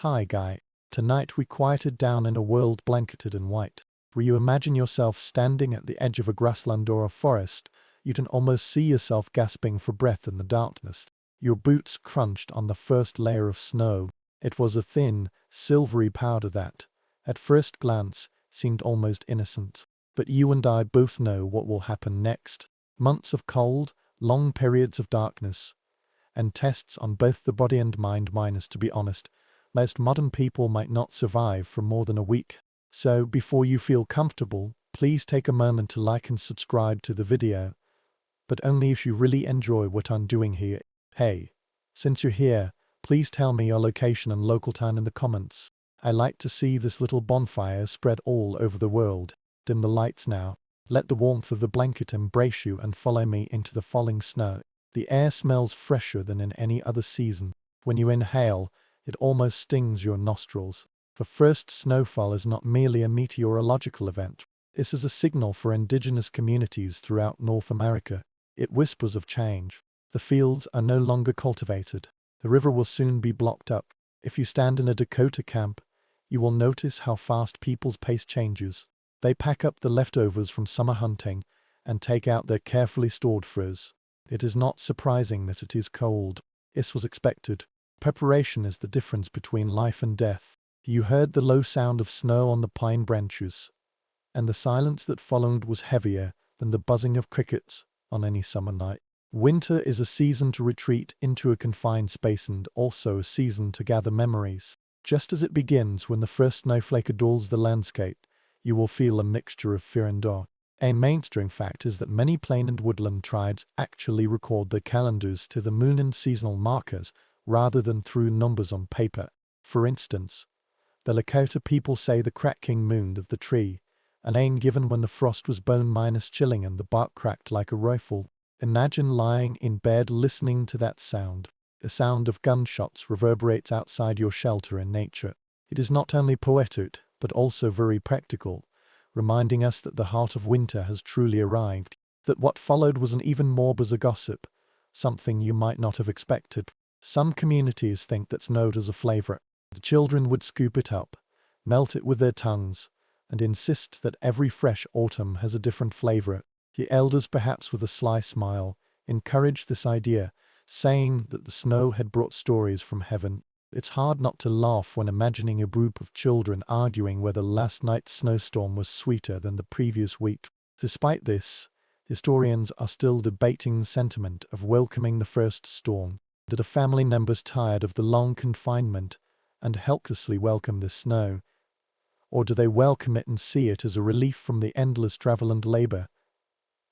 Hi guy, tonight we quieted down in a world blanketed in white. Where you imagine yourself standing at the edge of a grassland or a forest, you can almost see yourself gasping for breath in the darkness. Your boots crunched on the first layer of snow. It was a thin, silvery powder that, at first glance, seemed almost innocent. But you and I both know what will happen next. Months of cold, long periods of darkness, and tests on both the body and mind. Minus, to be honest, most modern people might not survive for more than a week. So, before you feel comfortable, please take a moment to like and subscribe to the video. But only if you really enjoy what I'm doing here. Hey, since you're here, please tell me your location and local town in the comments. I like to see this little bonfire spread all over the world. Dim the lights now. Let the warmth of the blanket embrace you and follow me into the falling snow. The air smells fresher than in any other season. When you inhale, it almost stings your nostrils. The first snowfall is not merely a meteorological event. This is a signal for indigenous communities throughout North America. It whispers of change. The fields are no longer cultivated. The river will soon be blocked up. If you stand in a Dakota camp, you will notice how fast people's pace changes. They pack up the leftovers from summer hunting and take out their carefully stored furs. It is not surprising that it is cold. This was expected. Preparation is the difference between life and death. You heard the low sound of snow on the pine branches, and the silence that followed was heavier than the buzzing of crickets on any summer night. Winter is a season to retreat into a confined space and also a season to gather memories. Just as it begins when the first snowflake adorns the landscape, you will feel a mixture of fear and awe. A mainstream fact is that many plain and woodland tribes actually record their calendars to the moon and seasonal markers rather than through numbers on paper. For instance, the Lakota people say the cracking moon of the tree, a name given when the frost was bone-minus chilling and the bark cracked like a rifle. Imagine lying in bed listening to that sound. The sound of gunshots reverberates outside your shelter in nature. It is not only poetic, but also very practical, reminding us that the heart of winter has truly arrived. That what followed was an even more bizarre gossip, something you might not have expected. Some communities think that snow is a flavor. The children would scoop it up, melt it with their tongues, and insist that every fresh autumn has a different flavor. The elders, perhaps with a sly smile, encouraged this idea, saying that the snow had brought stories from heaven. It's hard not to laugh when imagining a group of children arguing whether last night's snowstorm was sweeter than the previous week. Despite this, historians are still debating the sentiment of welcoming the first storm. Did the family members tired of the long confinement and helplessly welcome the snow? Or do they welcome it and see it as a relief from the endless travel and labor?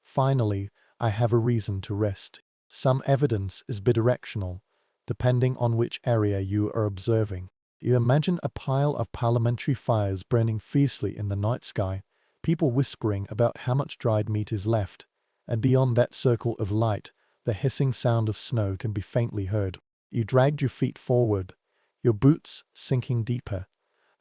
Finally, I have a reason to rest. Some evidence is bidirectional, depending on which area you are observing. You imagine a pile of parliamentary fires burning fiercely in the night sky, people whispering about how much dried meat is left, and beyond that circle of light, the hissing sound of snow can be faintly heard. You dragged your feet forward, your boots sinking deeper,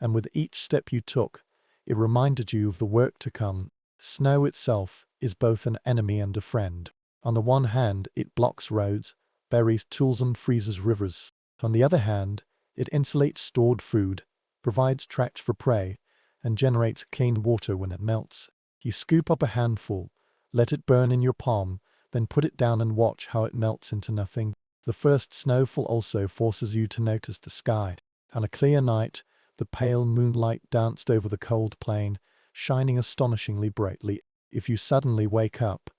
and with each step you took, it reminded you of the work to come. Snow itself is both an enemy and a friend. On the one hand, it blocks roads, buries tools and freezes rivers. On the other hand, it insulates stored food, provides tracks for prey, and generates clean water when it melts. You scoop up a handful, let it burn in your palm, then put it down and watch how it melts into nothing. The first snowfall also forces you to notice the sky. On a clear night, the pale moonlight danced over the cold plain, shining astonishingly brightly. If you suddenly wake up,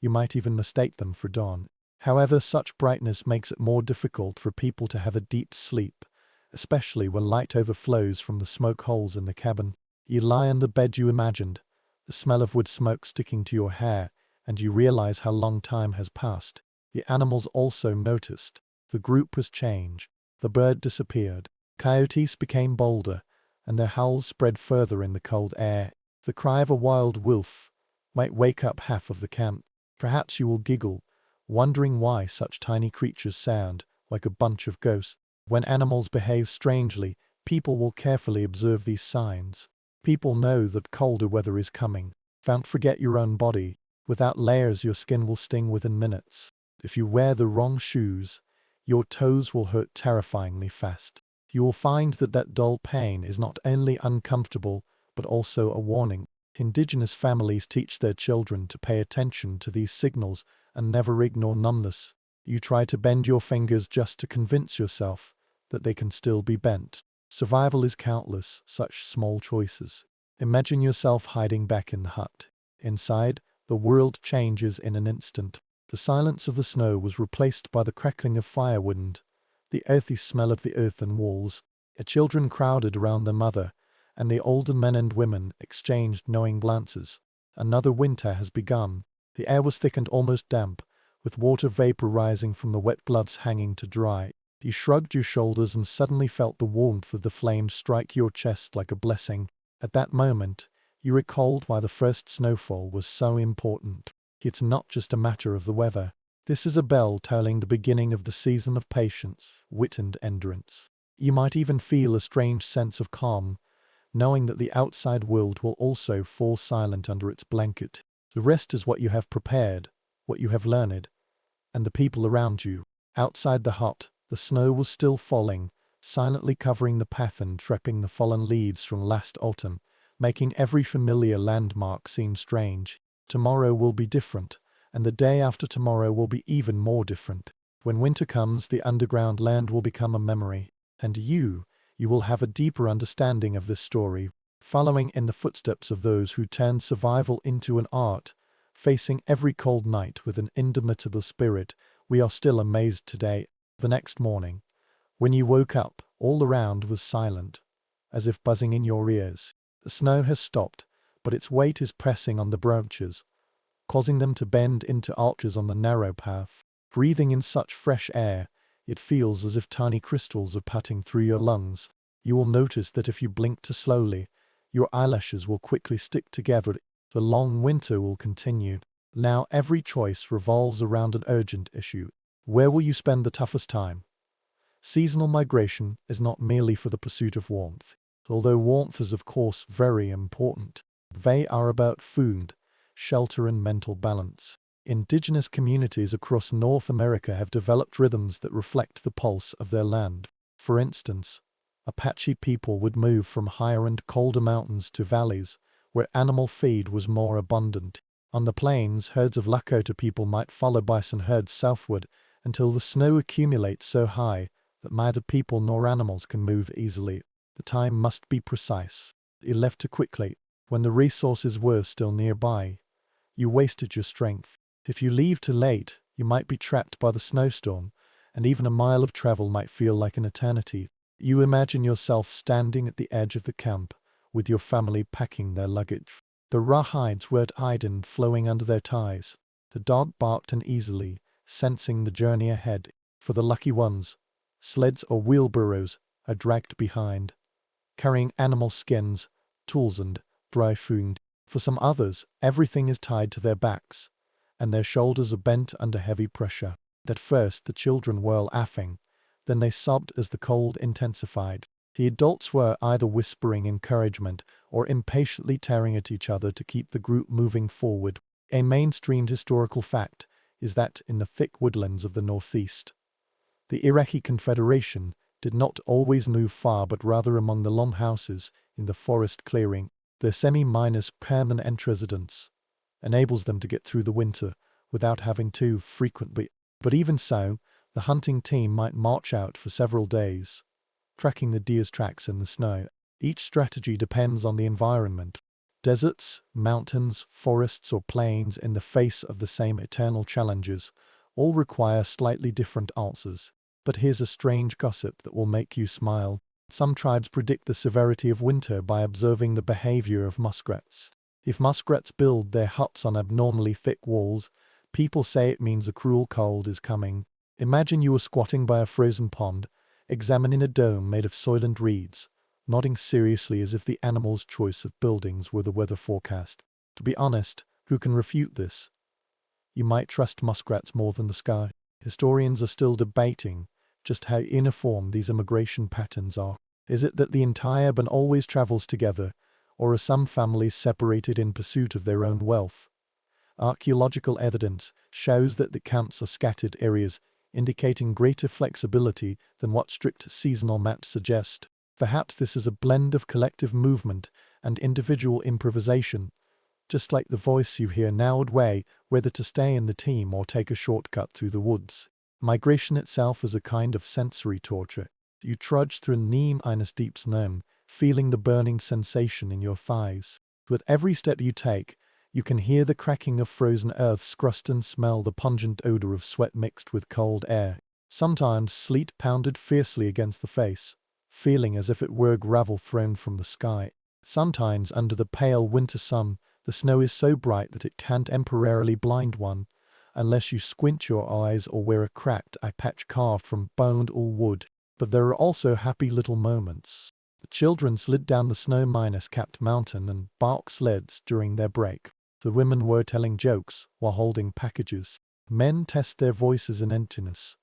you might even mistake them for dawn. However, such brightness makes it more difficult for people to have a deep sleep, especially when light overflows from the smoke holes in the cabin. You lie on the bed you imagined, the smell of wood smoke sticking to your hair, and you realize how long time has passed. The animals also noticed. The group was changed. The bird disappeared. Coyotes became bolder, and their howls spread further in the cold air. The cry of a wild wolf might wake up half of the camp. Perhaps you will giggle, wondering why such tiny creatures sound like a bunch of ghosts. When animals behave strangely, people will carefully observe these signs. People know that colder weather is coming. Don't forget your own body. Without layers, your skin will sting within minutes. If you wear the wrong shoes, your toes will hurt terrifyingly fast. You will find that dull pain is not only uncomfortable, but also a warning. Indigenous families teach their children to pay attention to these signals and never ignore numbness. You try to bend your fingers just to convince yourself that they can still be bent. Survival is countless such small choices. Imagine yourself hiding back in the hut. Inside, the world changes in an instant. The silence of the snow was replaced by the crackling of firewood, the earthy smell of the earthen walls. The children crowded around their mother, and the older men and women exchanged knowing glances. Another winter has begun. The air was thick and almost damp, with water vapor rising from the wet gloves hanging to dry. You shrugged your shoulders and suddenly felt the warmth of the flames strike your chest like a blessing. At that moment, you recalled why the first snowfall was so important. It's not just a matter of the weather. This is a bell tolling the beginning of the season of patience, wit and endurance. You might even feel a strange sense of calm, knowing that the outside world will also fall silent under its blanket. The rest is what you have prepared, what you have learned, and the people around you. Outside the hut, the snow was still falling, silently covering the path and trapping the fallen leaves from last autumn, making every familiar landmark seem strange. Tomorrow will be different, and the day after tomorrow will be even more different. When winter comes, the underground land will become a memory, and you will have a deeper understanding of this story, following in the footsteps of those who turned survival into an art, facing every cold night with an indomitable spirit. We are still amazed today. The next morning, when you woke up, all around was silent, as if buzzing in your ears. The snow has stopped, but its weight is pressing on the branches, causing them to bend into arches on the narrow path. Breathing in such fresh air, it feels as if tiny crystals are patting through your lungs. You will notice that if you blink too slowly, your eyelashes will quickly stick together. The long winter will continue. Now every choice revolves around an urgent issue. Where will you spend the toughest time? Seasonal migration is not merely for the pursuit of warmth. Although warmth is of course very important, they are about food, shelter and mental balance. Indigenous communities across North America have developed rhythms that reflect the pulse of their land. For instance, Apache people would move from higher and colder mountains to valleys, where animal feed was more abundant. On the plains, herds of Lakota people might follow bison herds southward until the snow accumulates so high that neither people nor animals can move easily. The time must be precise. You left too quickly, when the resources were still nearby. You wasted your strength. If you leave too late, you might be trapped by the snowstorm, and even a mile of travel might feel like an eternity. You imagine yourself standing at the edge of the camp, with your family packing their luggage. The rawhides were tied and flowing under their ties. The dog barked uneasily, sensing the journey ahead. For the lucky ones, sleds or wheelbarrows are dragged behind, carrying animal skins, tools and dry food. For some others, everything is tied to their backs, and their shoulders are bent under heavy pressure. At first the children were laughing, then they sobbed as the cold intensified. The adults were either whispering encouragement or impatiently tearing at each other to keep the group moving forward. A mainstreamed historical fact is that in the thick woodlands of the Northeast, the Iraqi Confederation did not always move far but rather among the longhouses in the forest clearing. Their semi-minus permanent residence enables them to get through the winter without having to frequently. But even so, the hunting team might march out for several days, tracking the deer's tracks in the snow. Each strategy depends on the environment. Deserts, mountains, forests, or plains in the face of the same eternal challenges all require slightly different answers. But here's a strange gossip that will make you smile. Some tribes predict the severity of winter by observing the behavior of muskrats. If muskrats build their huts on abnormally thick walls, people say it means a cruel cold is coming. Imagine you are squatting by a frozen pond, examining a dome made of soil and reeds, nodding seriously as if the animal's choice of buildings were the weather forecast. To be honest, who can refute this? You might trust muskrats more than the sky. Historians are still debating just how uniform these immigration patterns are. Is it that the entire band always travels together, or are some families separated in pursuit of their own wealth? Archaeological evidence shows that the camps are scattered areas indicating greater flexibility than what strict seasonal maps suggest. Perhaps this is a blend of collective movement and individual improvisation, just like the voice you hear now would weigh whether to stay in the team or take a shortcut through the woods. Migration itself is a kind of sensory torture. You trudge through knee-deep snow, feeling the burning sensation in your thighs. With every step you take, you can hear the cracking of frozen earth's crust and smell the pungent odor of sweat mixed with cold air. Sometimes sleet pounded fiercely against the face, feeling as if it were gravel thrown from the sky. Sometimes under the pale winter sun, the snow is so bright that it can temporarily blind one, unless you squint your eyes or wear a cracked eye patch carved from boned or wood. But there are also happy little moments. The children slid down the snow-capped mountain and bark sleds during their break. The women were telling jokes while holding packages. Men test their voices in emptiness,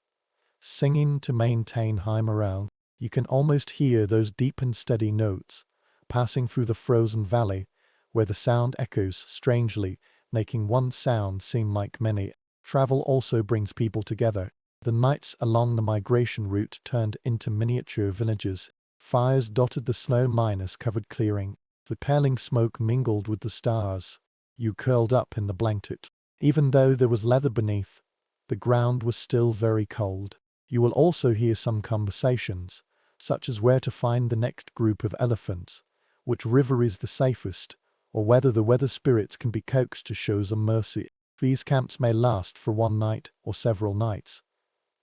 singing to maintain high morale. You can almost hear those deep and steady notes passing through the frozen valley, where the sound echoes strangely, making one sound seem like many. Travel also brings people together. The nights along the migration route turned into miniature villages. Fires dotted the snow-covered clearing. The paling smoke mingled with the stars. You curled up in the blanket. Even though there was leather beneath, the ground was still very cold. You will also hear some conversations, such as where to find the next group of elephants, which river is the safest, or whether the weather spirits can be coaxed to show some mercy. These camps may last for one night or several nights,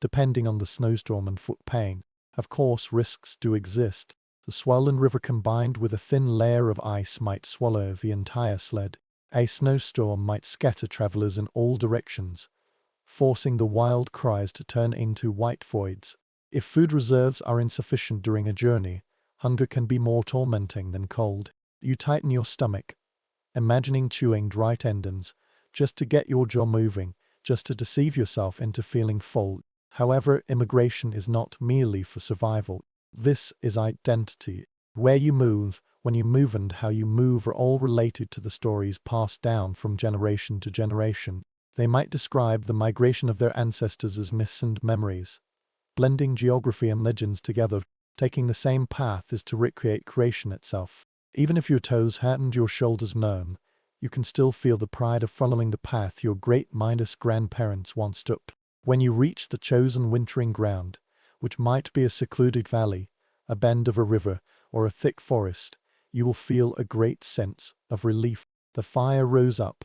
depending on the snowstorm and foot pain. Of course, risks do exist. The swollen river combined with a thin layer of ice might swallow the entire sled. A snowstorm might scatter travelers in all directions, forcing the wild cries to turn into white voids. If food reserves are insufficient during a journey, hunger can be more tormenting than cold. You tighten your stomach, imagining chewing dry tendons, just to get your jaw moving, just to deceive yourself into feeling full. However, immigration is not merely for survival. This is identity. Where you move, when you move, and how you move are all related to the stories passed down from generation to generation. They might describe the migration of their ancestors as myths and memories, blending geography and legends together. Taking the same path is to recreate creation itself. Even if your toes hurt and your shoulders numb, you can still feel the pride of following the path your great-grandparents once took. When you reach the chosen wintering ground, which might be a secluded valley, a bend of a river, or a thick forest, you will feel a great sense of relief. The fire rose up,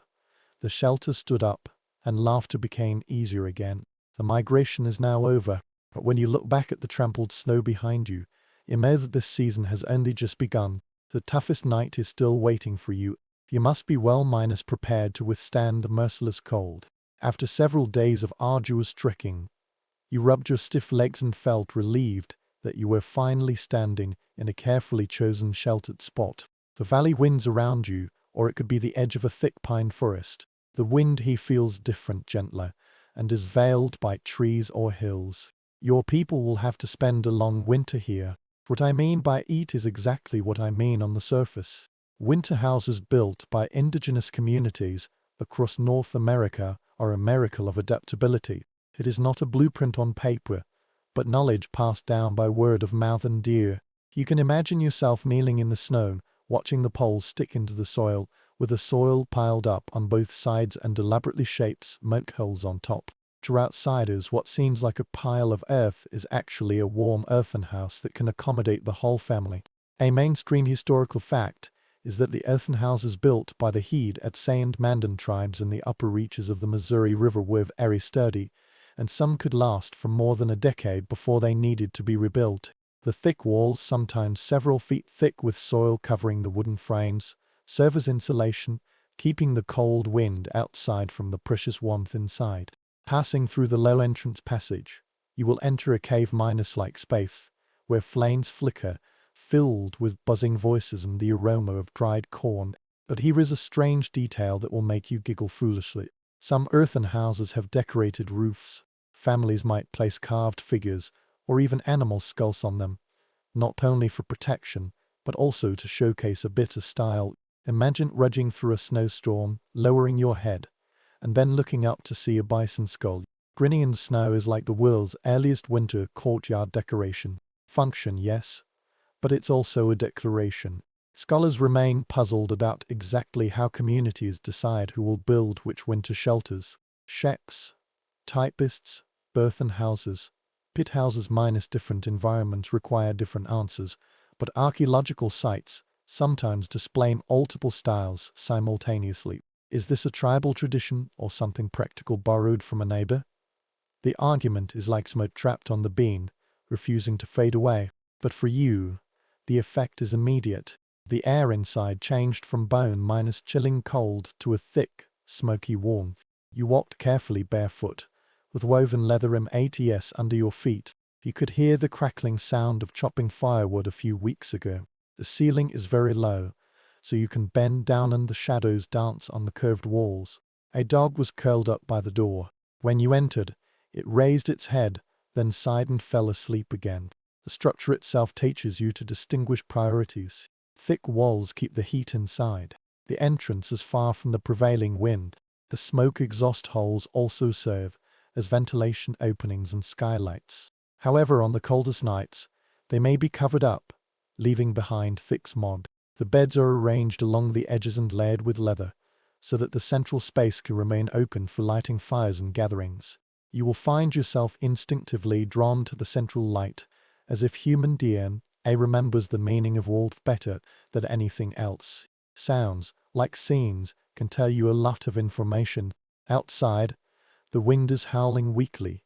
the shelter stood up, and laughter became easier again. The migration is now over, but when you look back at the trampled snow behind you, you know that this season has only just begun. The toughest night is still waiting for you. You must be well-prepared to withstand the merciless cold. After several days of arduous trekking, you rubbed your stiff legs and felt relieved that you were finally standing in a carefully chosen sheltered spot. The valley winds around you, or it could be the edge of a thick pine forest. The wind he feels different, gentler, and is veiled by trees or hills. Your people will have to spend a long winter here. What I mean by it is exactly what I mean on the surface. Winter houses built by indigenous communities across North America are a miracle of adaptability. It is not a blueprint on paper, but knowledge passed down by word of mouth and ear. You can imagine yourself kneeling in the snow, watching the poles stick into the soil, with the soil piled up on both sides and elaborately shaped smoke holes on top. To outsiders, what seems like a pile of earth is actually a warm earthen house that can accommodate the whole family. A mainstream historical fact is that the earthen houses built by the Heed at Saint Mandan tribes in the upper reaches of the Missouri River were very sturdy, and some could last for more than a decade before they needed to be rebuilt. The thick walls, sometimes several feet thick with soil covering the wooden frames, serve as insulation, keeping the cold wind outside from the precious warmth inside. Passing through the low entrance passage, you will enter a cave-like space, where flames flicker, filled with buzzing voices and the aroma of dried corn. But here is a strange detail that will make you giggle foolishly. Some earthen houses have decorated roofs. Families might place carved figures, or even animal skulls on them, not only for protection, but also to showcase a bit of style. Imagine trudging through a snowstorm, lowering your head, and then looking up to see a bison skull. Grinning in the snow is like the world's earliest winter courtyard decoration. Function, yes, but it's also a declaration. Scholars remain puzzled about exactly how communities decide who will build which winter shelters. Shacks, typists, earthen houses, pit houses minus different environments require different answers, but archaeological sites sometimes display multiple styles simultaneously. Is this a tribal tradition or something practical borrowed from a neighbor? The argument is like smoke trapped on the bean, refusing to fade away. But for you, the effect is immediate. The air inside changed from bone minus chilling cold to a thick, smoky warmth. You walked carefully barefoot, with woven leather mats under your feet. You could hear the crackling sound of chopping firewood a few weeks ago. The ceiling is very low, so you can bend down and the shadows dance on the curved walls. A dog was curled up by the door. When you entered, it raised its head, then sighed and fell asleep again. The structure itself teaches you to distinguish priorities. Thick walls keep the heat inside. The entrance is far from the prevailing wind. The smoke exhaust holes also serve as ventilation openings and skylights. However, on the coldest nights, they may be covered up, leaving behind thick smog. The beds are arranged along the edges and layered with leather, so that the central space can remain open for lighting fires and gatherings. You will find yourself instinctively drawn to the central light, as if human DNA remembers the meaning of warmth better than anything else. Sounds, like scenes, can tell you a lot of information. Outside, the wind is howling weakly,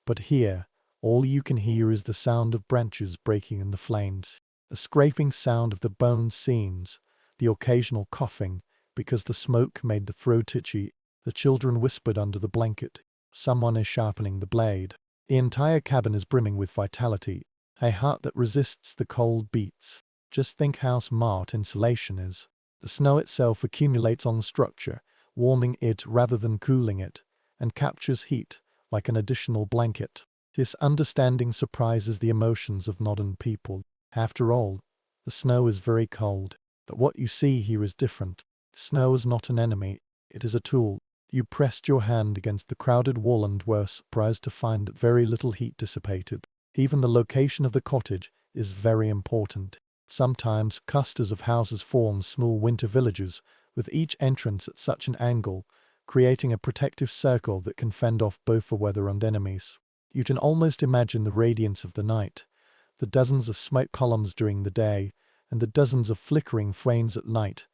but here, all you can hear is the sound of branches breaking in the flames, the scraping sound of the bone seams, the occasional coughing, because the smoke made the throat itchy. The children whispered under the blanket. Someone is sharpening the blade. The entire cabin is brimming with vitality. A heart that resists the cold beats. Just think how smart insulation is. The snow itself accumulates on the structure, warming it rather than cooling it, and captures heat like an additional blanket. This understanding surprises the emotions of modern people. After all, the snow is very cold, but what you see here is different. Snow is not an enemy, it is a tool. You pressed your hand against the crowded wall and were surprised to find that very little heat dissipated. Even the location of the cottage is very important. Sometimes clusters of houses form small winter villages, with each entrance at such an angle, creating a protective circle that can fend off both the weather and enemies. You can almost imagine the radiance of the night, the dozens of smoke columns during the day, and the dozens of flickering flames at night,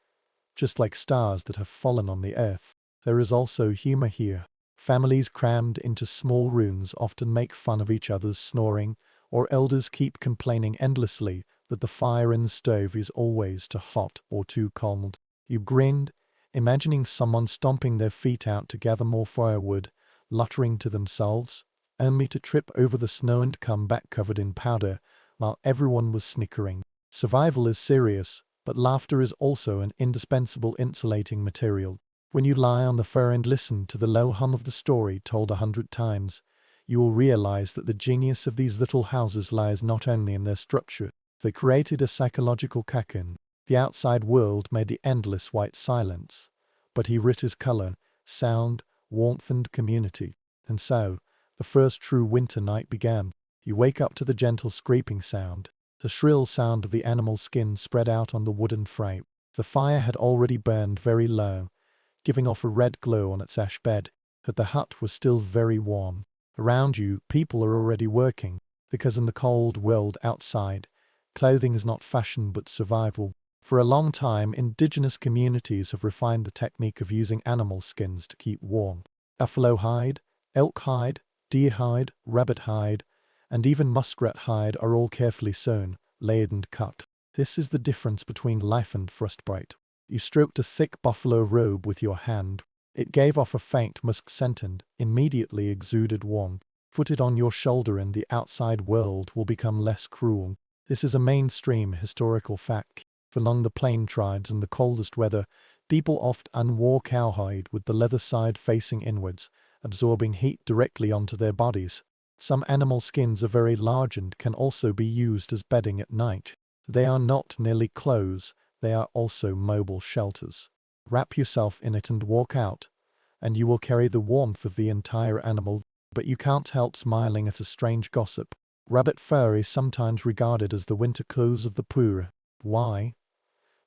just like stars that have fallen on the earth. There is also humor here. Families crammed into small rooms often make fun of each other's snoring, or elders keep complaining endlessly that the fire in the stove is always too hot or too cold. You grinned, imagining someone stomping their feet out to gather more firewood, muttering to themselves, only to trip over the snow and come back covered in powder, while everyone was snickering. Survival is serious, but laughter is also an indispensable insulating material. When you lie on the fur and listen to the low hum of the story told 100 times, you will realize that the genius of these little houses lies not only in their structure. They created a psychological cocoon. The outside world made the endless white silence, but he writ his color, sound, warmth and community. And so, the first true winter night began. You wake up to the gentle scraping sound, the shrill sound of the animal skin spread out on the wooden frame. The fire had already burned very low, giving off a red glow on its ash bed, but the hut was still very warm. Around you, people are already working, because in the cold world outside, clothing is not fashion but survival. For a long time, indigenous communities have refined the technique of using animal skins to keep warm. Buffalo hide, elk hide, deer hide, rabbit hide, and even muskrat hide are all carefully sewn, layered and cut. This is the difference between life and frostbite. You stroked a thick buffalo robe with your hand. It gave off a faint musk scent and immediately exuded warmth. Put it on your shoulder and the outside world will become less cruel. This is a mainstream historical fact. Along the plain tribes in the coldest weather, people often wore cowhide with the leather side facing inwards, absorbing heat directly onto their bodies. Some animal skins are very large and can also be used as bedding at night. They are not merely clothes, they are also mobile shelters. Wrap yourself in it and walk out, and you will carry the warmth of the entire animal. But you can't help smiling at a strange gossip. Rabbit fur is sometimes regarded as the winter clothes of the poor. Why?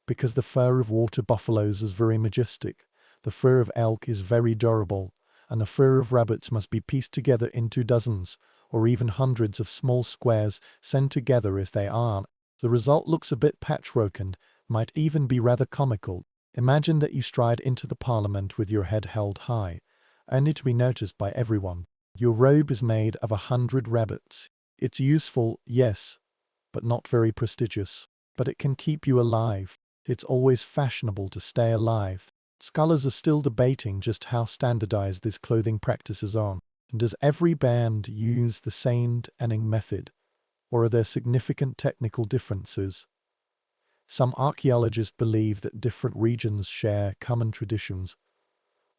Because the fur of water buffaloes is very majestic, the fur of elk is very durable, and the fur of rabbits must be pieced together into dozens, or even hundreds of small squares sent together as they are. The result looks a bit patchwork and might even be rather comical. Imagine that you stride into the parliament with your head held high, only to be noticed by everyone. Your robe is made of 100 rabbits. It's useful, yes, but not very prestigious. But it can keep you alive. It's always fashionable to stay alive. Scholars are still debating just how standardized these clothing practices are. Does every band use the same tanning method, or are there significant technical differences? Some archaeologists believe that different regions share common traditions,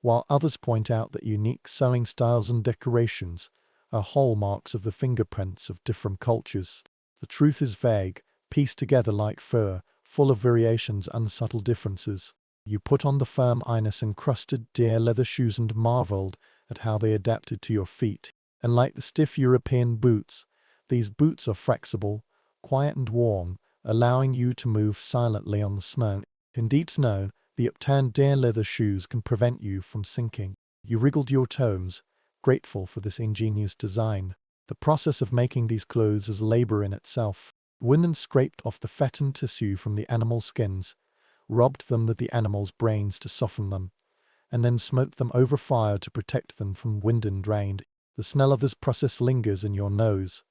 while others point out that unique sewing styles and decorations are hallmarks of the fingerprints of different cultures. The truth is vague, pieced together like fur, full of variations and subtle differences. You put on the firm Inus-encrusted deer leather shoes and marveled at how they adapted to your feet. And like the stiff European boots, these boots are flexible, quiet and warm, allowing you to move silently on the snow. In deep snow, the upturned deer leather shoes can prevent you from sinking. You wriggled your toes, grateful for this ingenious design. The process of making these clothes is labor in itself. Women scraped off the fat and tissue from the animal skins, rubbed them with the animal's brains to soften them, and then smoked them over fire to protect them from wind and rain. The smell of this process lingers in your nose,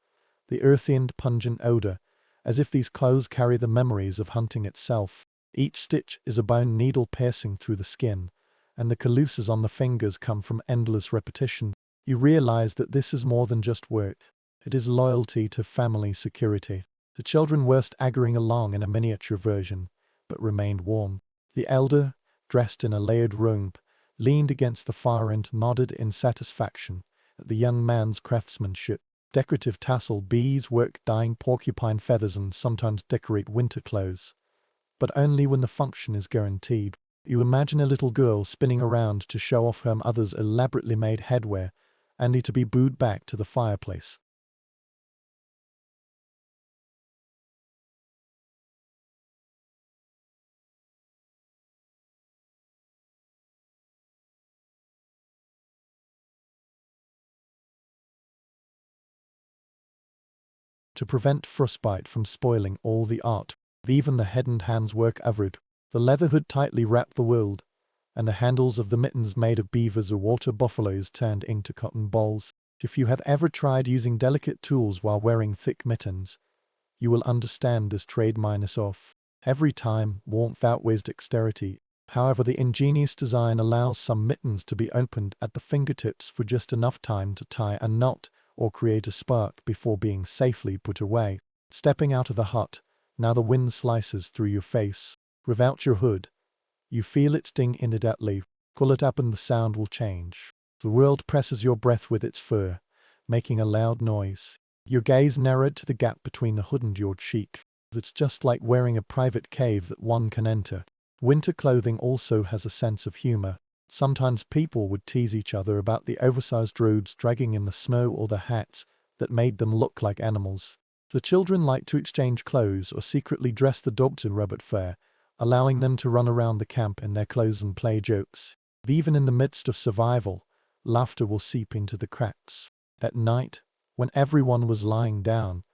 the earthy and pungent odor, as if these clothes carry the memories of hunting itself. Each stitch is a bone needle piercing through the skin, and the calluses on the fingers come from endless repetition. You realize that this is more than just work. It is loyalty to family security. The children were staggering along in a miniature version, but remained warm. The elder, dressed in a layered robe, leaned against the fire and nodded in satisfaction at the young man's craftsmanship. Decorative tassel bees work dyeing porcupine feathers and sometimes decorate winter clothes, but only when the function is guaranteed. You imagine a little girl spinning around to show off her mother's elaborately made headwear, only to be booed back to the fireplace. To prevent frostbite from spoiling all the art, even the head and hands work covered. The leather hood tightly wrapped the world, and the handles of the mittens made of beavers or water buffaloes turned into cotton balls. If you have ever tried using delicate tools while wearing thick mittens, you will understand this trade minus off. Every time, warmth outweighs dexterity. However, the ingenious design allows some mittens to be opened at the fingertips for just enough time to tie a knot or create a spark before being safely put away. Stepping out of the hut, now the wind slices through your face. Without your hood, you feel it sting immediately. Pull it up and the sound will change. The world presses your breath with its fur, making a loud noise. Your gaze narrowed to the gap between the hood and your cheek. It's just like wearing a private cave that one can enter. Winter clothing also has a sense of humor. Sometimes people would tease each other about the oversized robes dragging in the snow or the hats that made them look like animals. The children liked to exchange clothes or secretly dress the dogs in rabbit fur, allowing them to run around the camp in their clothes and play jokes. Even in the midst of survival, laughter will seep into the cracks. At night, when everyone was lying down,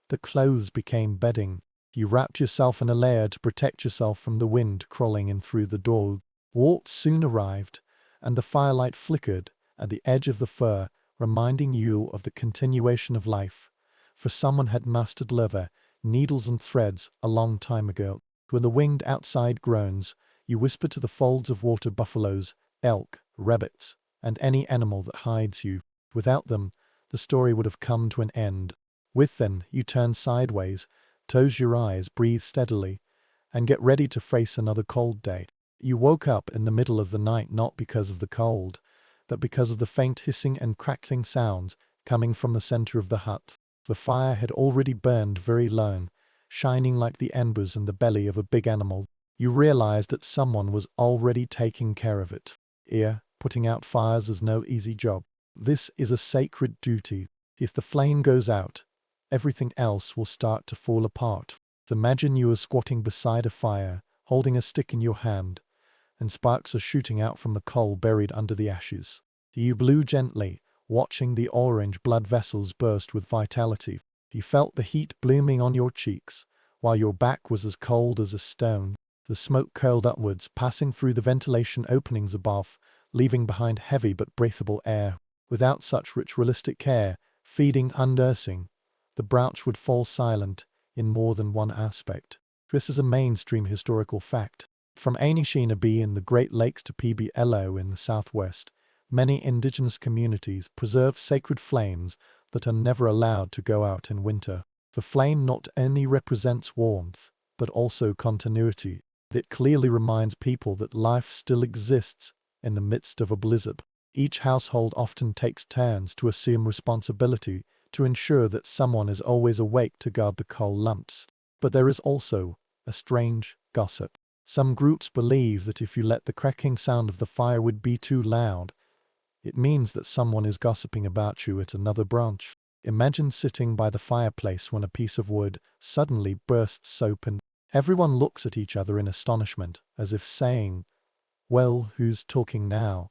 the clothes became bedding. You wrapped yourself in a layer to protect yourself from the wind crawling in through the door. Warmth soon arrived, and the firelight flickered at the edge of the fur, reminding you of the continuation of life. For someone had mastered leather, needles and threads a long time ago. When the winged outside groans, you whisper to the folds of water buffaloes, elk, rabbits, and any animal that hides you. Without them, the story would have come to an end. With them, you turn sideways, close your eyes, breathe steadily, and get ready to face another cold day. You woke up in the middle of the night not because of the cold, but because of the faint hissing and crackling sounds coming from the center of the hut. The fire had already burned very low, shining like the embers in the belly of a big animal. You realized that someone was already taking care of it. Putting out fires is no easy job. This is a sacred duty. If the flame goes out, everything else will start to fall apart. Imagine you are squatting beside a fire, holding a stick in your hand, and sparks are shooting out from the coal buried under the ashes. You blew gently, watching the orange blood vessels burst with vitality. You felt the heat blooming on your cheeks, while your back was as cold as a stone. The smoke curled upwards, passing through the ventilation openings above, leaving behind heavy but breathable air. Without such ritualistic care, feeding and nursing, the branch would fall silent in more than one aspect. This is a mainstream historical fact. From Anishinaabe in the Great Lakes to PBLO in the southwest, many indigenous communities preserve sacred flames that are never allowed to go out in winter. The flame not only represents warmth, but also continuity. It clearly reminds people that life still exists in the midst of a blizzard. Each household often takes turns to assume responsibility to ensure that someone is always awake to guard the coal lumps. But there is also a strange gossip. Some groups believe that if you let the cracking sound of the firewood be too loud, it means that someone is gossiping about you at another branch. Imagine sitting by the fireplace when a piece of wood suddenly bursts open. Everyone looks at each other in astonishment, as if saying, "Well, who's talking now?"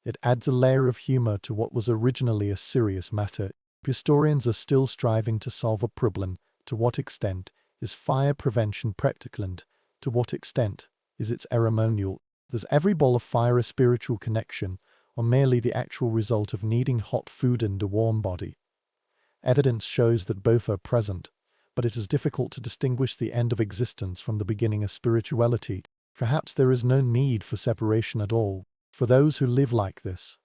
It adds a layer of humor to what was originally a serious matter. Historians are still striving to solve a problem. To what extent is fire prevention practical, and to what extent is it ceremonial? Does every ball of fire a spiritual connection, or merely the actual result of needing hot food and a warm body? Evidence shows that both are present, but it is difficult to distinguish the end of existence from the beginning of spirituality. Perhaps there is no need for separation at all. For those who live like this,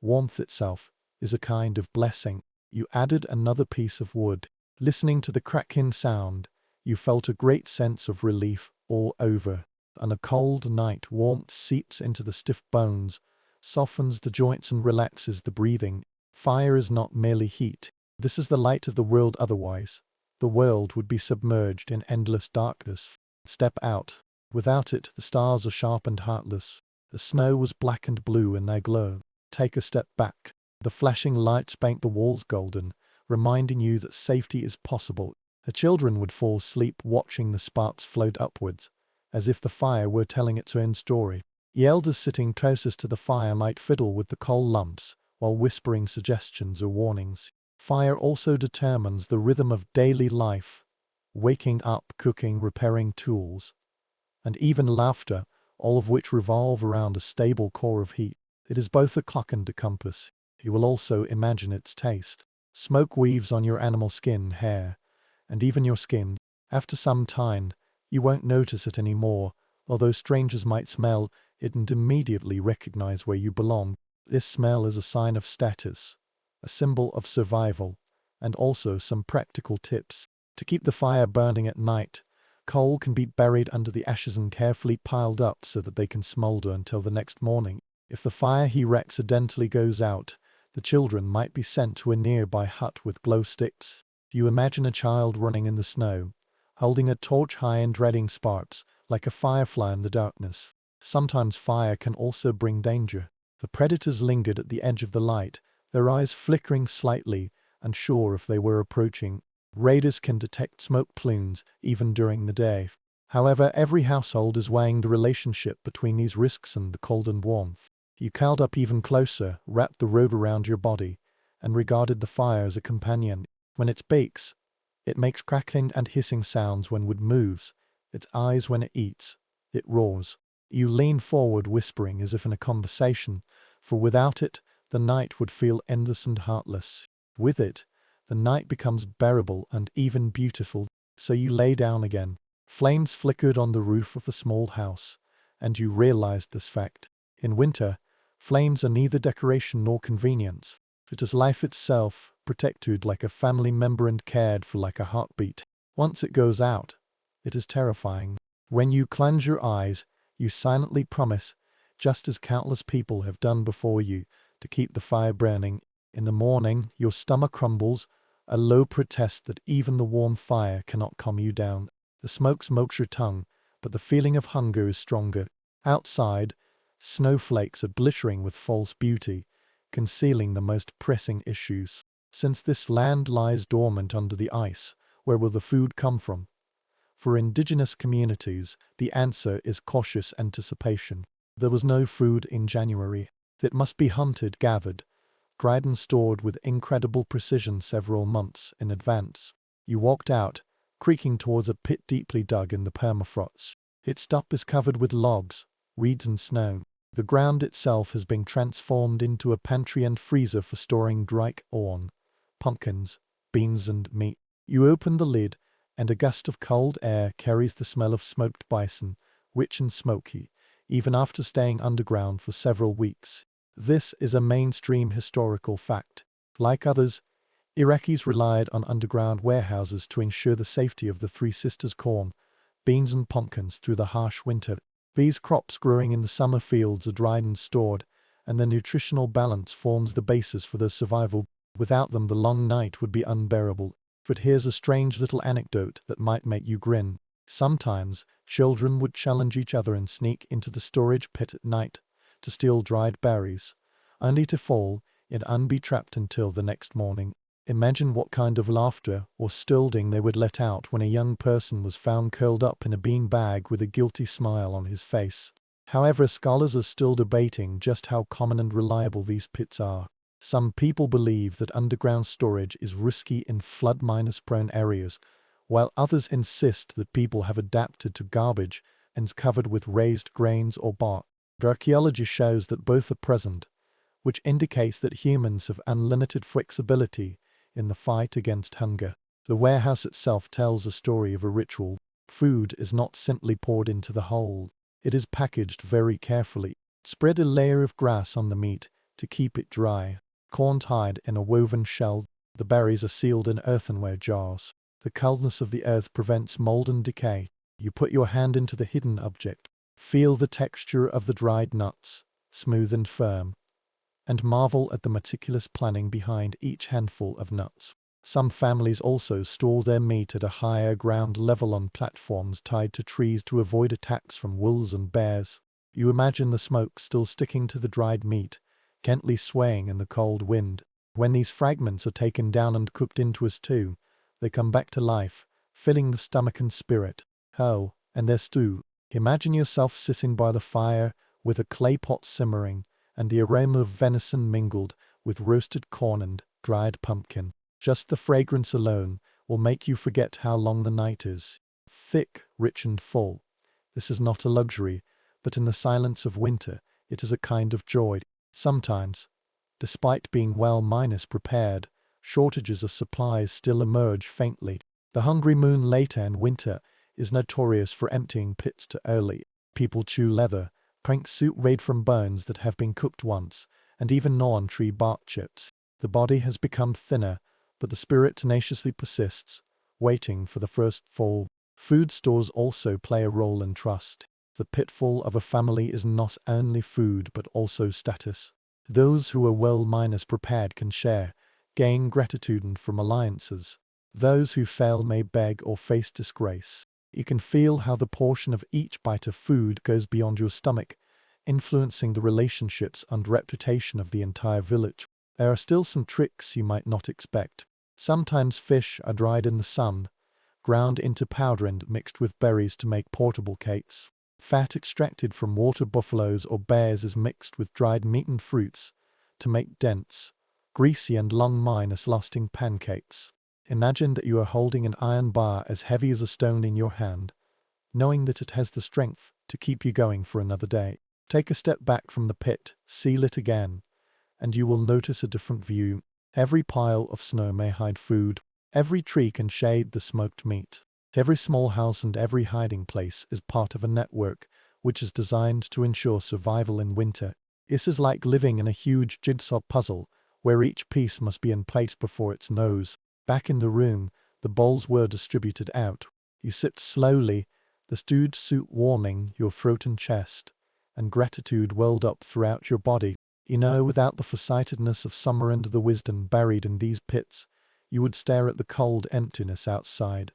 warmth itself is a kind of blessing. You added another piece of wood. Listening to the cracking sound, you felt a great sense of relief all over. On a cold night, warmth seeps into the stiff bones, softens the joints and relaxes the breathing. Fire is not merely heat. This is the light of the world. Otherwise, the world would be submerged in endless darkness. Step out. Without it, the stars are sharp and heartless. The snow was black and blue in their glow. Take a step back. The flashing lights paint the walls golden, reminding you that safety is possible. The children would fall asleep watching the sparks float upwards, as if the fire were telling its own story. The elders sitting closest to the fire might fiddle with the coal lumps, while whispering suggestions or warnings. Fire also determines the rhythm of daily life, waking up, cooking, repairing tools, and even laughter, all of which revolve around a stable core of heat. It is both a clock and a compass. You will also imagine its taste. Smoke weaves on your animal skin, hair, and even your skin. After some time, you won't notice it anymore, although strangers might smell it and immediately recognize where you belong. This smell is a sign of status, a symbol of survival, and also some practical tips. To keep the fire burning at night, coal can be buried under the ashes and carefully piled up so that they can smolder until the next morning. If the fire here accidentally goes out, the children might be sent to a nearby hut with glow sticks. You imagine a child running in the snow, holding a torch high and dreading sparks, like a firefly in the darkness. Sometimes fire can also bring danger. The predators lingered at the edge of the light, their eyes flickering slightly, unsure if they were approaching. Raiders can detect smoke plumes even during the day. However, every household is weighing the relationship between these risks and the cold and warmth. You curled up even closer, wrapped the robe around your body, and regarded the fire as a companion. When it bakes, it makes crackling and hissing sounds when wood moves, its eyes when it eats, it roars. You lean forward whispering as if in a conversation, for without it, the night would feel endless and heartless. With it, the night becomes bearable and even beautiful, so you lay down again. Flames flickered on the roof of the small house, and you realized this fact. In winter, flames are neither decoration nor convenience. It is life itself, protected like a family member and cared for like a heartbeat. Once it goes out, it is terrifying. When you cleanse your eyes, you silently promise, just as countless people have done before you, to keep the fire burning. In the morning, your stomach crumbles, a low protest that even the warm fire cannot calm you down. The smoke smokes your tongue, but the feeling of hunger is stronger. Outside, snowflakes are glittering with false beauty, concealing the most pressing issues. Since this land lies dormant under the ice, where will the food come from? For indigenous communities, the answer is cautious anticipation. There was no food in January. It must be hunted, gathered, dried and stored with incredible precision several months in advance. You walked out, creaking towards a pit deeply dug in the permafrost. Its top is covered with logs, reeds and snow. The ground itself has been transformed into a pantry and freezer for storing dry corn, pumpkins, beans and meat. You open the lid, and a gust of cold air carries the smell of smoked bison, rich and smoky, even after staying underground for several weeks. This is a mainstream historical fact. Like others, Iraqis relied on underground warehouses to ensure the safety of the Three Sisters corn, beans and pumpkins through the harsh winter. These crops growing in the summer fields are dried and stored, and their nutritional balance forms the basis for their survival. Without them, the long night would be unbearable. But here's a strange little anecdote that might make you grin. Sometimes, children would challenge each other and sneak into the storage pit at night to steal dried berries, only to fall in and be trapped until the next morning. Imagine what kind of laughter or scolding they would let out when a young person was found curled up in a bean bag with a guilty smile on his face. However, scholars are still debating just how common and reliable these pits are. Some people believe that underground storage is risky in flood-prone areas, while others insist that people have adapted to garbage and covered with raised grains or bark. Archaeology shows that both are present, which indicates that humans have unlimited flexibility in the fight against hunger. The warehouse itself tells a story of a ritual. Food is not simply poured into the hole. It is packaged very carefully. Spread a layer of grass on the meat to keep it dry. Corn tied in a woven shell. The berries are sealed in earthenware jars. The coldness of the earth prevents mold and decay. You put your hand into the hidden object. Feel the texture of the dried nuts, smooth and firm, and marvel at the meticulous planning behind each handful of nuts. Some families also store their meat at a higher ground level on platforms tied to trees to avoid attacks from wolves and bears. You imagine the smoke still sticking to the dried meat, gently swaying in the cold wind. When these fragments are taken down and cooked into a stew, they come back to life, filling the stomach and spirit. Oh, and their stew. Imagine yourself sitting by the fire with a clay pot simmering, and the aroma of venison mingled with roasted corn and dried pumpkin. Just the fragrance alone will make you forget how long the night is. Thick, rich and full. This is not a luxury, but in the silence of winter, it is a kind of joy. Sometimes, despite being well-prepared, shortages of supplies still emerge faintly. The hungry moon later in winter is notorious for emptying pits too early. People chew leather, drink soup made from bones that have been cooked once, and even gnaw on tree bark chips. The body has become thinner, but the spirit tenaciously persists, waiting for the first fall. Food stores also play a role in trust. The pitfall of a family is not only food but also status. Those who are well-prepared can share, gain gratitude from alliances. Those who fail may beg or face disgrace. You can feel how the portion of each bite of food goes beyond your stomach, influencing the relationships and reputation of the entire village. There are still some tricks you might not expect. Sometimes fish are dried in the sun, ground into powder and mixed with berries to make portable cakes. Fat extracted from water buffaloes or bears is mixed with dried meat and fruits to make dense, greasy and long-lasting pancakes. Imagine that you are holding an iron bar as heavy as a stone in your hand, knowing that it has the strength to keep you going for another day. Take a step back from the pit, seal it again, and you will notice a different view. Every pile of snow may hide food. Every tree can shade the smoked meat. Every small house and every hiding place is part of a network which is designed to ensure survival in winter. This is like living in a huge jigsaw puzzle where each piece must be in place before its nose. Back in the room, the bowls were distributed out. You sipped slowly, the stewed soup warming your throat and chest, and gratitude welled up throughout your body. You know, without the farsightedness of summer and the wisdom buried in these pits, you would stare at the cold emptiness outside,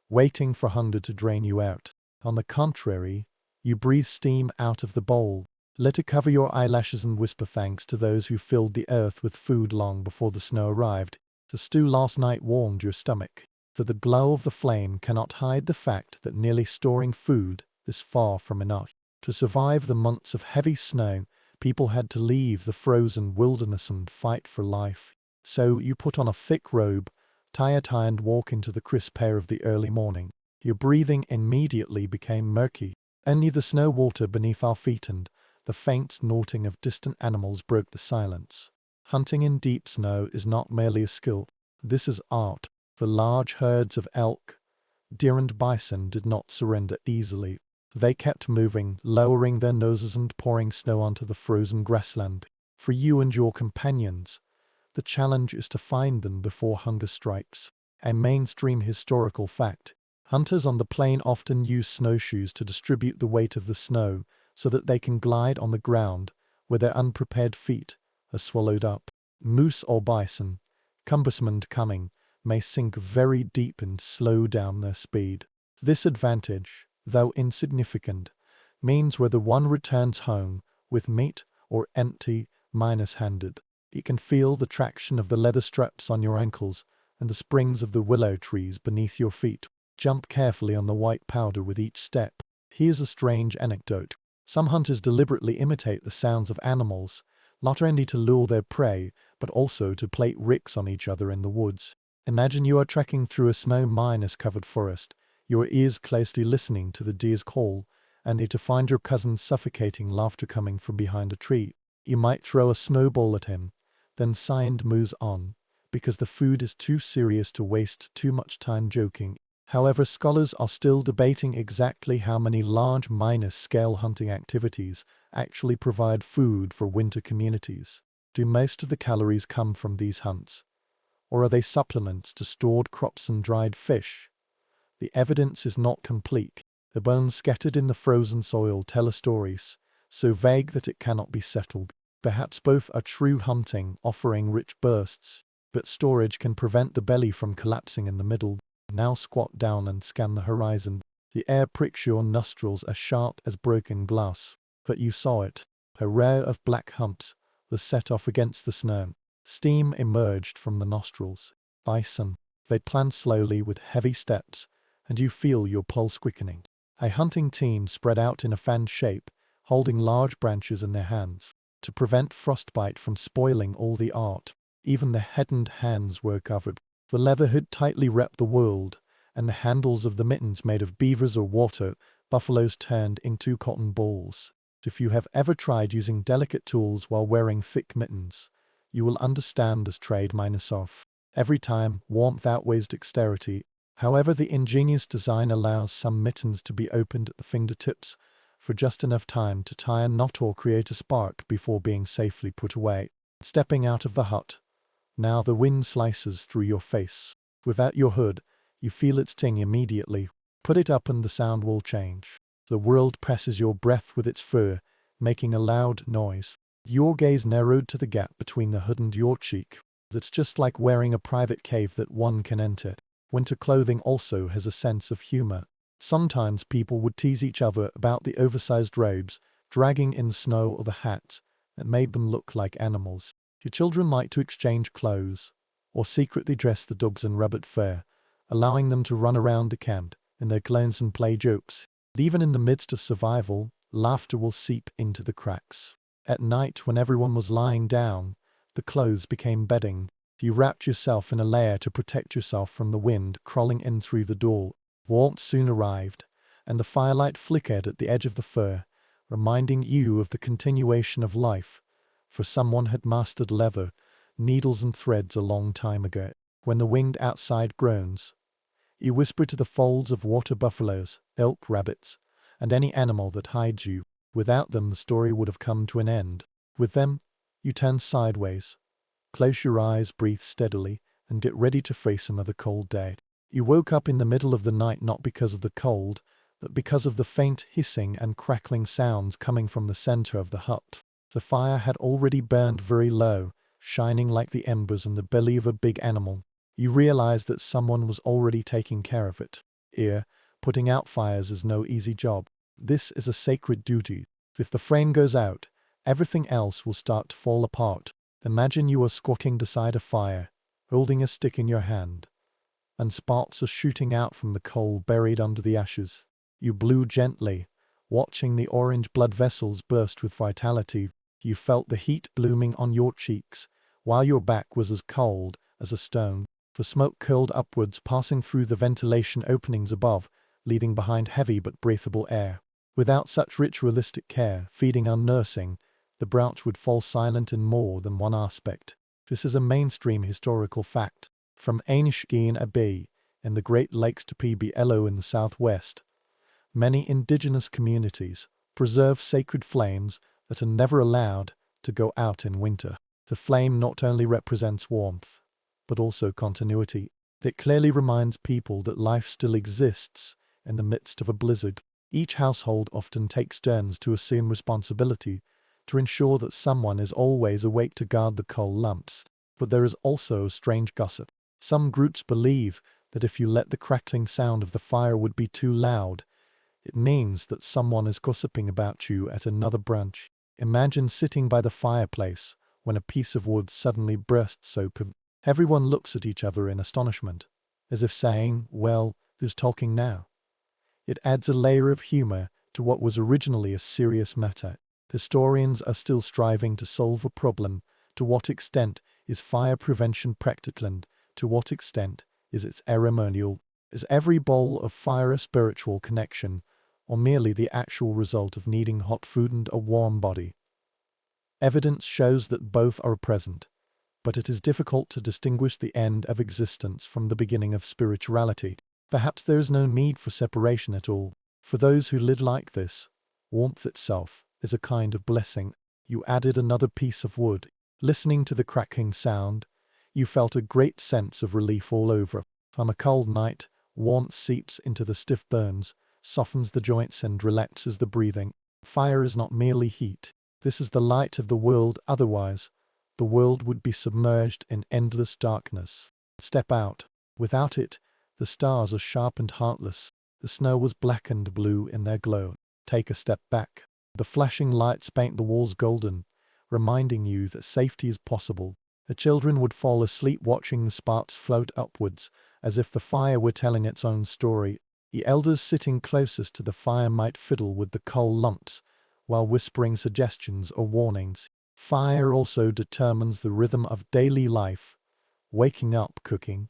waiting for hunger to drain you out. On the contrary, you breathe steam out of the bowl. Let it cover your eyelashes and whisper thanks to those who filled the earth with food long before the snow arrived. The stew last night warmed your stomach, for the glow of the flame cannot hide the fact that nearly storing food is far from enough. To survive the months of heavy snow, people had to leave the frozen wilderness and fight for life. So you put on a thick robe, tie a tie and walk into the crisp air of the early morning. Your breathing immediately became murky. Only the snow water beneath our feet and the faint snorting of distant animals broke the silence. Hunting in deep snow is not merely a skill. This is art. The large herds of elk, deer and bison did not surrender easily. They kept moving, lowering their noses and pouring snow onto the frozen grassland. For you and your companions, the challenge is to find them before hunger strikes. A mainstream historical fact. Hunters on the plain often use snowshoes to distribute the weight of the snow so that they can glide on the ground where their unprepared feet are swallowed up. Moose or bison, cumbersome and cunning, may sink very deep and slow down their speed. This advantage, though insignificant, means whether one returns home with meat or empty, minus-handed. You can feel the traction of the leather straps on your ankles and the springs of the willow trees beneath your feet. Jump carefully on the white powder with each step. Here's a strange anecdote. Some hunters deliberately imitate the sounds of animals, not only to lure their prey, but also to play tricks on each other in the woods. Imagine you are trekking through a snow-covered forest, your ears closely listening to the deer's call, only to find your cousin's suffocating laughter coming from behind a tree. You might throw a snowball at him, then sigh and move on, because the food is too serious to waste too much time joking. However, scholars are still debating exactly how many large scale hunting activities actually provide food for winter communities. Do most of the calories come from these hunts? Or are they supplements to stored crops and dried fish? The evidence is not complete. The bones scattered in the frozen soil tell a story so vague that it cannot be settled. Perhaps both are true hunting, offering rich bursts, but storage can prevent the belly from collapsing in the middle. Now squat down and scan the horizon. The air pricks your nostrils as sharp as broken glass. But you saw it. A row of black humps was set off against the snow. Steam emerged from the nostrils. Bison. They planned slowly with heavy steps, and you feel your pulse quickening. A hunting team spread out in a fan shape, holding large branches in their hands, to prevent frostbite from spoiling all the art. Even the head and hands were covered. The leather hood tightly wrapped the world, and the handles of the mittens made of beavers or water buffaloes turned into cotton balls. If you have ever tried using delicate tools while wearing thick mittens, you will understand this trade off. Every time, warmth outweighs dexterity. However, the ingenious design allows some mittens to be opened at the fingertips for just enough time to tie a knot or create a spark before being safely put away. Stepping out of the hut. Now the wind slices through your face. Without your hood, you feel its sting immediately. Put it up and the sound will change. The world presses your breath with its fur, making a loud noise. Your gaze narrowed to the gap between the hood and your cheek. It's just like wearing a private cave that one can enter. Winter clothing also has a sense of humor. Sometimes people would tease each other about the oversized robes, dragging in snow or the hats that made them look like animals. Your children like to exchange clothes, or secretly dress the dogs in rabbit fur, allowing them to run around the camp in their clothes and play jokes. And even in the midst of survival, laughter will seep into the cracks. At night, when everyone was lying down, the clothes became bedding. You wrapped yourself in a layer to protect yourself from the wind crawling in through the door. Warmth soon arrived, and the firelight flickered at the edge of the fur, reminding you of the continuation of life. For someone had mastered leather, needles and threads a long time ago. When the wind outside groans, you whisper to the folds of water buffaloes, elk, rabbits, and any animal that hides you. Without them, the story would have come to an end. With them, you turn sideways. Close your eyes, breathe steadily, and get ready to face another cold day. You woke up in the middle of the night not because of the cold, but because of the faint hissing and crackling sounds coming from the center of the hut. The fire had already burned very low, shining like the embers in the belly of a big animal. You realized that someone was already taking care of it. Putting out fires is no easy job. This is a sacred duty. If the flame goes out, everything else will start to fall apart. Imagine you are squatting beside a fire, holding a stick in your hand, and sparks are shooting out from the coal buried under the ashes. You blew gently, watching the orange blood vessels burst with vitality. You felt the heat blooming on your cheeks, while your back was as cold as a stone. The smoke curled upwards, passing through the ventilation openings above, leaving behind heavy but breathable air. Without such ritualistic care, feeding and nursing, the branch would fall silent in more than one aspect. This is a mainstream historical fact. From Ainishkeen Abbey in the Great Lakes to Pblo in the southwest, many indigenous communities preserve sacred flames that are never allowed to go out in winter. The flame not only represents warmth, but also continuity. It clearly reminds people that life still exists in the midst of a blizzard. Each household often takes turns to assume responsibility to ensure that someone is always awake to guard the coal lumps. But there is also strange gossip. Some groups believe that if you let the crackling sound of the fire would be too loud, it means that someone is gossiping about you at another branch. Imagine sitting by the fireplace when a piece of wood suddenly bursts open. Everyone looks at each other in astonishment, as if saying, "Well, who's talking now?" It adds a layer of humor to what was originally a serious matter. Historians are still striving to solve a problem. To what extent is fire prevention practical, and to what extent is it ceremonial? Is every bowl of fire a spiritual connection, or merely the actual result of needing hot food and a warm body? Evidence shows that both are present, but it is difficult to distinguish the end of existence from the beginning of spirituality. Perhaps there is no need for separation at all. For those who live like this, warmth itself is a kind of blessing. You added another piece of wood. Listening to the cracking sound, you felt a great sense of relief all over. On a cold night, warmth seeps into the stiff bones, softens the joints and relaxes the breathing. Fire is not merely heat. This is the light of the world. Otherwise, the world would be submerged in endless darkness. Step out. Without it, the stars are sharp and heartless. The snow was black and blue in their glow. Take a step back. The flashing lights paint the walls golden, reminding you that safety is possible. The children would fall asleep watching the sparks float upwards, as if the fire were telling its own story. The elders sitting closest to the fire might fiddle with the coal lumps, while whispering suggestions or warnings. Fire also determines the rhythm of daily life. Waking up, cooking,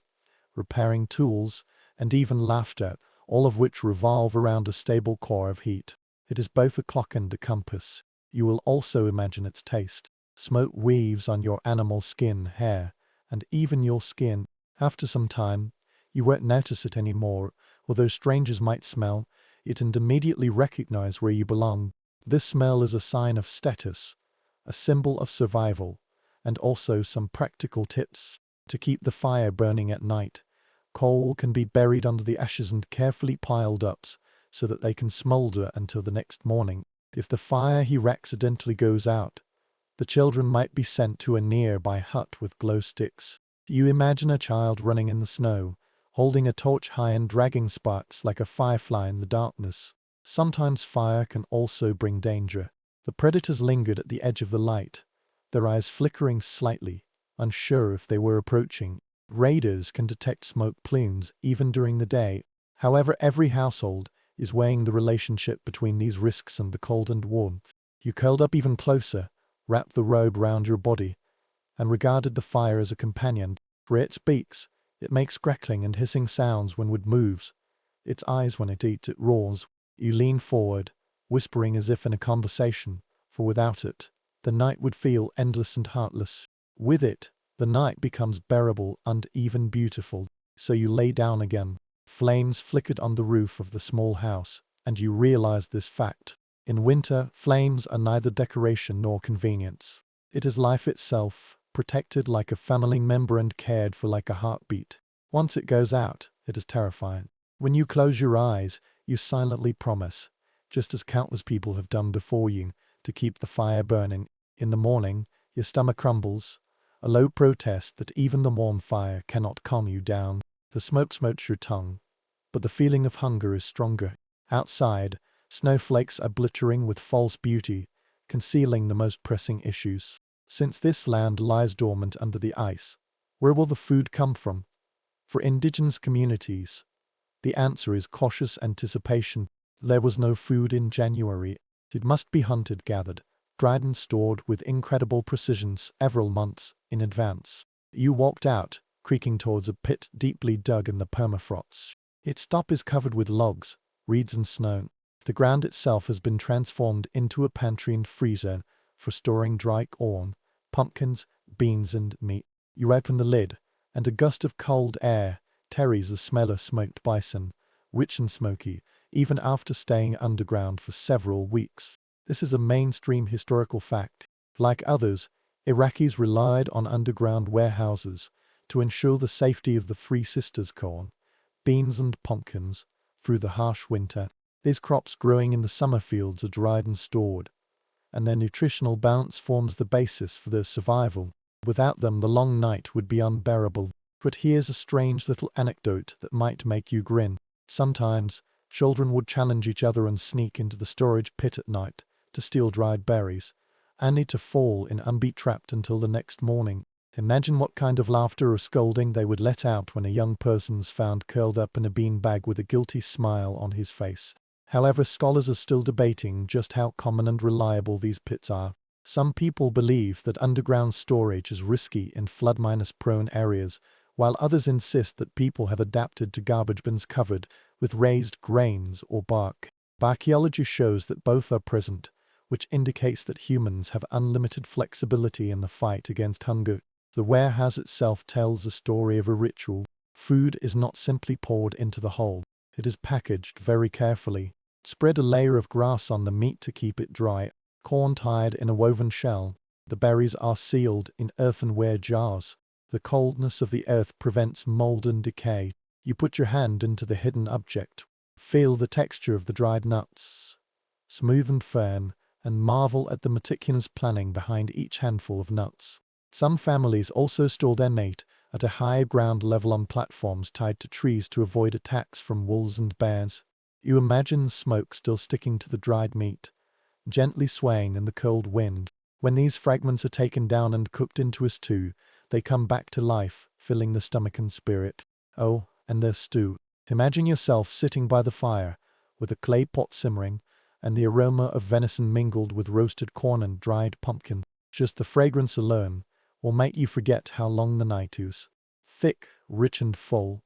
repairing tools, and even laughter, all of which revolve around a stable core of heat. It is both a clock and a compass. You will also imagine its taste. Smoke weaves on your animal skin, hair, and even your skin. After some time, you won't notice it anymore, although strangers might smell it and immediately recognize where you belong. This smell is a sign of status, a symbol of survival, and also some practical tips to keep the fire burning at night. Coal can be buried under the ashes and carefully piled up so that they can smolder until the next morning. If the fire here accidentally goes out, the children might be sent to a nearby hut with glow sticks. You imagine a child running in the snow, holding a torch high and dragging sparks like a firefly in the darkness. Sometimes fire can also bring danger. The predators lingered at the edge of the light, their eyes flickering slightly, unsure if they were approaching. Raiders can detect smoke plumes even during the day. However, every household is weighing the relationship between these risks and the cold and warmth. You curled up even closer, wrapped the robe round your body, and regarded the fire as a companion. For it speaks, it makes crackling and hissing sounds when wood moves. Its eyes when it eats, it roars. You lean forward, whispering as if in a conversation, for without it, the night would feel endless and heartless. With it, the night becomes bearable and even beautiful. So you lay down again. Flames flickered on the roof of the small house, and you realized this fact. In winter, flames are neither decoration nor convenience. It is life itself, protected like a family member and cared for like a heartbeat. Once it goes out, it is terrifying. When you close your eyes, you silently promise, just as countless people have done before you, to keep the fire burning. In the morning, your stomach crumbles, a low protest that even the warm fire cannot calm you down. The smoke smotes your tongue, but the feeling of hunger is stronger. Outside, Snowflakes are glittering with false beauty, concealing the most pressing issues. Since this land lies dormant under the ice, where will the food come from? For indigenous communities, the answer is cautious anticipation. There was no food in January. It must be hunted, gathered, dried and stored with incredible precision several months in advance. You walked out, creaking towards a pit deeply dug in the permafrost. Its top is covered with logs, reeds and snow. The ground itself has been transformed into a pantry and freezer for storing dry corn, pumpkins, beans and meat. You open the lid, and a gust of cold air carries the smell of smoked bison, rich and smoky, even after staying underground for several weeks. This is a mainstream historical fact. Like others, Iraqis relied on underground warehouses to ensure the safety of the Three Sisters corn, beans and pumpkins through the harsh winter. These crops growing in the summer fields are dried and stored, and their nutritional balance forms the basis for their survival. Without them, the long night would be unbearable. But here's a strange little anecdote that might make you grin. Sometimes, children would challenge each other and sneak into the storage pit at night to steal dried berries, only to fall in and be trapped until the next morning. Imagine what kind of laughter or scolding they would let out when a young person's found curled up in a beanbag with a guilty smile on his face. However, scholars are still debating just how common and reliable these pits are. Some people believe that underground storage is risky in flood-prone areas, while others insist that people have adapted to garbage bins covered with raised grains or bark. Archaeology shows that both are present, which indicates that humans have unlimited flexibility in the fight against hunger. The warehouse itself tells the story of a ritual. Food is not simply poured into the hole. It is packaged very carefully. Spread a layer of grass on the meat to keep it dry, corn tied in a woven shell. The berries are sealed in earthenware jars. The coldness of the earth prevents mold and decay. You put your hand into the hidden object, feel the texture of the dried nuts, smooth and firm, and marvel at the meticulous planning behind each handful of nuts. Some families also store their meat at a higher ground level on platforms tied to trees to avoid attacks from wolves and bears. You imagine the smoke still sticking to the dried meat, gently swaying in the cold wind. When these fragments are taken down and cooked into a stew, they come back to life, filling the stomach and spirit. Oh, and their stew. Imagine yourself sitting by the fire, with a clay pot simmering, and the aroma of venison mingled with roasted corn and dried pumpkin. Just the fragrance alone will make you forget how long the night is. Thick, rich and full.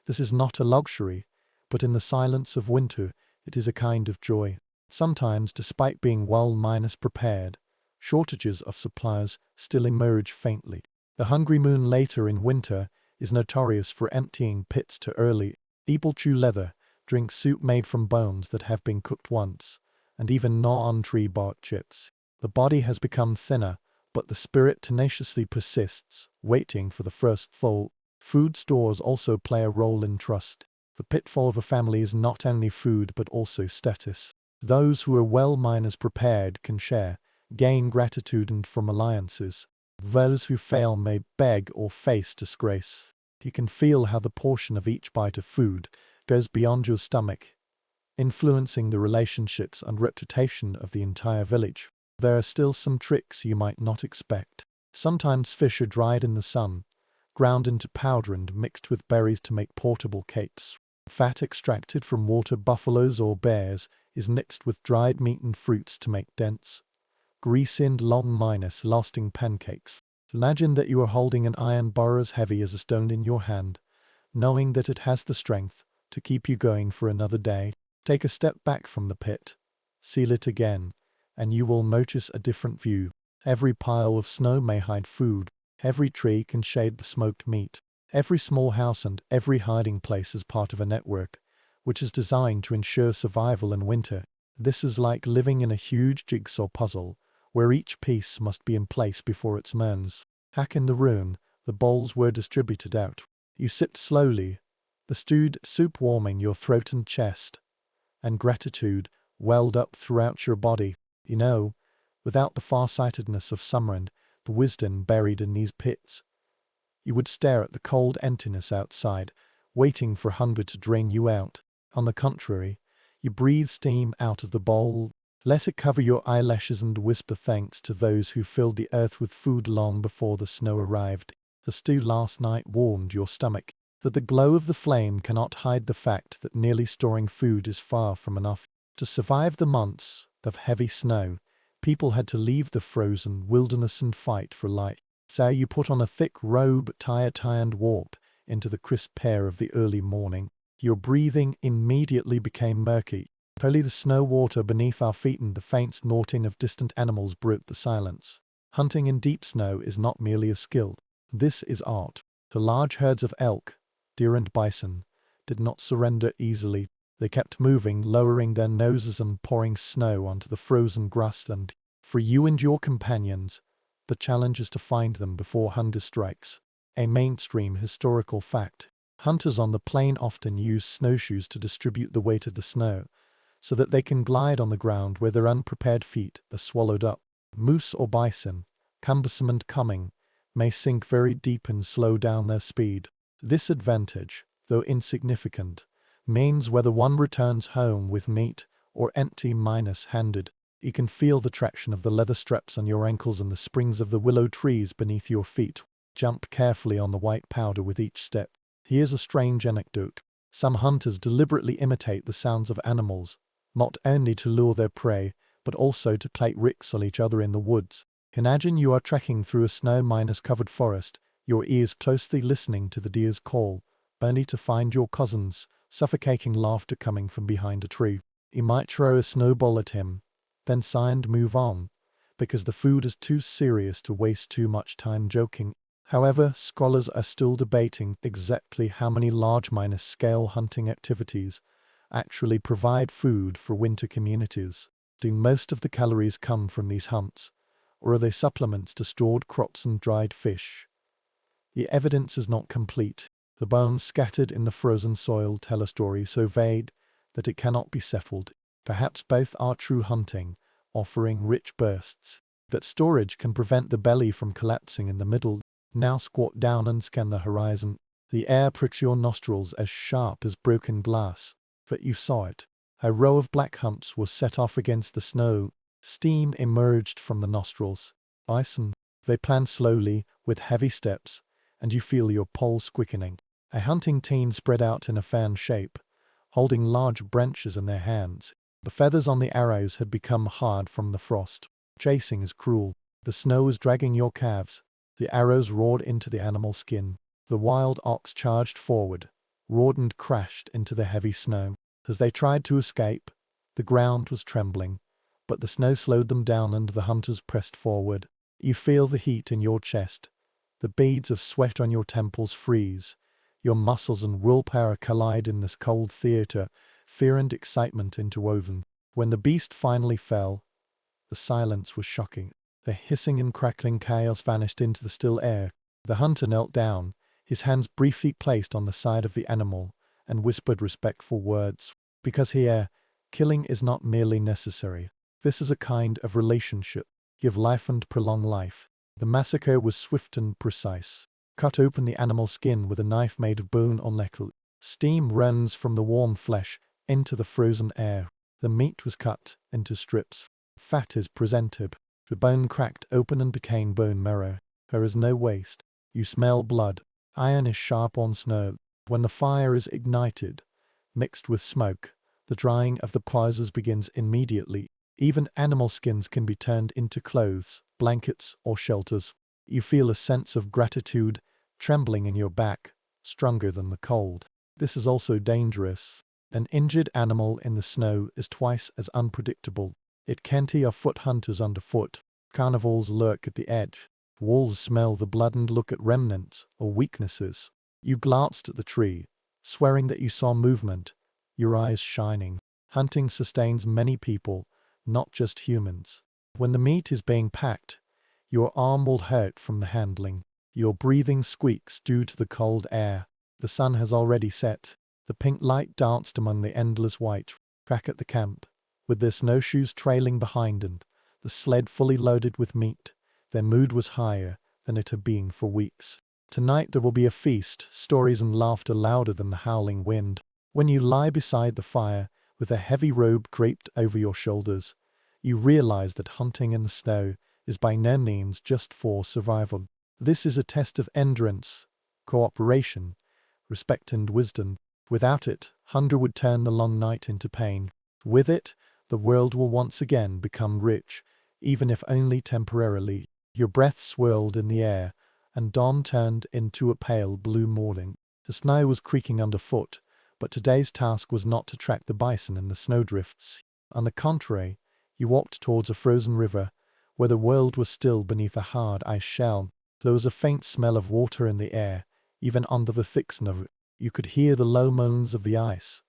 This is not a luxury, but in the silence of winter, it is a kind of joy. Sometimes, despite being well-prepared, shortages of supplies still emerge faintly. The hungry moon later in winter is notorious for emptying pits too early. People chew leather, drink soup made from bones that have been cooked once, and even gnaw on tree bark chips. The body has become thinner, but the spirit tenaciously persists, waiting for the first thaw. Food stores also play a role in trust. The pitfall of a family is not only food but also status. Those who are well-prepared can share, gain gratitude and from alliances. Those who fail may beg or face disgrace. You can feel how the portion of each bite of food goes beyond your stomach, influencing the relationships and reputation of the entire village. There are still some tricks you might not expect. Sometimes fish are dried in the sun, ground into powder and mixed with berries to make portable cakes. Fat extracted from water buffaloes or bears is mixed with dried meat and fruits to make dense, greasy and long-lasting pancakes. Imagine that you are holding an iron bar as heavy as a stone in your hand, knowing that it has the strength to keep you going for another day. Take a step back from the pit, seal it again, and you will notice a different view. Every pile of snow may hide food. Every tree can shade the smoked meat. Every small house and every hiding place is part of a network, which is designed to ensure survival in winter. This is like living in a huge jigsaw puzzle, where each piece must be in place before it turns. Back in the room, the bowls were distributed out. You sipped slowly, the stewed soup warming your throat and chest, and gratitude welled up throughout your body. You know, without the farsightedness of summer and the wisdom buried in these pits, you would stare at the cold emptiness outside, waiting for hunger to drain you out. On the contrary, You breathe steam out of the bowl, let it cover your eyelashes and whisper thanks to those who filled the earth with food long before the snow arrived. The stew last night warmed your stomach, that the glow of the flame cannot hide the fact that merely storing food is far from enough. To survive the months of heavy snow, people had to leave the frozen wilderness and fight for life. So you put on a thick robe, tie a tie and warp into the crisp air of the early morning. Your breathing immediately became murky. Only the snow water beneath our feet and the faint snorting of distant animals broke the silence. Hunting in deep snow is not merely a skill. This is art. The large herds of elk, deer and bison did not surrender easily. They kept moving, lowering their noses and pouring snow onto the frozen grassland. For you and your companions, the challenge is to find them before hunger strikes. A mainstream historical fact. Hunters on the plain often use snowshoes to distribute the weight of the snow, so that they can glide on the ground where their unprepared feet are swallowed up. Moose or bison, cumbersome and coming, may sink very deep and slow down their speed. This advantage, though insignificant, means whether one returns home with meat or empty-handed. You can feel the traction of the leather straps on your ankles and the springs of the willow trees beneath your feet. Jump carefully on the white powder with each step. Here's a strange anecdote. Some hunters deliberately imitate the sounds of animals, not only to lure their prey, but also to play tricks on each other in the woods. Imagine you are trekking through a snow-covered forest, your ears closely listening to the deer's call, only to find your cousin's suffocating laughter coming from behind a tree. You might throw a snowball at him, then sigh and move on, because the food is too serious to waste too much time joking. However, scholars are still debating exactly how many large-scale hunting activities actually provide food for winter communities. Do most of the calories come from these hunts, or are they supplements to stored crops and dried fish? The evidence is not complete. The bones scattered in the frozen soil tell a story so vague that it cannot be settled. Perhaps both are true hunting, offering rich bursts. That storage can prevent the belly from collapsing in the middle. Now squat down and scan the horizon. The air pricks your nostrils as sharp as broken glass. But you saw it. A row of black humps was set off against the snow. Steam emerged from the nostrils. Bison. They plan slowly, with heavy steps, and you feel your pulse quickening. A hunting team spread out in a fan shape, holding large branches in their hands. The feathers on the arrows had become hard from the frost. Chasing is cruel. The snow is dragging your calves. The arrows roared into the animal skin. The wild ox charged forward, roared and crashed into the heavy snow. As they tried to escape, the ground was trembling, but the snow slowed them down and the hunters pressed forward. You feel the heat in your chest. The beads of sweat on your temples freeze. Your muscles and willpower collide in this cold theater, fear and excitement interwoven. When the beast finally fell, the silence was shocking. The hissing and crackling chaos vanished into the still air. The hunter knelt down, his hands briefly placed on the side of the animal, and whispered respectful words. Because here, killing is not merely necessary. This is a kind of relationship. Give life and prolong life. The massacre was swift and precise. Cut open the animal skin with a knife made of bone or metal. Steam runs from the warm flesh into the frozen air. The meat was cut into strips. Fat is presented. The bone cracked open and became bone marrow. There is no waste. You smell blood. Iron is sharp on snow. When the fire is ignited, mixed with smoke, the drying of the prizes begins immediately. Even animal skins can be turned into clothes, blankets, or shelters. You feel a sense of gratitude trembling in your back, stronger than the cold. This is also dangerous. An injured animal in the snow is twice as unpredictable. It can tear foot hunters underfoot. Carnivores lurk at the edge. Wolves smell the blood and look at remnants or weaknesses. You glanced at the tree, swearing that you saw movement, your eyes shining. Hunting sustains many people, not just humans. When the meat is being packed, your arm will hurt from the handling. Your breathing squeaks due to the cold air. The sun has already set. The pink light danced among the endless white track at the camp, with their snowshoes trailing behind and the sled fully loaded with meat. Their mood was higher than it had been for weeks. Tonight there will be a feast, stories and laughter louder than the howling wind. When you lie beside the fire, with a heavy robe draped over your shoulders, you realize that hunting in the snow is by no means just for survival. This is a test of endurance, cooperation, respect and wisdom. Without it, hunger would turn the long night into pain. With it, the world will once again become rich, even if only temporarily. Your breath swirled in the air, and dawn turned into a pale blue morning. The snow was creaking underfoot, but today's task was not to track the bison in the snowdrifts. On the contrary, you walked towards a frozen river, where the world was still beneath a hard ice shell. There was a faint smell of water in the air, even under the thick snow. You could hear the low moans of the ice,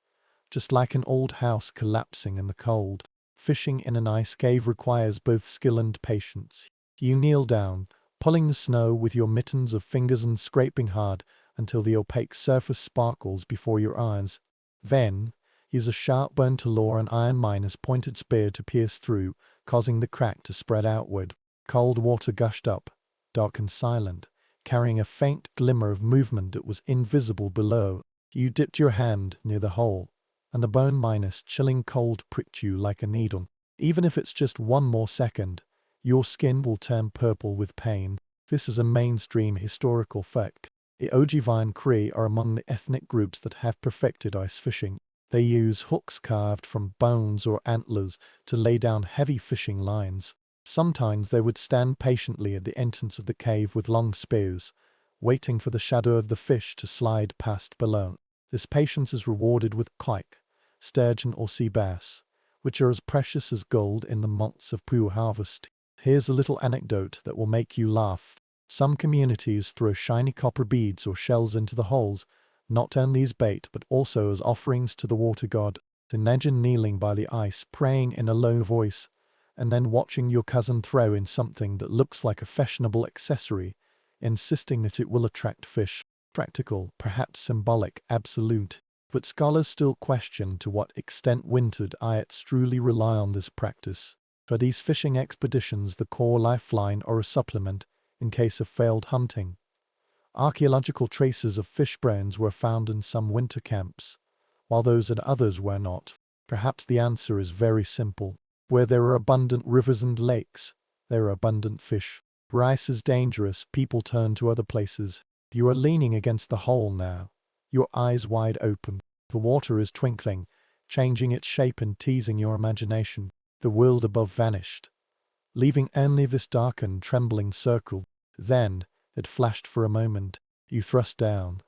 just like an old house collapsing in the cold. Fishing in an ice cave requires both skill and patience. You kneel down, pulling the snow with your mittens of fingers and scraping hard until the opaque surface sparkles before your eyes. Then, use a sharp bone to lure an iron miner's pointed spear to pierce through, causing the crack to spread outward. Cold water gushed up, dark and silent, carrying a faint glimmer of movement that was invisible below. You dipped your hand near the hole, and the bone miner's chilling cold pricked you like a needle. Even if it's just one more second, your skin will turn purple with pain. This is a mainstream historical fact. The Ojibwe Cree are among the ethnic groups that have perfected ice fishing. They use hooks carved from bones or antlers to lay down heavy fishing lines. Sometimes they would stand patiently at the entrance of the cave with long spears, waiting for the shadow of the fish to slide past below. This patience is rewarded with pike, sturgeon or sea bass, which are as precious as gold in the months of poor harvest. Here's a little anecdote that will make you laugh. Some communities throw shiny copper beads or shells into the holes, not only as bait but also as offerings to the water god. Imagine kneeling by the ice, praying in a low voice, and then watching your cousin throw in something that looks like a fashionable accessory, insisting that it will attract fish. Practical, perhaps symbolic, absolute. But scholars still question to what extent wintered Ayats truly rely on this practice. For these fishing expeditions, the core lifeline or a supplement in case of failed hunting. Archaeological traces of fish bones were found in some winter camps, while those at others were not. Perhaps the answer is very simple. Where there are abundant rivers and lakes, there are abundant fish. Where ice is dangerous, people turn to other places. You are leaning against the hole now, your eyes wide open. The water is twinkling, changing its shape and teasing your imagination. The world above vanished, leaving only this dark and trembling circle. Then, it flashed for a moment. You thrust down.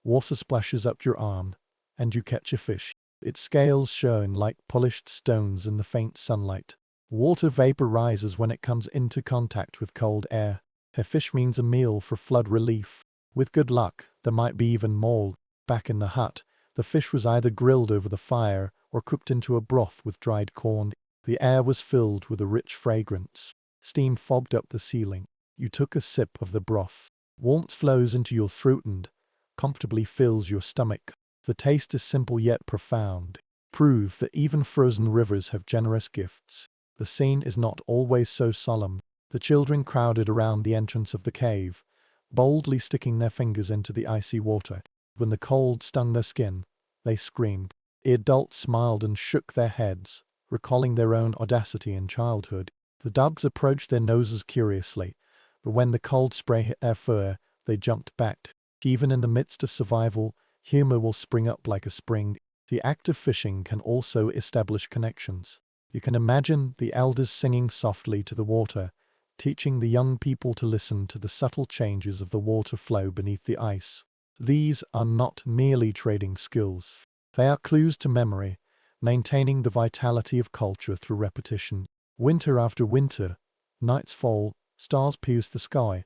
Water splashes up your arm, and you catch a fish. Its scales shone like polished stones in the faint sunlight. Water vapor rises when it comes into contact with cold air. A fish means a meal for flood relief. With good luck, there might be even more. Back in the hut, the fish was either grilled over the fire or cooked into a broth with dried corn. The air was filled with a rich fragrance. Steam fogged up the ceiling. You took a sip of the broth. Warmth flows into your throat and comfortably fills your stomach. The taste is simple yet profound. Prove that even frozen rivers have generous gifts. The scene is not always so solemn. The children crowded around the entrance of the cave, boldly sticking their fingers into the icy water. When the cold stung their skin, they screamed. The adults smiled and shook their heads, recalling their own audacity in childhood. The dogs approached their noses curiously, but when the cold spray hit their fur, they jumped back. Even in the midst of survival, humor will spring up like a spring. The act of fishing can also establish connections. You can imagine the elders singing softly to the water, teaching the young people to listen to the subtle changes of the water flow beneath the ice. These are not merely trading skills. They are clues to memory, maintaining the vitality of culture through repetition. Winter after winter, nights fall, stars pierce the sky,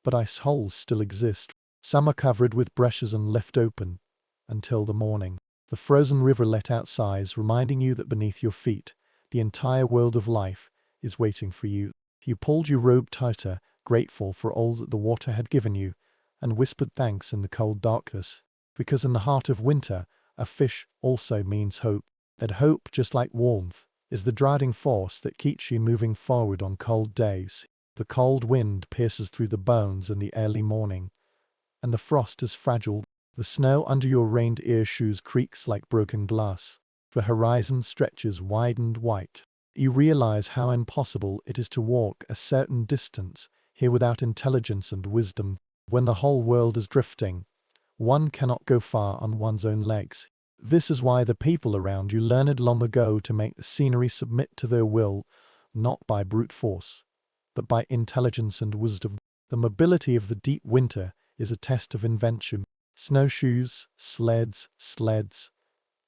but ice holes still exist. Some are covered with brushes and left open until the morning. The frozen river let out sighs, reminding you that beneath your feet, the entire world of life is waiting for you. You pulled your robe tighter, grateful for all that the water had given you, and whispered thanks in the cold darkness. Because in the heart of winter, a fish also means hope. That hope, just like warmth, is the driving force that keeps you moving forward on cold days. The cold wind pierces through the bones in the early morning, and the frost is fragile. The snow under your reindeer shoes creaks like broken glass. The horizon stretches wide and white. You realize how impossible it is to walk a certain distance here without intelligence and wisdom. When the whole world is drifting, one cannot go far on one's own legs. This is why the people around you learned long ago to make the scenery submit to their will, not by brute force, but by intelligence and wisdom. The mobility of the deep winter is a test of invention. Snowshoes, sleds,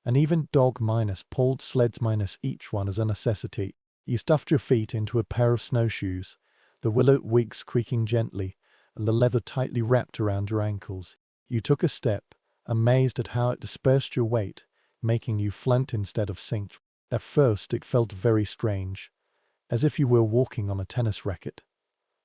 and even dog-pulled sleds each one is a necessity. You stuffed your feet into a pair of snowshoes, the willow twigs creaking gently, and the leather tightly wrapped around your ankles. You took a step, amazed at how it dispersed your weight, making you flint instead of sink. At first it felt very strange, as if you were walking on a tennis racket.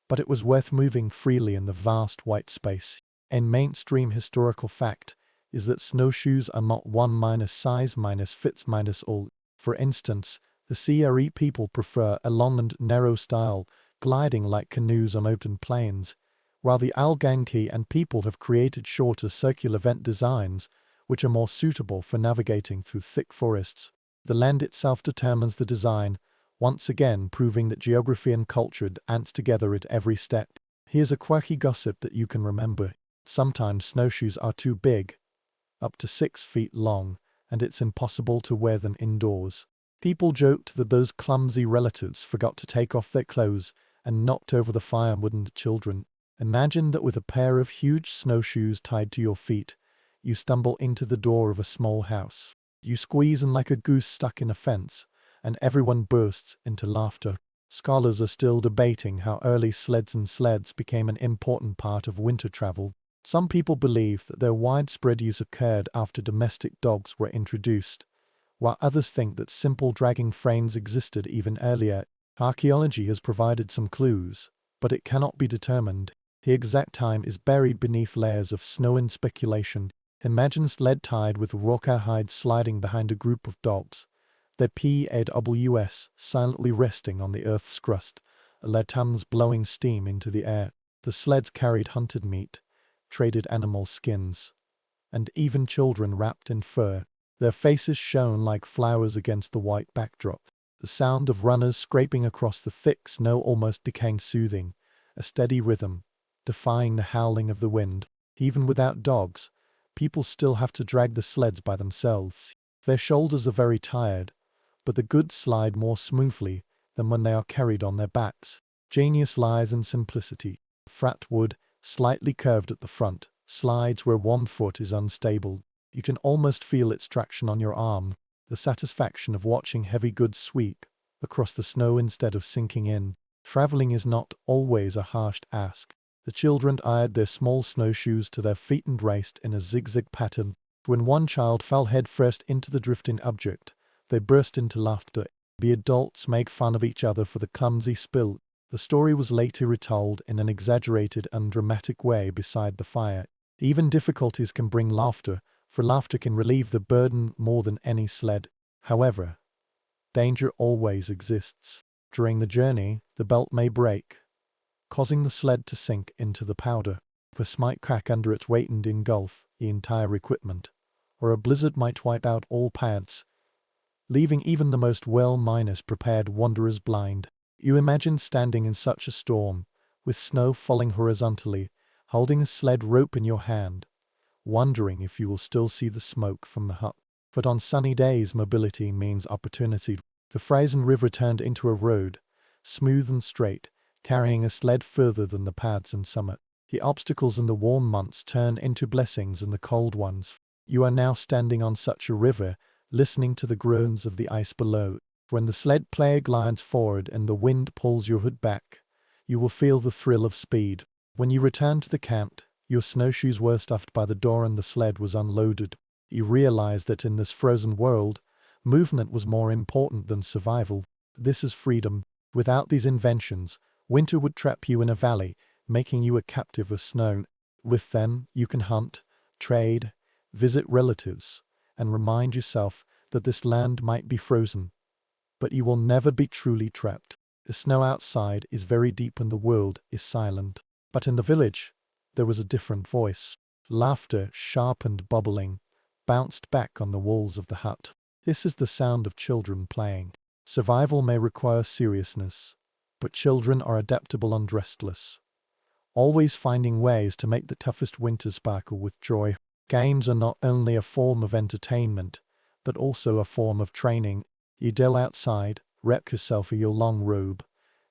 But it was worth moving freely in the vast white space. A mainstream historical fact is that snowshoes are not one size fits all. For instance, the CRE people prefer a long and narrow style, gliding like canoes on open plains, while the Algonquin and people have created shorter circular vent designs, which are more suitable for navigating through thick forests. The land itself determines the design, once again proving that geography and culture dance together at every step. Here's a quirky gossip that you can remember. Sometimes snowshoes are too big, up to 6 feet long, and it's impossible to wear them indoors. People joked that those clumsy relatives forgot to take off their clothes and knocked over the firewood and children. Imagine that with a pair of huge snowshoes tied to your feet, you stumble into the door of a small house. You squeeze in like a goose stuck in a fence, and everyone bursts into laughter. Scholars are still debating how early sleds became an important part of winter travel. Some people believe that their widespread use occurred after domestic dogs were introduced, while others think that simple dragging frames existed even earlier. Archaeology has provided some clues, but it cannot be determined. The exact time is buried beneath layers of snow and speculation. Imagine sled tied with rawhide sliding behind a group of dogs, their PAWS silently resting on the earth's crust, their tongues blowing steam into the air. The sleds carried hunted meat, traded animal skins, and even children wrapped in fur. Their faces shone like flowers against the white backdrop. The sound of runners scraping across the thick snow almost became soothing, a steady rhythm, defying the howling of the wind. Even without dogs, people still have to drag the sleds by themselves. Their shoulders are very tired, but the goods slide more smoothly than when they are carried on their backs. Genius lies in simplicity. Flat wood, slightly curved at the front, slides where one foot is unstable. You can almost feel its traction on your arm, the satisfaction of watching heavy goods sweep across the snow instead of sinking in. Traveling is not always a harsh task. The children tied their small snowshoes to their feet and raced in a zigzag pattern. When one child fell headfirst into the drifting object, they burst into laughter. The adults make fun of each other for the clumsy spill. The story was later retold in an exaggerated and dramatic way beside the fire. Even difficulties can bring laughter, for laughter can relieve the burden more than any sled. However, danger always exists. During the journey, the belt may break, causing the sled to sink into the powder. This might crack under its weight and engulf the entire equipment, or a blizzard might wipe out all paths, leaving even the most prepared wanderers blind. You imagine standing in such a storm, with snow falling horizontally, holding a sled rope in your hand, wondering if you will still see the smoke from the hut. But on sunny days, mobility means opportunity. The frozen river turned into a road, smooth and straight, carrying a sled further than the paths in summer. The obstacles in the warm months turn into blessings in the cold ones. You are now standing on such a river, listening to the groans of the ice below. When the sled player glides forward and the wind pulls your hood back, you will feel the thrill of speed. When you return to the camp, your snowshoes were stuffed by the door and the sled was unloaded. You realize that in this frozen world, movement was more important than survival. This is freedom. Without these inventions, winter would trap you in a valley, making you a captive of snow. With them, you can hunt, trade, visit relatives, and remind yourself that this land might be frozen, but you will never be truly trapped. The snow outside is very deep and the world is silent. But in the village, there was a different voice. Laughter, sharp and bubbling, bounced back on the walls of the hut. This is the sound of children playing. Survival may require seriousness, but children are adaptable and restless, always finding ways to make the toughest winter sparkle with joy. Games are not only a form of entertainment, but also a form of training. You go outside, wrap yourself in your long robe,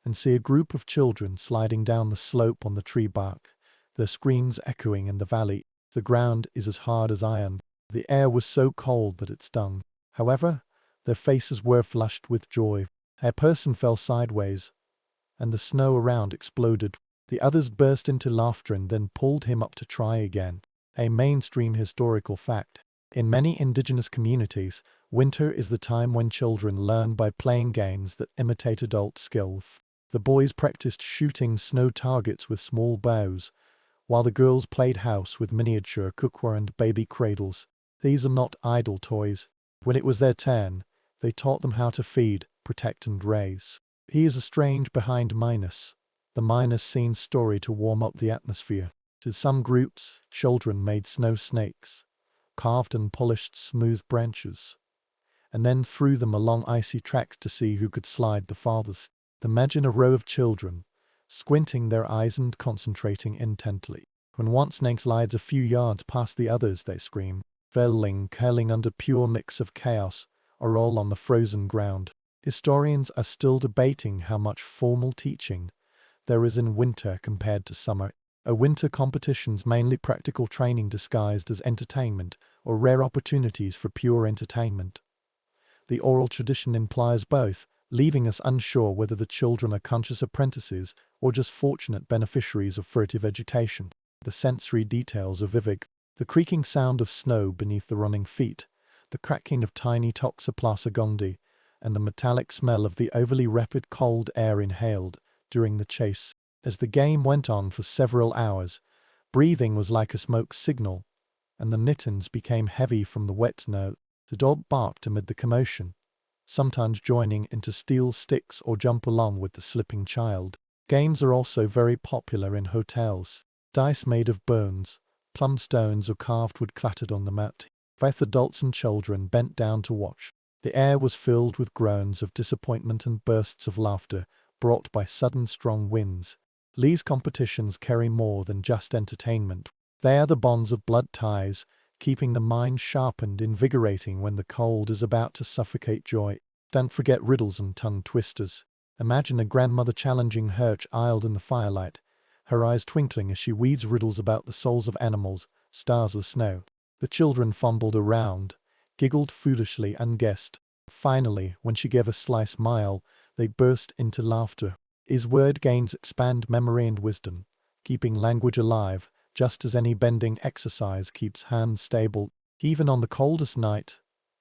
and see a group of children sliding down the slope on the tree bark, their screams echoing in the valley. The ground is as hard as iron. The air was so cold that it stung. However, their faces were flushed with joy. A person fell sideways, and the snow around exploded. The others burst into laughter and then pulled him up to try again. A mainstream historical fact. In many indigenous communities, winter is the time when children learn by playing games that imitate adult skill. The boys practiced shooting snow targets with small bows, while the girls played house with miniature cookware and baby cradles. These are not idle toys. When it was their turn, they taught them how to feed, protect and raise. He is a strange behind Minos, the Minos scene story to warm up the atmosphere. To some groups, children made snow snakes, carved and polished smooth branches, and then threw them along icy tracks to see who could slide the farthest. Imagine a row of children, squinting their eyes and concentrating intently. When one snake slides a few yards past the others, they scream, curling under pure mix of chaos, or all on the frozen ground. Historians are still debating how much formal teaching there is in winter compared to summer. A winter competition's mainly practical training disguised as entertainment, or rare opportunities for pure entertainment. The oral tradition implies both, leaving us unsure whether the children are conscious apprentices or just fortunate beneficiaries of furtive education. The sensory details are vivid. The creaking sound of snow beneath the running feet, the cracking of tiny toxoplasmogondi, and the metallic smell of the overly rapid cold air inhaled during the chase. As the game went on for several hours, breathing was like a smoke signal, and the mittens became heavy from the wet snow. The dog barked amid the commotion, sometimes joining in to steal sticks or jump along with the slipping child. Games are also very popular in hotels. Dice made of bones, plum stones or carved wood clattered on the mat. Both adults and children bent down to watch. The air was filled with groans of disappointment and bursts of laughter, brought by sudden strong winds. These competitions carry more than just entertainment. They are the bonds of blood ties, keeping the mind sharp and invigorating when the cold is about to suffocate joy. Don't forget riddles and tongue twisters. Imagine a grandmother challenging her child in the firelight, her eyes twinkling as she weaves riddles about the souls of animals, stars or snow. The children fumbled around, giggled foolishly and guessed. Finally, when she gave a sly smile, they burst into laughter. His word games expand memory and wisdom, keeping language alive, just as any bending exercise keeps hands stable. Even on the coldest night,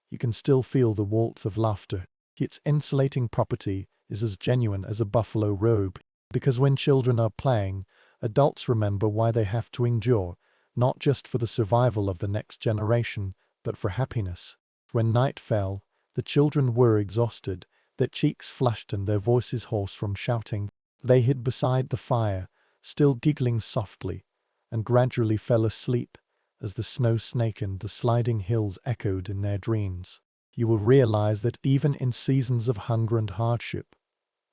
you can still feel the warmth of laughter. Its insulating property is as genuine as a buffalo robe, because when children are playing, adults remember why they have to endure, not just for the survival of the next generation, but for happiness. When night fell, the children were exhausted, their cheeks flushed and their voices hoarse from shouting. They hid beside the fire, still giggling softly, and gradually fell asleep as the snow snake and the sliding hills echoed in their dreams. You will realize that even in seasons of hunger and hardship,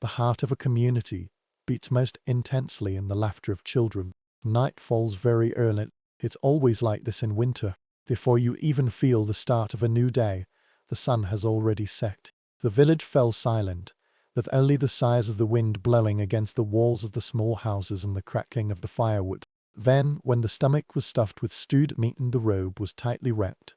the heart of a community beats most intensely in the laughter of children. Night falls very early. It's always like this in winter. Before you even feel the start of a new day, the sun has already set. The village fell silent, with only the sighs of the wind blowing against the walls of the small houses and the crackling of the firewood. Then, when the stomach was stuffed with stewed meat and the robe was tightly wrapped,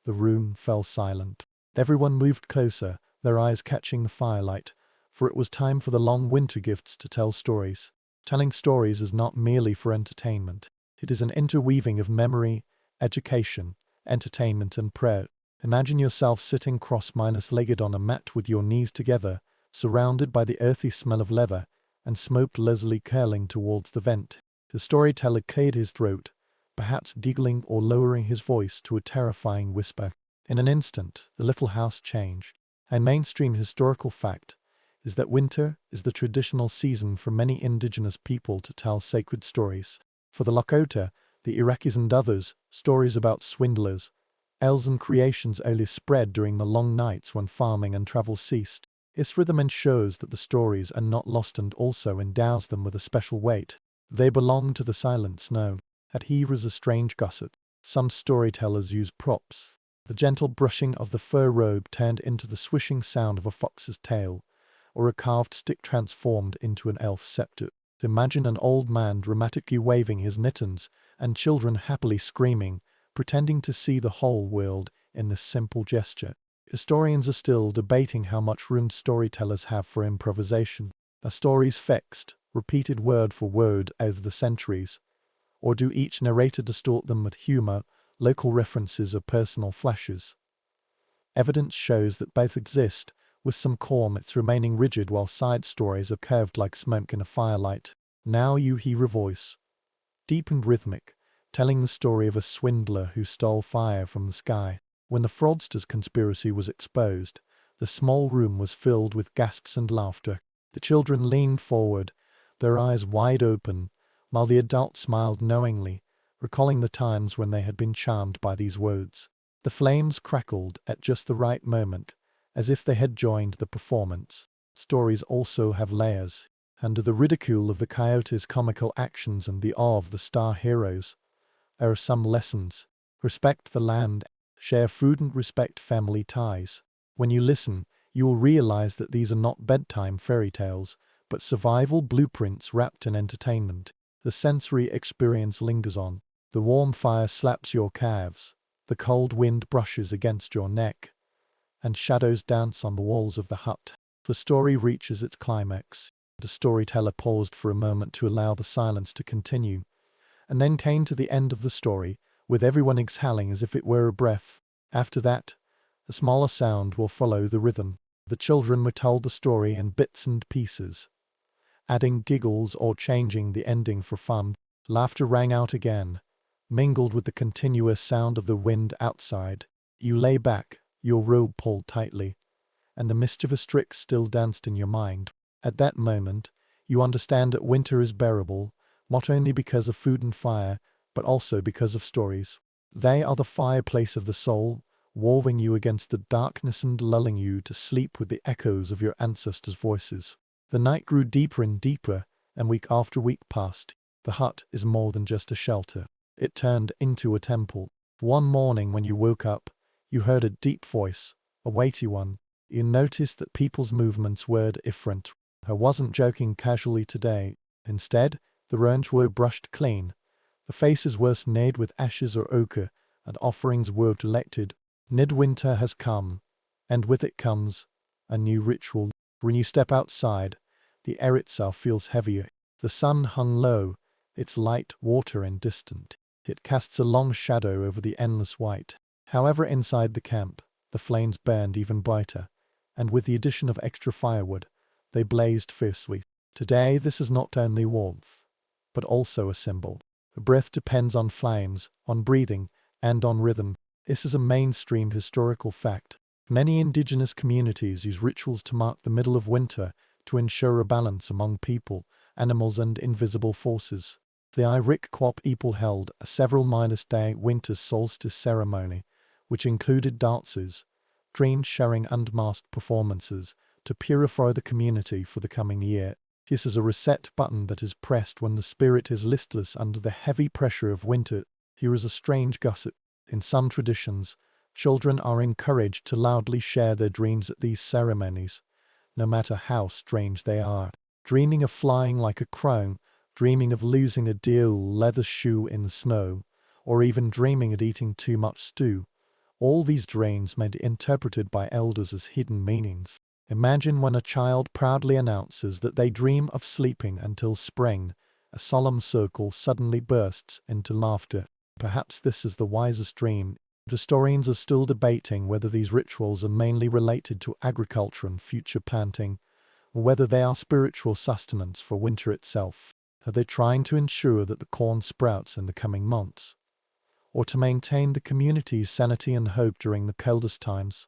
the room fell silent. Everyone moved closer, their eyes catching the firelight, for it was time for the long winter gifts to tell stories. Telling stories is not merely for entertainment. It is an interweaving of memory, education, entertainment and prayer. Imagine yourself sitting cross-legged on a mat with your knees together, surrounded by the earthy smell of leather, and smoke lazily curling towards the vent. The storyteller cleared his throat, perhaps giggling or lowering his voice to a terrifying whisper. In an instant, the little house changed. A mainstream historical fact is that winter is the traditional season for many indigenous people to tell sacred stories. For the Lakota, the Iraqis and others, stories about swindlers, Elves and creations only spread during the long nights when farming and travel ceased. Its rhythm ensures that the stories are not lost and also endows them with a special weight. They belong to the silent snow. At here is a strange gossip. Some storytellers use props. The gentle brushing of the fur robe turned into the swishing sound of a fox's tail, or a carved stick transformed into an elf scepter. Imagine an old man dramatically waving his mittens, and children happily screaming, pretending to see the whole world in this simple gesture. Historians are still debating how much room storytellers have for improvisation. Are stories fixed, repeated word for word over the centuries? Or do each narrator distort them with humor, local references, or personal flashes? Evidence shows that both exist, with some core myths remaining rigid while side stories are curved like smoke in a firelight. Now you hear a voice, deep and rhythmic, telling the story of a swindler who stole fire from the sky. When the fraudster's conspiracy was exposed, the small room was filled with gasps and laughter. The children leaned forward, their eyes wide open, while the adults smiled knowingly, recalling the times when they had been charmed by these words. The flames crackled at just the right moment, as if they had joined the performance. Stories also have layers. Under the ridicule of the coyote's comical actions and the awe of the star heroes, there are some lessons. Respect the land, share food and respect family ties. When you listen, you will realize that these are not bedtime fairy tales, but survival blueprints wrapped in entertainment. The sensory experience lingers on. The warm fire slaps your calves, the cold wind brushes against your neck, and shadows dance on the walls of the hut. The story reaches its climax. The storyteller paused for a moment to allow the silence to continue, and then came to the end of the story, with everyone exhaling as if it were a breath. After that, a smaller sound will follow the rhythm. The children were told the story in bits and pieces, adding giggles or changing the ending for fun. Laughter rang out again, mingled with the continuous sound of the wind outside. You lay back, your robe pulled tightly, and the mischievous tricks still danced in your mind. At that moment, you understand that winter is bearable, not only because of food and fire, but also because of stories. They are the fireplace of the soul, warming you against the darkness and lulling you to sleep with the echoes of your ancestors' voices. The night grew deeper and deeper, and week after week passed. The hut is more than just a shelter. It turned into a temple. One morning when you woke up, you heard a deep voice, a weighty one. You noticed that people's movements were different. I wasn't joking casually today. Instead, the rounds were brushed clean. The faces were smeared with ashes or ochre, and offerings were collected. Midwinter has come, and with it comes a new ritual. When you step outside, the air itself feels heavier. The sun hung low, its light water and distant. It casts a long shadow over the endless white. However, inside the camp, the flames burned even brighter, and with the addition of extra firewood, they blazed fiercely. Today, this is not only warmth, but also a symbol. The breath depends on flames, on breathing, and on rhythm. This is a mainstream historical fact. Many indigenous communities use rituals to mark the middle of winter to ensure a balance among people, animals, and invisible forces. The Iroquois people held a several-day winter solstice ceremony, which included dances, dream-sharing, and masked performances to purify the community for the coming year. This is a reset button that is pressed when the spirit is listless under the heavy pressure of winter. Here is a strange gossip. In some traditions, children are encouraged to loudly share their dreams at these ceremonies, no matter how strange they are. Dreaming of flying like a crow, dreaming of losing a dear leather shoe in the snow, or even dreaming of eating too much stew. All these dreams may be interpreted by elders as hidden meanings. Imagine when a child proudly announces that they dream of sleeping until spring. A solemn circle suddenly bursts into laughter. Perhaps this is the wisest dream. Historians are still debating whether these rituals are mainly related to agriculture and future planting, or whether they are spiritual sustenance for winter itself. Are they trying to ensure that the corn sprouts in the coming months, or to maintain the community's sanity and hope during the coldest times?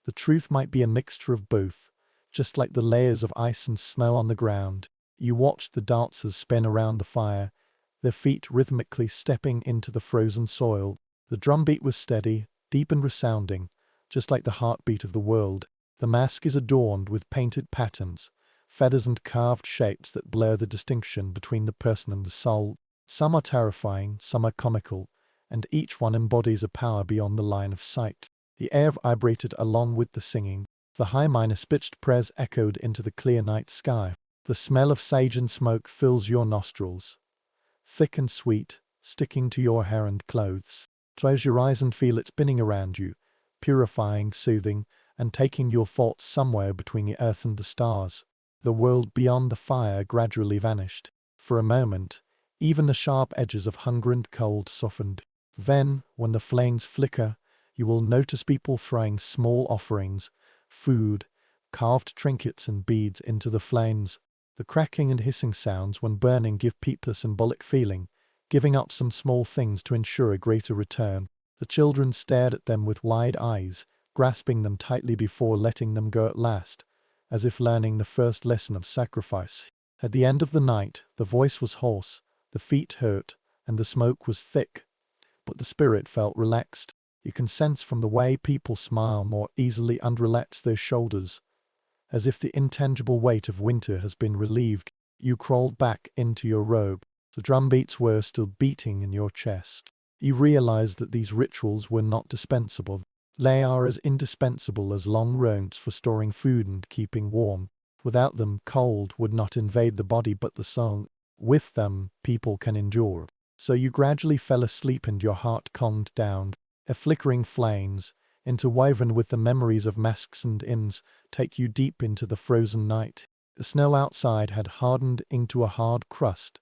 The truth might be a mixture of both, just like the layers of ice and snow on the ground. You watched the dancers spin around the fire, their feet rhythmically stepping into the frozen soil. The drumbeat was steady, deep and resounding, just like the heartbeat of the world. The mask is adorned with painted patterns, feathers and carved shapes that blur the distinction between the person and the soul. Some are terrifying, some are comical, and each one embodies a power beyond the line of sight. The air vibrated along with the singing. The high minor-pitched prayers echoed into the clear night sky. The smell of sage and smoke fills your nostrils, thick and sweet, sticking to your hair and clothes. Close your eyes and feel it spinning around you, purifying, soothing, and taking your thoughts somewhere between the earth and the stars. The world beyond the fire gradually vanished. For a moment, even the sharp edges of hunger and cold softened. Then, when the flames flicker, you will notice people throwing small offerings, food, carved trinkets and beads into the flames. The cracking and hissing sounds when burning give people a symbolic feeling, giving up some small things to ensure a greater return. The children stared at them with wide eyes, grasping them tightly before letting them go at last, as if learning the first lesson of sacrifice. At the end of the night, the voice was hoarse, the feet hurt, and the smoke was thick, but the spirit felt relaxed. You can sense from the way people smile more easily and relax their shoulders, as if the intangible weight of winter has been relieved. You crawled back into your robe. The drumbeats were still beating in your chest. You realized that these rituals were not dispensable. They are as indispensable as long roads for storing food and keeping warm. Without them, cold would not invade the body but the soul. With them, people can endure. So you gradually fell asleep and your heart calmed down. A flickering flames, interwoven with the memories of masks and inns, take you deep into the frozen night. The snow outside had hardened into a hard crust,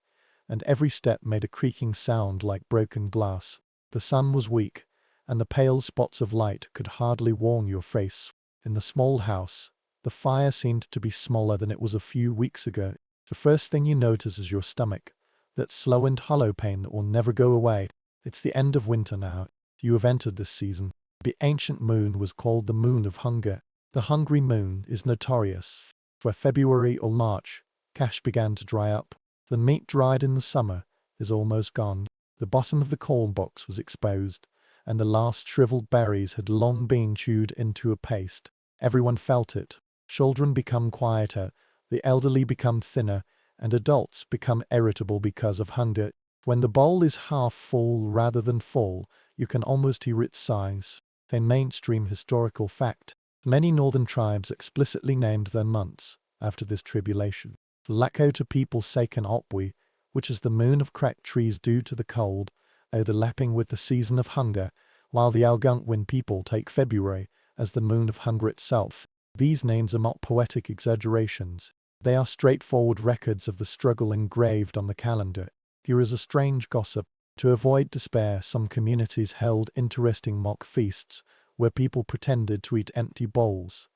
and every step made a creaking sound like broken glass. The sun was weak, and the pale spots of light could hardly warm your face. In the small house, the fire seemed to be smaller than it was a few weeks ago. The first thing you notice is your stomach, that slow and hollow pain that will never go away. It's the end of winter now. You have entered this season. The ancient moon was called the moon of hunger. The hungry moon is notorious. For February or March, cash began to dry up. The meat dried in the summer is almost gone. The bottom of the corn box was exposed, and the last shriveled berries had long been chewed into a paste. Everyone felt it. Children become quieter, the elderly become thinner, and adults become irritable because of hunger. When the bowl is half full rather than full, you can almost hear its sighs. A mainstream historical fact. Many northern tribes explicitly named their months after this tribulation. The Lakota people Sakan Opwi, which is the moon of cracked trees due to the cold, overlapping with the season of hunger, while the Algonquin people take February as the moon of hunger itself. These names are not poetic exaggerations. They are straightforward records of the struggle engraved on the calendar. Here is a strange gossip. To avoid despair, some communities held interesting mock feasts, where people pretended to eat empty bowls,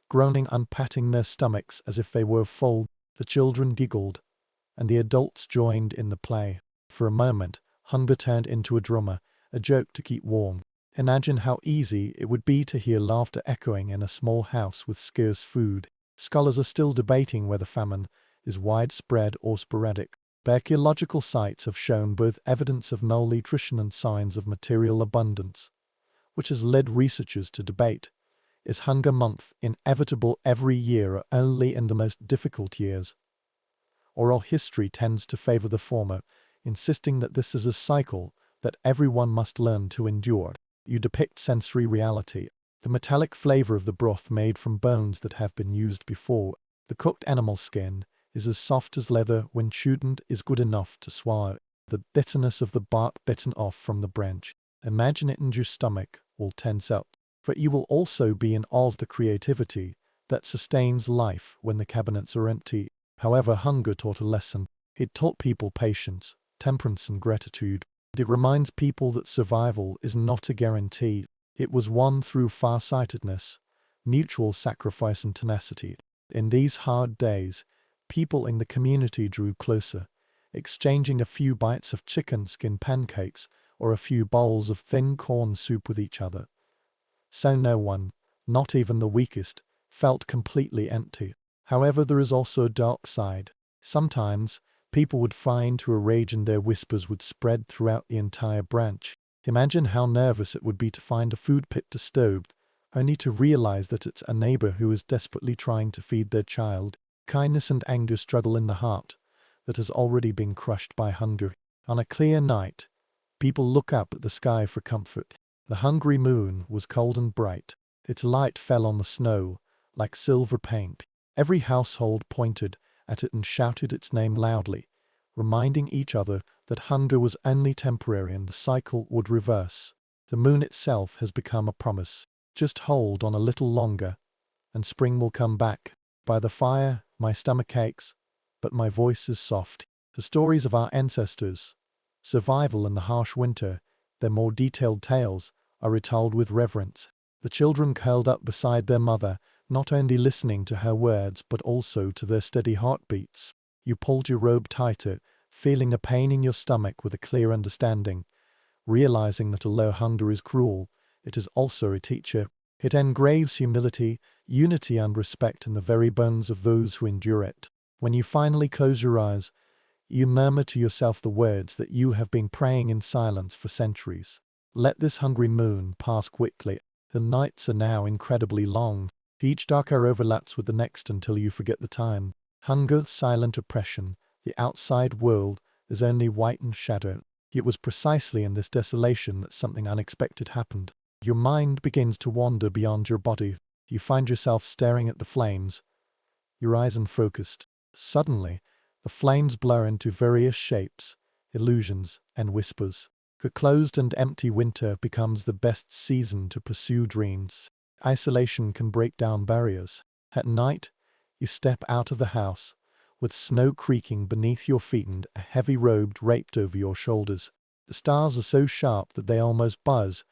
groaning and patting their stomachs as if they were full. The children giggled, and the adults joined in the play. For a moment, hunger turned into a drummer, a joke to keep warm. Imagine how easy it would be to hear laughter echoing in a small house with scarce food. Scholars are still debating whether famine is widespread or sporadic. Archaeological sites have shown both evidence of malnutrition and signs of material abundance, which has led researchers to debate, is hunger month inevitable every year or only in the most difficult years? Oral history tends to favor the former, insisting that this is a cycle that everyone must learn to endure. You depict sensory reality, the metallic flavor of the broth made from bones that have been used before. The cooked animal skin is as soft as leather when chewed and is good enough to swallow. The bitterness of the bark bitten off from the branch. Imagine it and your stomach will tense up. But you will also be in awe of the creativity that sustains life when the cabinets are empty. However, hunger taught a lesson. It taught people patience, temperance and gratitude. It reminds people that survival is not a guarantee. It was won through farsightedness, mutual sacrifice and tenacity. In these hard days, people in the community drew closer, exchanging a few bites of chicken skin pancakes or a few bowls of thin corn soup with each other. So no one, not even the weakest, felt completely empty. However, there is also a dark side. Sometimes, people would find to a rage and their whispers would spread throughout the entire branch. Imagine how nervous it would be to find a food pit disturbed, only to realize that it's a neighbor who is desperately trying to feed their child. Kindness and anger struggle in the heart that has already been crushed by hunger. On a clear night, people look up at the sky for comfort. The hungry moon was cold and bright. Its light fell on the snow like silver paint. Every household pointed at it and shouted its name loudly, reminding each other that hunger was only temporary and the cycle would reverse. The moon itself has become a promise. Just hold on a little longer, and spring will come back. By the fire, my stomach aches, but my voice is soft. The stories of our ancestors, survival in the harsh winter, their more detailed tales, are retold with reverence. The children curled up beside their mother, not only listening to her words but also to their steady heartbeats. You pulled your robe tighter, feeling a pain in your stomach with a clear understanding. Realizing that although hunger is cruel, it is also a teacher. It engraves humility, unity and respect in the very bones of those who endure it. When you finally close your eyes, you murmur to yourself the words that you have been praying in silence for centuries. Let this hungry moon pass quickly. The nights are now incredibly long. Each dark hour overlaps with the next until you forget the time. Hunger, silent oppression, the outside world is only white and shadow. It was precisely in this desolation that something unexpected happened. Your mind begins to wander beyond your body. You find yourself staring at the flames, your eyes unfocused. Suddenly, the flames blur into various shapes, illusions, and whispers. The closed and empty winter becomes the best season to pursue dreams. Isolation can break down barriers. At night, you step out of the house, with snow creaking beneath your feet and a heavy robe draped over your shoulders. The stars are so sharp that they almost buzz,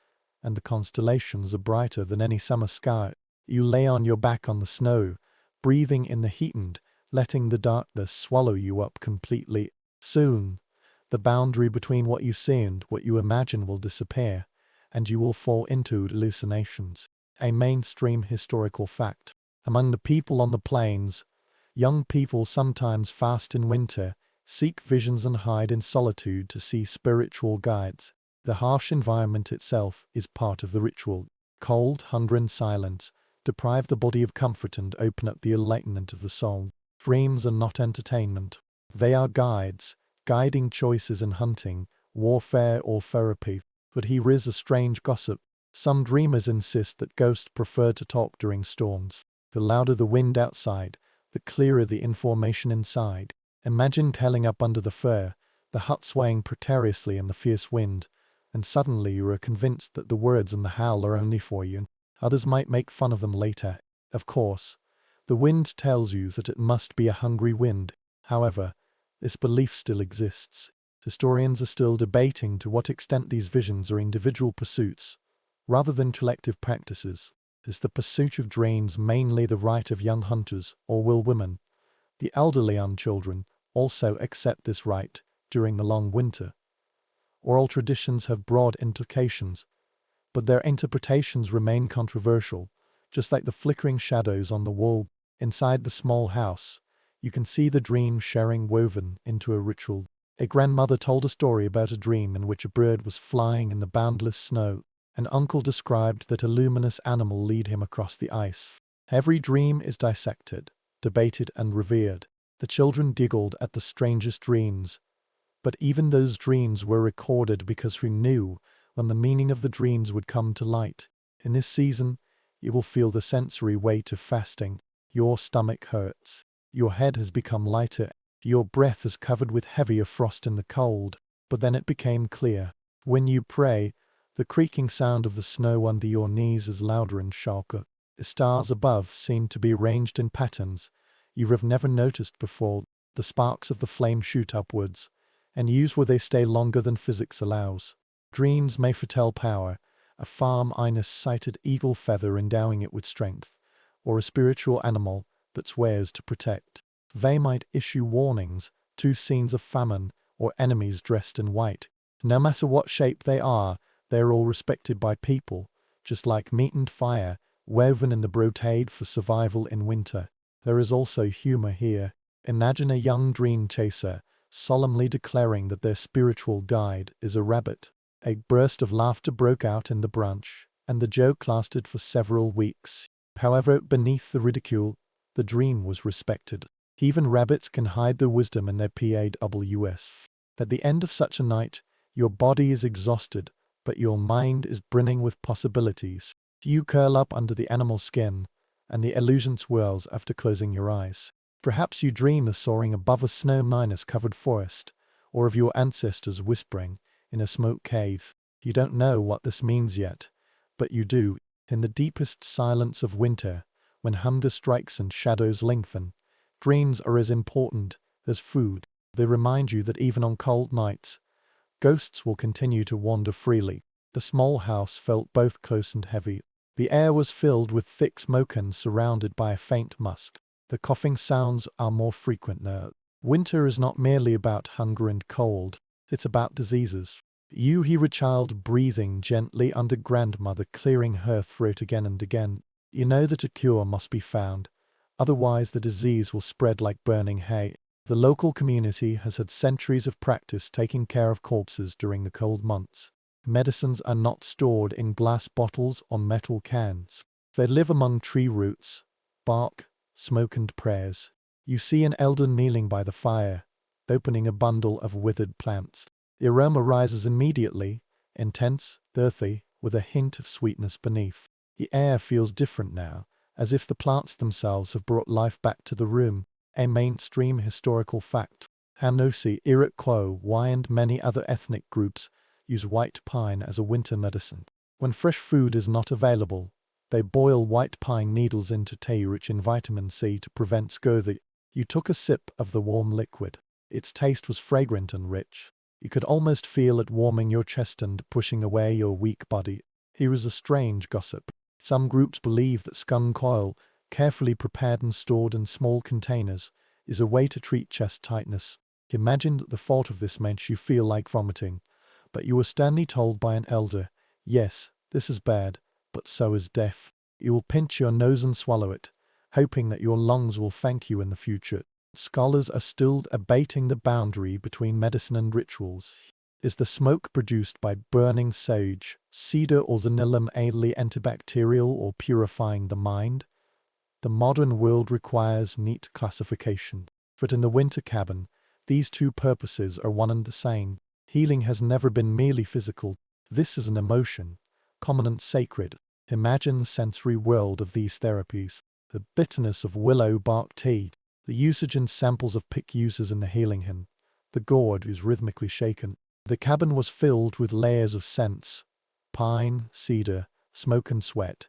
and the constellations are brighter than any summer sky. You lay on your back on the snow, breathing in the heat and letting the darkness swallow you up completely. Soon, the boundary between what you see and what you imagine will disappear, and you will fall into hallucinations. A mainstream historical fact. Among the people on the plains, young people sometimes fast in winter, seek visions and hide in solitude to see spiritual guides. The harsh environment itself is part of the ritual. Cold, hunger and silence deprive the body of comfort and open up the enlightenment of the soul. Dreams are not entertainment. They are guides, guiding choices in hunting, warfare or therapy. But here is a strange gossip. Some dreamers insist that ghosts prefer to talk during storms. The louder the wind outside, the clearer the information inside. Imagine curling up under the fur, the hut swaying precariously in the fierce wind, and suddenly you are convinced that the words in the howl are only for you. Others might make fun of them later. Of course, the wind tells you that it must be a hungry wind. However, this belief still exists. Historians are still debating to what extent these visions are individual pursuits, rather than collective practices. Is the pursuit of dreams mainly the right of young hunters, or will women, the elderly and children, also accept this right during the long winter? Oral traditions have broad implications, but their interpretations remain controversial, just like the flickering shadows on the wall. Inside the small house, you can see the dream sharing woven into a ritual. A grandmother told a story about a dream in which a bird was flying in the boundless snow. An uncle described that a luminous animal lead him across the ice. Every dream is dissected, debated and revered. The children giggled at the strangest dreams, but even those dreams were recorded because we knew when the meaning of the dreams would come to light. In this season, you will feel the sensory weight of fasting. Your stomach hurts. Your head has become lighter. Your breath is covered with heavier frost in the cold. But then it became clear. When you pray, the creaking sound of the snow under your knees is louder and sharper. The stars above seem to be arranged in patterns you have never noticed before. The sparks of the flame shoot upwards, and use where they stay longer than physics allows. Dreams may foretell power, a farm-sighted eagle feather endowing it with strength, or a spiritual animal that swears to protect. They might issue warnings to scenes of famine or enemies dressed in white. No matter what shape they are all respected by people, just like meat and fire, woven in the brocade for survival in winter. There is also humor here. Imagine a young dream chaser solemnly declaring that their spiritual guide is a rabbit. A burst of laughter broke out in the branch, and the joke lasted for several weeks. However, beneath the ridicule, the dream was respected. Even rabbits can hide their wisdom in their PAWS. At the end of such a night, your body is exhausted, but your mind is brimming with possibilities. You curl up under the animal skin, and the illusion swirls after closing your eyes. Perhaps you dream of soaring above a snow-covered forest, or of your ancestors whispering in a smoke cave. You don't know what this means yet, but you do. In the deepest silence of winter, when hunger strikes and shadows lengthen, dreams are as important as food. They remind you that even on cold nights, ghosts will continue to wander freely. The small house felt both close and heavy. The air was filled with thick smoke and surrounded by a faint musk. The coughing sounds are more frequent now. Winter is not merely about hunger and cold, it's about diseases. You hear a child breathing gently under grandmother clearing her throat again and again. You know that a cure must be found, otherwise the disease will spread like burning hay. The local community has had centuries of practice taking care of corpses during the cold months. Medicines are not stored in glass bottles or metal cans. They live among tree roots, bark, smoke and prayers. You see an elder kneeling by the fire, opening a bundle of withered plants. The aroma rises immediately, intense, earthy, with a hint of sweetness beneath. The air feels different now, as if the plants themselves have brought life back to the room. A mainstream historical fact. Hanosi, Iroquois, and many other ethnic groups use white pine as a winter medicine. When fresh food is not available, they boil white pine needles into tea rich in vitamin C to prevent scurvy. You took a sip of the warm liquid. Its taste was fragrant and rich. You could almost feel it warming your chest and pushing away your weak body. Here is a strange gossip. Some groups believe that skunk oil, carefully prepared and stored in small containers, is a way to treat chest tightness. Imagine that the thought of this makes you feel like vomiting, but you were sternly told by an elder, yes, this is bad, but so is death. You will pinch your nose and swallow it, hoping that your lungs will thank you in the future. Scholars are still debating the boundary between medicine and rituals. Is the smoke produced by burning sage, cedar or xylem aidly antibacterial or purifying the mind? The modern world requires neat classification. But in the winter cabin, these two purposes are one and the same. Healing has never been merely physical. This is an emotion, common and sacred. Imagine the sensory world of these therapies. The bitterness of willow bark tea, the usage and samples of pick uses in the healing hymn. The gourd is rhythmically shaken. The cabin was filled with layers of scents, pine, cedar, smoke and sweat,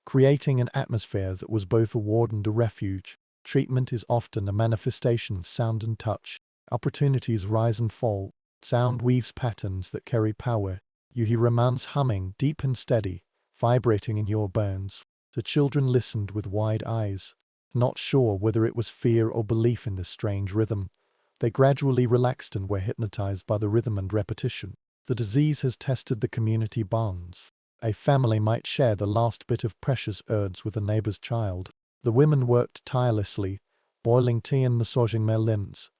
creating an atmosphere that was both a ward and a refuge. Treatment is often a manifestation of sound and touch. Opportunities rise and fall. Sound weaves patterns that carry power. You hear a man's humming, deep and steady, vibrating in your bones. The children listened with wide eyes, not sure whether it was fear or belief in this strange rhythm. They gradually relaxed and were hypnotized by the rhythm and repetition. The disease has tested the community bonds. A family might share the last bit of precious herbs with a neighbor's child. The women worked tirelessly, boiling tea and massaging their limbs,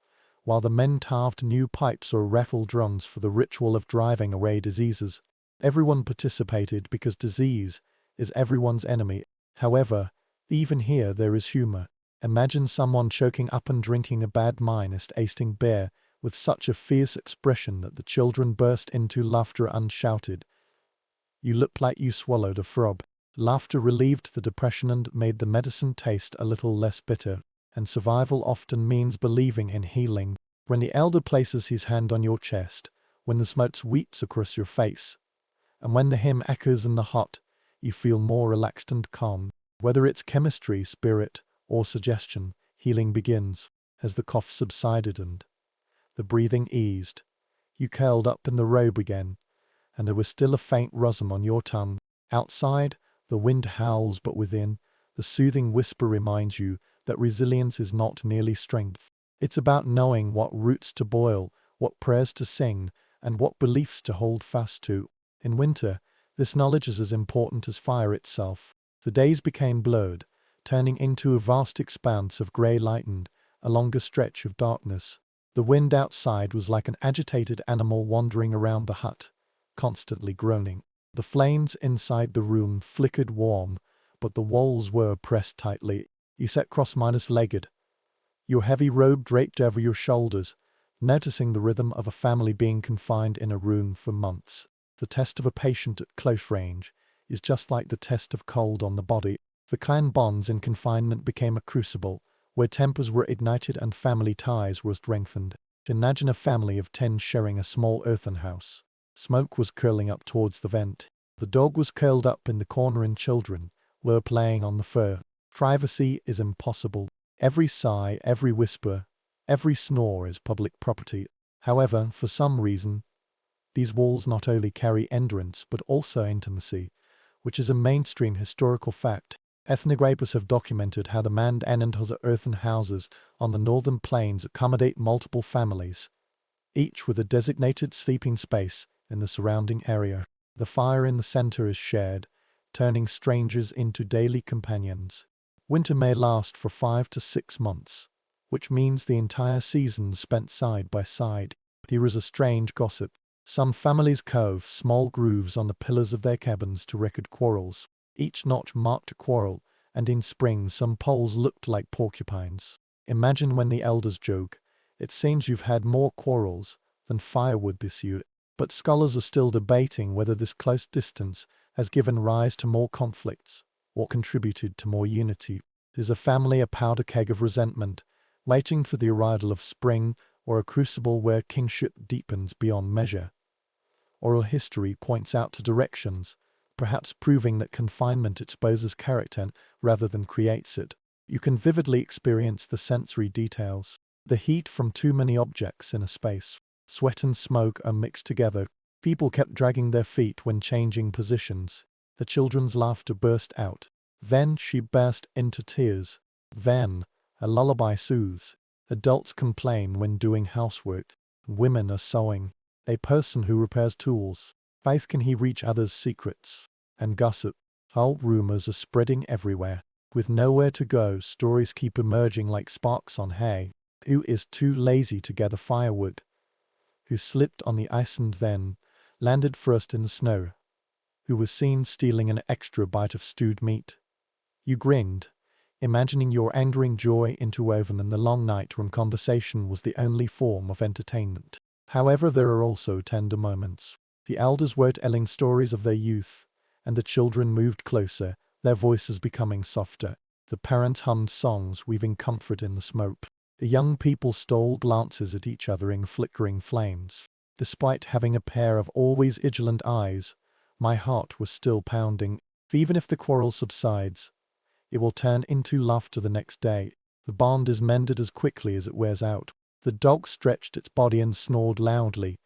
while the men carved new pipes or rattled drums for the ritual of driving away diseases. Everyone participated because disease is everyone's enemy. However, even here there is humor. Imagine someone choking up and drinking a bad minus tasting beer with such a fierce expression that the children burst into laughter unshouted. You looked like you swallowed a frog. Laughter relieved the depression and made the medicine taste a little less bitter. And survival often means believing in healing. When the elder places his hand on your chest, when the smoke sweeps across your face, and when the hymn echoes in the hut, you feel more relaxed and calm. Whether it's chemistry, spirit, or suggestion, healing begins. As the cough subsided and the breathing eased, you curled up in the robe again, and there was still a faint rhythm on your tongue. Outside, the wind howls, but within, the soothing whisper reminds you that resilience is not merely strength. It's about knowing what roots to boil, what prayers to sing, and what beliefs to hold fast to. In winter, this knowledge is as important as fire itself. The days became blurred, turning into a vast expanse of grey lightened, a longer stretch of darkness. The wind outside was like an agitated animal wandering around the hut, constantly groaning. The flames inside the room flickered warm, but the walls were pressed tightly. You sat cross-legged, your heavy robe draped over your shoulders, noticing the rhythm of a family being confined in a room for months. The test of a patient at close range is just like the test of cold on the body. The clan bonds in confinement became a crucible, where tempers were ignited and family ties were strengthened. Imagine a family of 10 sharing a small earthen house. Smoke was curling up towards the vent. The dog was curled up in the corner and children were playing on the fur. Privacy is impossible. Every sigh, every whisper, every snore is public property. However, for some reason, these walls not only carry endurance but also intimacy, which is a mainstream historical fact. Ethnographers have documented how the manned earthen houses on the northern plains accommodate multiple families, each with a designated sleeping space in the surrounding area. The fire in the center is shared, turning strangers into daily companions. Winter may last for 5 to 6 months, which means the entire season spent side by side. Here is a strange gossip. Some families carve small grooves on the pillars of their cabins to record quarrels. Each notch marked a quarrel, and in spring some poles looked like porcupines. Imagine when the elders joke, "It seems you've had more quarrels than firewood this year." But scholars are still debating whether this close distance has given rise to more conflicts or contributed to more unity. Is a family a powder keg of resentment, waiting for the arrival of spring, or a crucible where kingship deepens beyond measure? Oral history points out to directions, perhaps proving that confinement exposes character rather than creates it. You can vividly experience the sensory details. The heat from too many objects in a space. Sweat and smoke are mixed together. People kept dragging their feet when changing positions. The children's laughter burst out. Then she burst into tears. Then a lullaby soothes. Adults complain when doing housework. Women are sewing. A person who repairs tools. Faith, can he reach others' secrets? And gossip. Old rumors are spreading everywhere. With nowhere to go, stories keep emerging like sparks on hay. Who is too lazy to gather firewood? Who slipped on the ice and then landed first in the snow? Who was seen stealing an extra bite of stewed meat? You grinned, imagining your angering joy interwoven in the long night when conversation was the only form of entertainment. However, there are also tender moments. The elders were telling stories of their youth, and the children moved closer, their voices becoming softer. The parents hummed songs, weaving comfort in the smoke. The young people stole glances at each other in flickering flames. Despite having a pair of always vigilant eyes, my heart was still pounding. Even if the quarrel subsides, it will turn into laughter the next day. The bond is mended as quickly as it wears out. The dog stretched its body and snored loudly,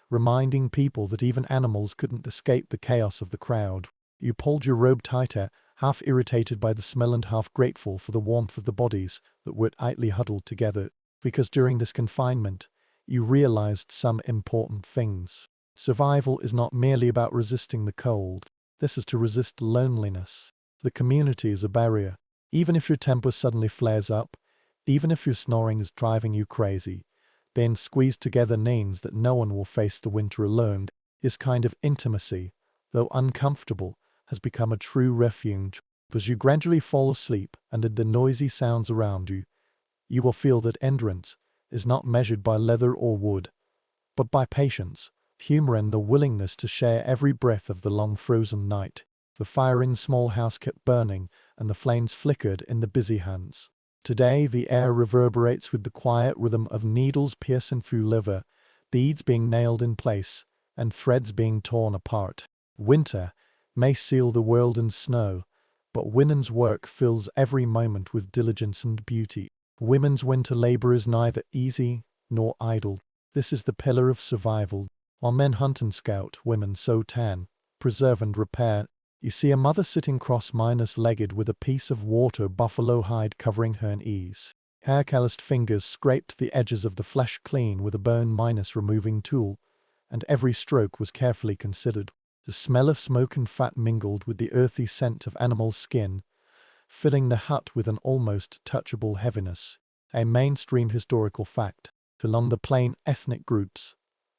reminding people that even animals couldn't escape the chaos of the crowd. You pulled your robe tighter, half irritated by the smell and half grateful for the warmth of the bodies that were tightly huddled together, because during this confinement, you realized some important things. Survival is not merely about resisting the cold. This is to resist loneliness. The community is a barrier. Even if your temper suddenly flares up, even if your snoring is driving you crazy, being squeezed together means that no one will face the winter alone. This kind of intimacy, though uncomfortable, has become a true refuge. As you gradually fall asleep under the noisy sounds around you, you will feel that endurance is not measured by leather or wood, but by patience, humor, and the willingness to share every breath of the long frozen night. The fire in the small house kept burning, and the flames flickered in the busy hands. Today the air reverberates with the quiet rhythm of needles piercing through leather, beads being nailed in place, and threads being torn apart. Winter may seal the world in snow, but women's work fills every moment with diligence and beauty. Women's winter labor is neither easy nor idle. This is the pillar of survival. While men hunt and scout, women sew, tan, preserve, and repair. You see a mother sitting cross-legged with a piece of water buffalo hide covering her knees. Her calloused fingers scraped the edges of the flesh clean with a bone-removing tool, and every stroke was carefully considered. The smell of smoke and fat mingled with the earthy scent of animal skin, filling the hut with an almost touchable heaviness. A mainstream historical fact. Along the plain ethnic groups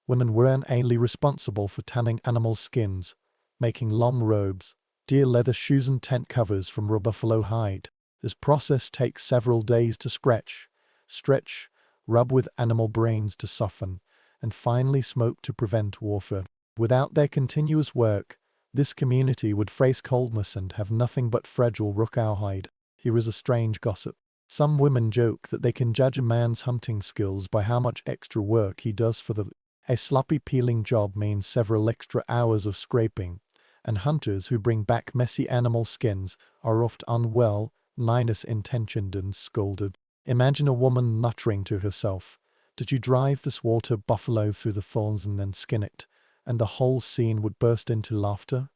Women were innately responsible for tanning animal skins, making long robes, deer leather shoes and tent covers from raw buffalo hide. This process takes several days to stretch, rub with animal brains to soften, and finally smoke to prevent warfare. Without their continuous work, this community would face coldness and have nothing but fragile cowhide. Here is a strange gossip. Some women joke that they can judge a man's hunting skills by how much extra work he does for them. A sloppy peeling job means several extra hours of scraping, and hunters who bring back messy animal skins are oft unwell, intentioned and scolded. Imagine a woman muttering to herself, "Did you drive this water buffalo through the thorns and then skin it?" And the whole scene would burst into laughter.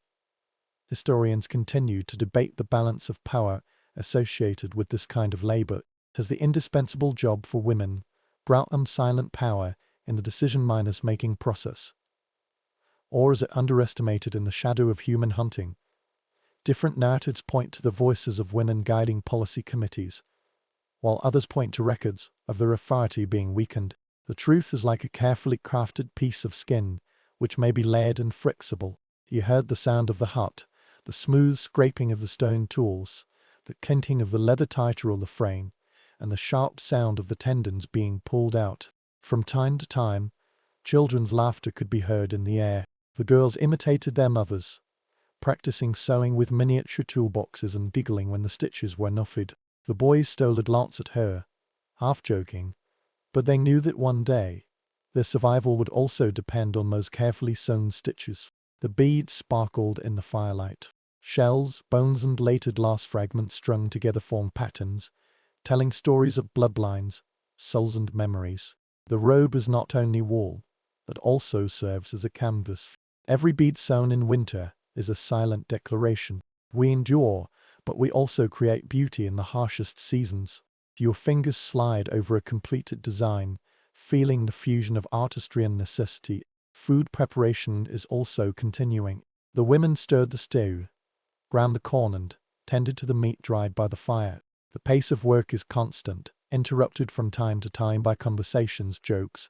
Historians continue to debate the balance of power associated with this kind of labor. Has the indispensable job for women brought them silent power in the decision-making process? Or is it underestimated in the shadow of human hunting? Different narratives point to the voices of women guiding policy committees, while others point to records of their authority being weakened. The truth is like a carefully crafted piece of skin, which may be layered and flexible. You heard the sound of the hut, the smooth scraping of the stone tools, the clinking of the leather titer or the frame, and the sharp sound of the tendons being pulled out. From time to time, children's laughter could be heard in the air. The girls imitated their mothers, practicing sewing with miniature toolboxes and giggling when the stitches were knotted. The boys stole a glance at her, half joking, but they knew that one day, their survival would also depend on those carefully sewn stitches. The beads sparkled in the firelight. Shells, bones and later glass fragments strung together formed patterns, telling stories of bloodlines, souls and memories. The robe is not only wool, but also serves as a canvas. Every bead sewn in winter is a silent declaration. We endure, but we also create beauty in the harshest seasons. Your fingers slide over a completed design, feeling the fusion of artistry and necessity. Food preparation is also continuing. The women stirred the stew, ground the corn and tended to the meat dried by the fire. The pace of work is constant, interrupted from time to time by conversations, jokes,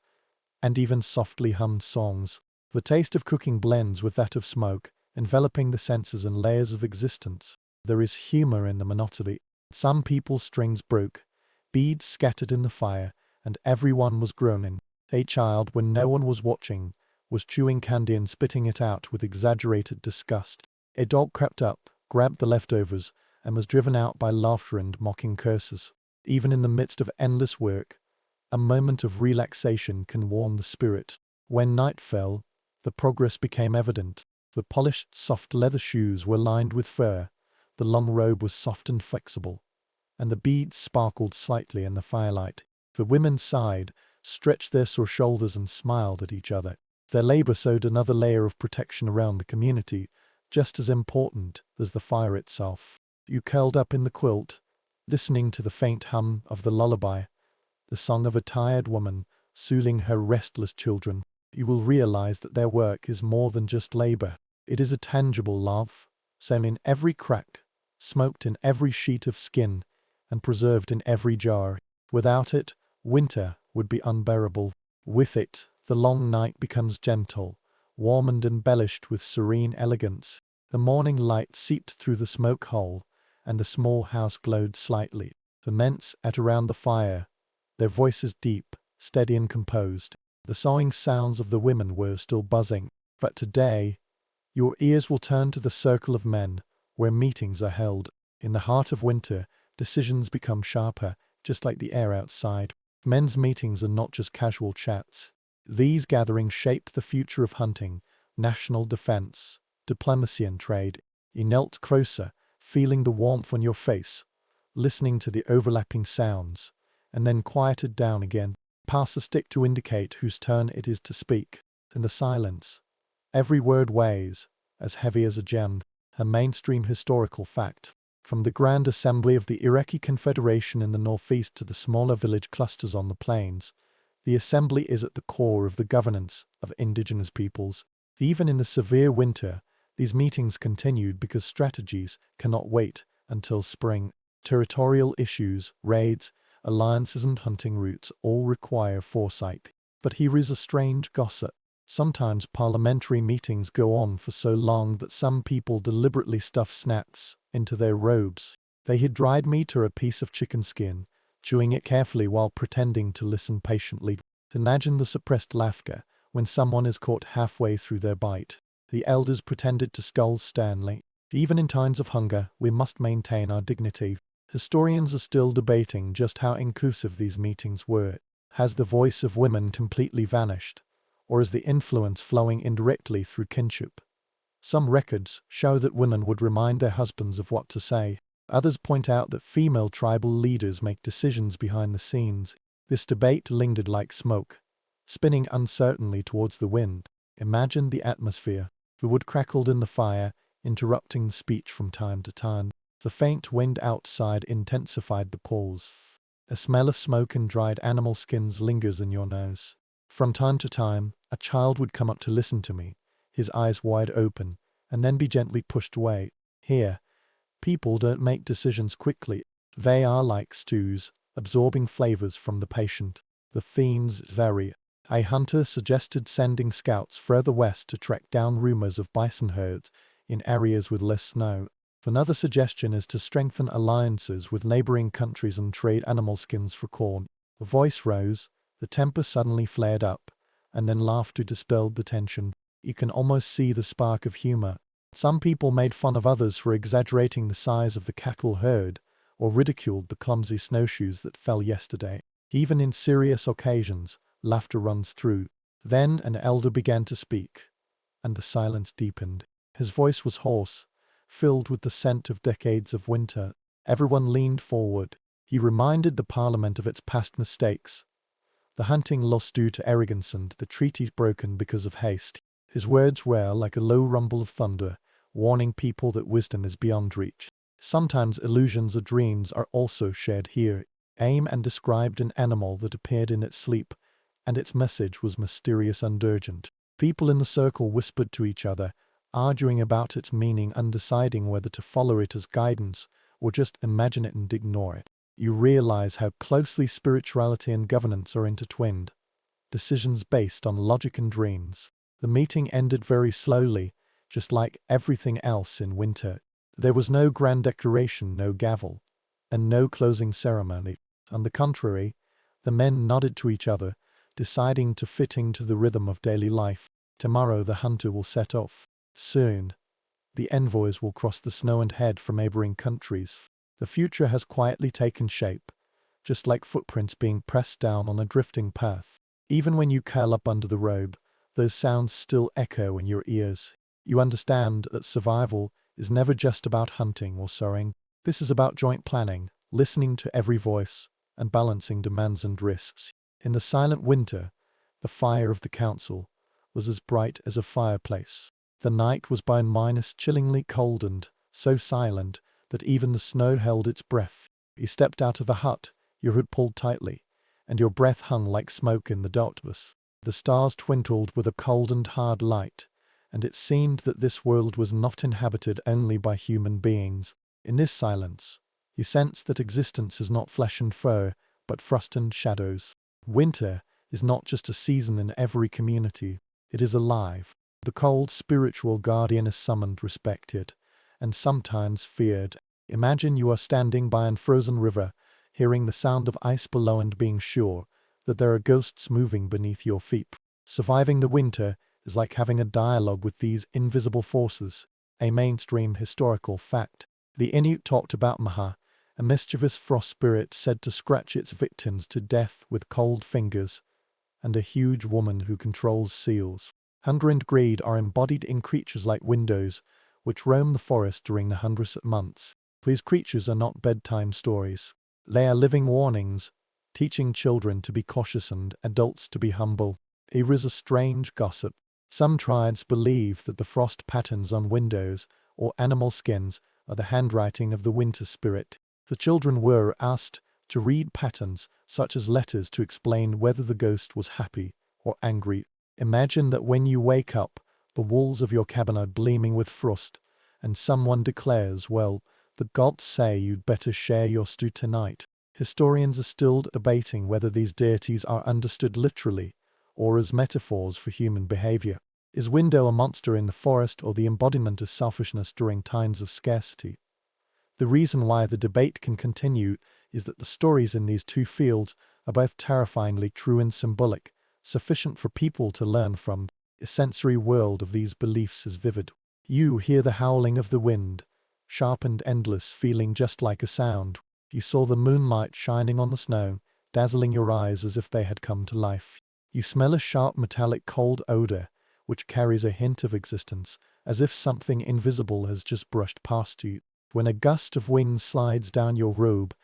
and even softly hummed songs. The taste of cooking blends with that of smoke, enveloping the senses and layers of existence. There is humor in the monotony. Some people's strings broke, beads scattered in the fire, and everyone was groaning. A child, when no one was watching, was chewing candy and spitting it out with exaggerated disgust. A dog crept up, grabbed the leftovers, and was driven out by laughter and mocking curses. Even in the midst of endless work, a moment of relaxation can warm the spirit. When night fell, the progress became evident. The polished, soft leather shoes were lined with fur, the long robe was soft and flexible, and the beads sparkled slightly in the firelight. The women sighed, stretched their sore shoulders and smiled at each other. Their labor sewed another layer of protection around the community, just as important as the fire itself. You curled up in the quilt, listening to the faint hum of the lullaby, the song of a tired woman soothing her restless children. You will realize that their work is more than just labor. It is a tangible love, sewn in every crack, smoked in every sheet of skin, and preserved in every jar. Without it, winter would be unbearable. With it, the long night becomes gentle, warm and embellished with serene elegance. The morning light seeped through the smoke hole, and the small house glowed slightly. The men sat around the fire, their voices deep, steady and composed. The sighing sounds of the women were still buzzing. But today, your ears will turn to the circle of men, where meetings are held. In the heart of winter, decisions become sharper, just like the air outside. Men's meetings are not just casual chats. These gatherings shape the future of hunting, national defense, diplomacy and trade. You knelt closer, feeling the warmth on your face, listening to the overlapping sounds, and then quieted down again. Pass a stick to indicate whose turn it is to speak. In the silence, every word weighs, as heavy as a gem, a mainstream historical fact. From the Grand Assembly of the Iraqi Confederation in the northeast to the smaller village clusters on the plains, the assembly is at the core of the governance of indigenous peoples. Even in the severe winter, these meetings continued because strategies cannot wait until spring. Territorial issues, raids, alliances and hunting routes all require foresight. But here is a strange gossip. Sometimes parliamentary meetings go on for so long that some people deliberately stuff snacks into their robes. They hid dried meat or a piece of chicken skin, chewing it carefully while pretending to listen patiently. Imagine the suppressed laughter when someone is caught halfway through their bite. The elders pretended to scold sternly. Even in times of hunger, we must maintain our dignity. Historians are still debating just how inclusive these meetings were. Has the voice of women completely vanished? Or is the influence flowing indirectly through kinship? Some records show that women would remind their husbands of what to say. Others point out that female tribal leaders make decisions behind the scenes. This debate lingered like smoke, spinning uncertainly towards the wind. Imagine the atmosphere. The wood crackled in the fire, interrupting the speech from time to time. The faint wind outside intensified the pause. A smell of smoke and dried animal skins lingers in your nose. From time to time, a child would come up to listen to me, his eyes wide open, and then be gently pushed away. Here, people don't make decisions quickly. They are like stews, absorbing flavors from the patient. The themes vary. A hunter suggested sending scouts further west to track down rumors of bison herds in areas with less snow. Another suggestion is to strengthen alliances with neighboring countries and trade animal skins for corn. The voice rose, the temper suddenly flared up, and then laughter dispelled the tension. You can almost see the spark of humor. Some people made fun of others for exaggerating the size of the cattle herd, or ridiculed the clumsy snowshoes that fell yesterday. Even in serious occasions, laughter runs through. Then an elder began to speak, and the silence deepened. His voice was hoarse, filled with the scent of decades of winter. Everyone leaned forward. He reminded the parliament of its past mistakes. The hunting lost due to arrogance and the treaties broken because of haste. His words were like a low rumble of thunder, warning people that wisdom is beyond reach. Sometimes illusions or dreams are also shared here. Aim and described an animal that appeared in its sleep, and its message was mysterious and urgent. People in the circle whispered to each other, arguing about its meaning, undeciding whether to follow it as guidance or just imagine it and ignore it. You realize how closely spirituality and governance are intertwined. Decisions based on logic and dreams. The meeting ended very slowly, just like everything else in winter. There was no grand declaration, no gavel, and no closing ceremony. On the contrary, the men nodded to each other, deciding to fit into the rhythm of daily life. Tomorrow the hunter will set off. Soon, the envoys will cross the snow and head for neighboring countries. The future has quietly taken shape, just like footprints being pressed down on a drifting path. Even when you curl up under the robe, those sounds still echo in your ears. You understand that survival is never just about hunting or sowing. This is about joint planning, listening to every voice, and balancing demands and risks. In the silent winter, the fire of the council was as bright as a fireplace. The night was by minus chillingly cold and so silent that even the snow held its breath. You stepped out of the hut, your hood pulled tightly, and your breath hung like smoke in the darkness. The stars twinkled with a cold and hard light, and it seemed that this world was not inhabited only by human beings. In this silence, you sensed that existence is not flesh and fur, but frost and shadows. Winter is not just a season in every community, it is alive. The cold spiritual guardian is summoned, respected, and sometimes feared. Imagine you are standing by an frozen river, hearing the sound of ice below and being sure that there are ghosts moving beneath your feet. Surviving the winter is like having a dialogue with these invisible forces, a mainstream historical fact. The Inuit talked about Maha, a mischievous frost spirit said to scratch its victims to death with cold fingers, and a huge woman who controls seals. Hunger and greed are embodied in creatures like windows, which roam the forest during the hundredth months. These creatures are not bedtime stories. They are living warnings, teaching children to be cautious and adults to be humble. Here is a strange gossip. Some tribes believe that the frost patterns on windows or animal skins are the handwriting of the winter spirit. The children were asked to read patterns such as letters to explain whether the ghost was happy or angry. Imagine that when you wake up, the walls of your cabin are gleaming with frost, and someone declares, well, the gods say you'd better share your stew tonight. Historians are still debating whether these deities are understood literally, or as metaphors for human behavior. Is winter a monster in the forest or the embodiment of selfishness during times of scarcity? The reason why the debate can continue is that the stories in these two fields are both terrifyingly true and symbolic, sufficient for people to learn from. The sensory world of these beliefs is vivid. You hear the howling of the wind, sharp and endless, feeling just like a sound. You saw the moonlight shining on the snow, dazzling your eyes as if they had come to life. You smell a sharp metallic cold odor, which carries a hint of existence, as if something invisible has just brushed past you. When a gust of wind slides down your robe,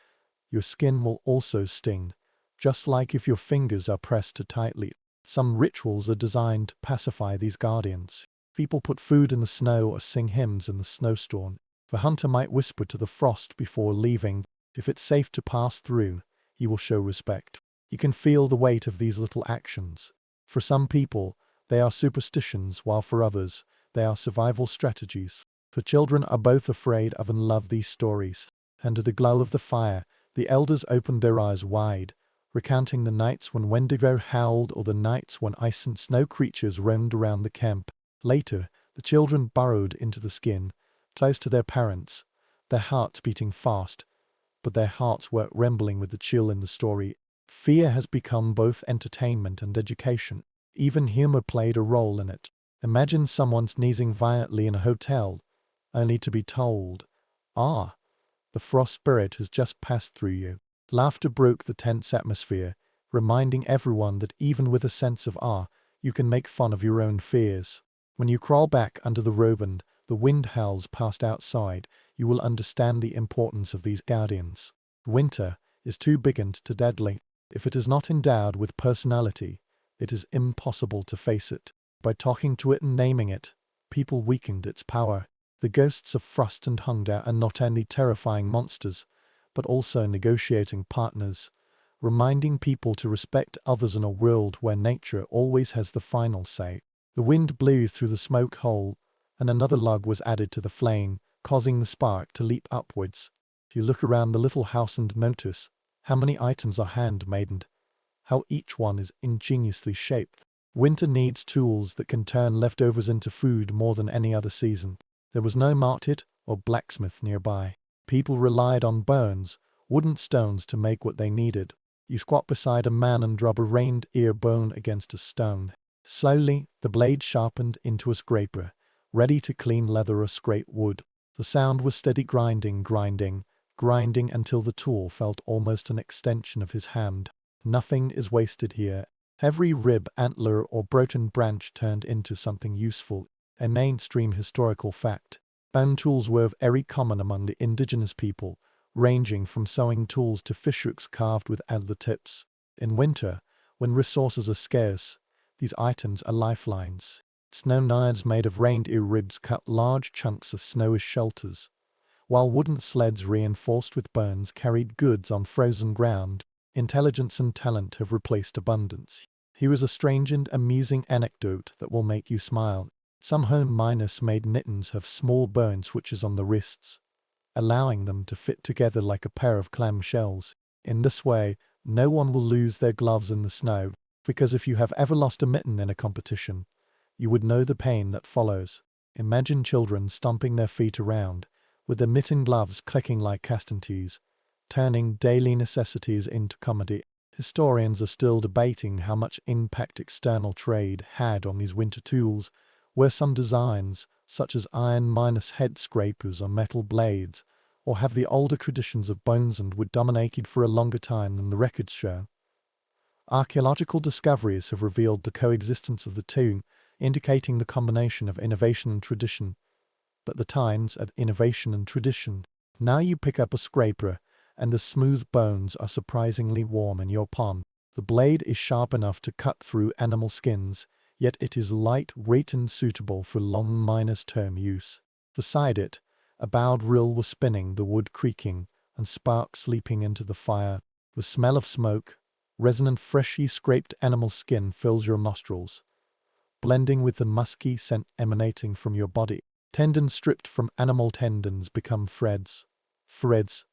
your skin will also sting, just like if your fingers are pressed too tightly. Some rituals are designed to pacify these guardians. People put food in the snow or sing hymns in the snowstorm. The hunter might whisper to the frost before leaving, if it's safe to pass through, he will show respect. You can feel the weight of these little actions. For some people, they are superstitions, while for others, they are survival strategies. For children are both afraid of and love these stories. Under the glow of the fire, the elders opened their eyes wide, recounting the nights when Wendigo howled or the nights when ice and snow creatures roamed around the camp. Later, the children burrowed into the skin, close to their parents, their hearts beating fast, but their hearts were trembling with the chill in the story. Fear has become both entertainment and education. Even humor played a role in it. Imagine someone sneezing violently in a hotel, only to be told, "Ah, the frost spirit has just passed through you." Laughter broke the tense atmosphere, reminding everyone that even with a sense of awe, you can make fun of your own fears. When you crawl back under the robe and the wind howls past outside, you will understand the importance of these guardians. Winter is too big and too deadly. If it is not endowed with personality, it is impossible to face it. By talking to it and naming it, people weakened its power. The ghosts of frost and hunger are not only terrifying monsters, but also negotiating partners, reminding people to respect others in a world where nature always has the final say. The wind blew through the smoke hole, and another log was added to the flame, causing the spark to leap upwards. You look around the little house and notice how many items are handmade and how each one is ingeniously shaped. Winter needs tools that can turn leftovers into food more than any other season. There was no market or blacksmith nearby. People relied on bones, wooden stones to make what they needed. You squat beside a man and rub a reindeer bone against a stone. Slowly, the blade sharpened into a scraper, ready to clean leather or scrape wood. The sound was steady grinding, grinding until the tool felt almost an extension of his hand. Nothing is wasted here. Every rib, antler, or broken branch turned into something useful, a mainstream historical fact. Bone tools were very common among the indigenous people, ranging from sewing tools to fishhooks carved with antler tips. In winter, when resources are scarce, these items are lifelines. Snow knives made of reindeer ribs cut large chunks of snow as shelters, while wooden sleds reinforced with bones carried goods on frozen ground. Intelligence and talent have replaced abundance. Here is a strange and amusing anecdote that will make you smile. Some home miners made mittens have small bone switches on the wrists, allowing them to fit together like a pair of clam shells. In this way, no one will lose their gloves in the snow, because if you have ever lost a mitten in a competition, you would know the pain that follows. Imagine children stomping their feet around, with their mitten gloves clicking like castanets, turning daily necessities into comedy. Historians are still debating how much impact external trade had on these winter tools, where some designs, such as iron minus head scrapers or metal blades, or have the older traditions of bones and wood dominated for a longer time than the records show. Archaeological discoveries have revealed the coexistence of the two, indicating the combination of innovation and tradition. But the times of innovation and tradition. Now you pick up a scraper, and the smooth bones are surprisingly warm in your palm. The blade is sharp enough to cut through animal skins, yet it is lightweight and suitable for long minus-term use. Beside it, a bowed reel was spinning, the wood creaking, and sparks leaping into the fire. The smell of smoke, resin and freshly scraped animal skin fills your nostrils, blending with the musky scent emanating from your body. Tendons stripped from animal tendons become threads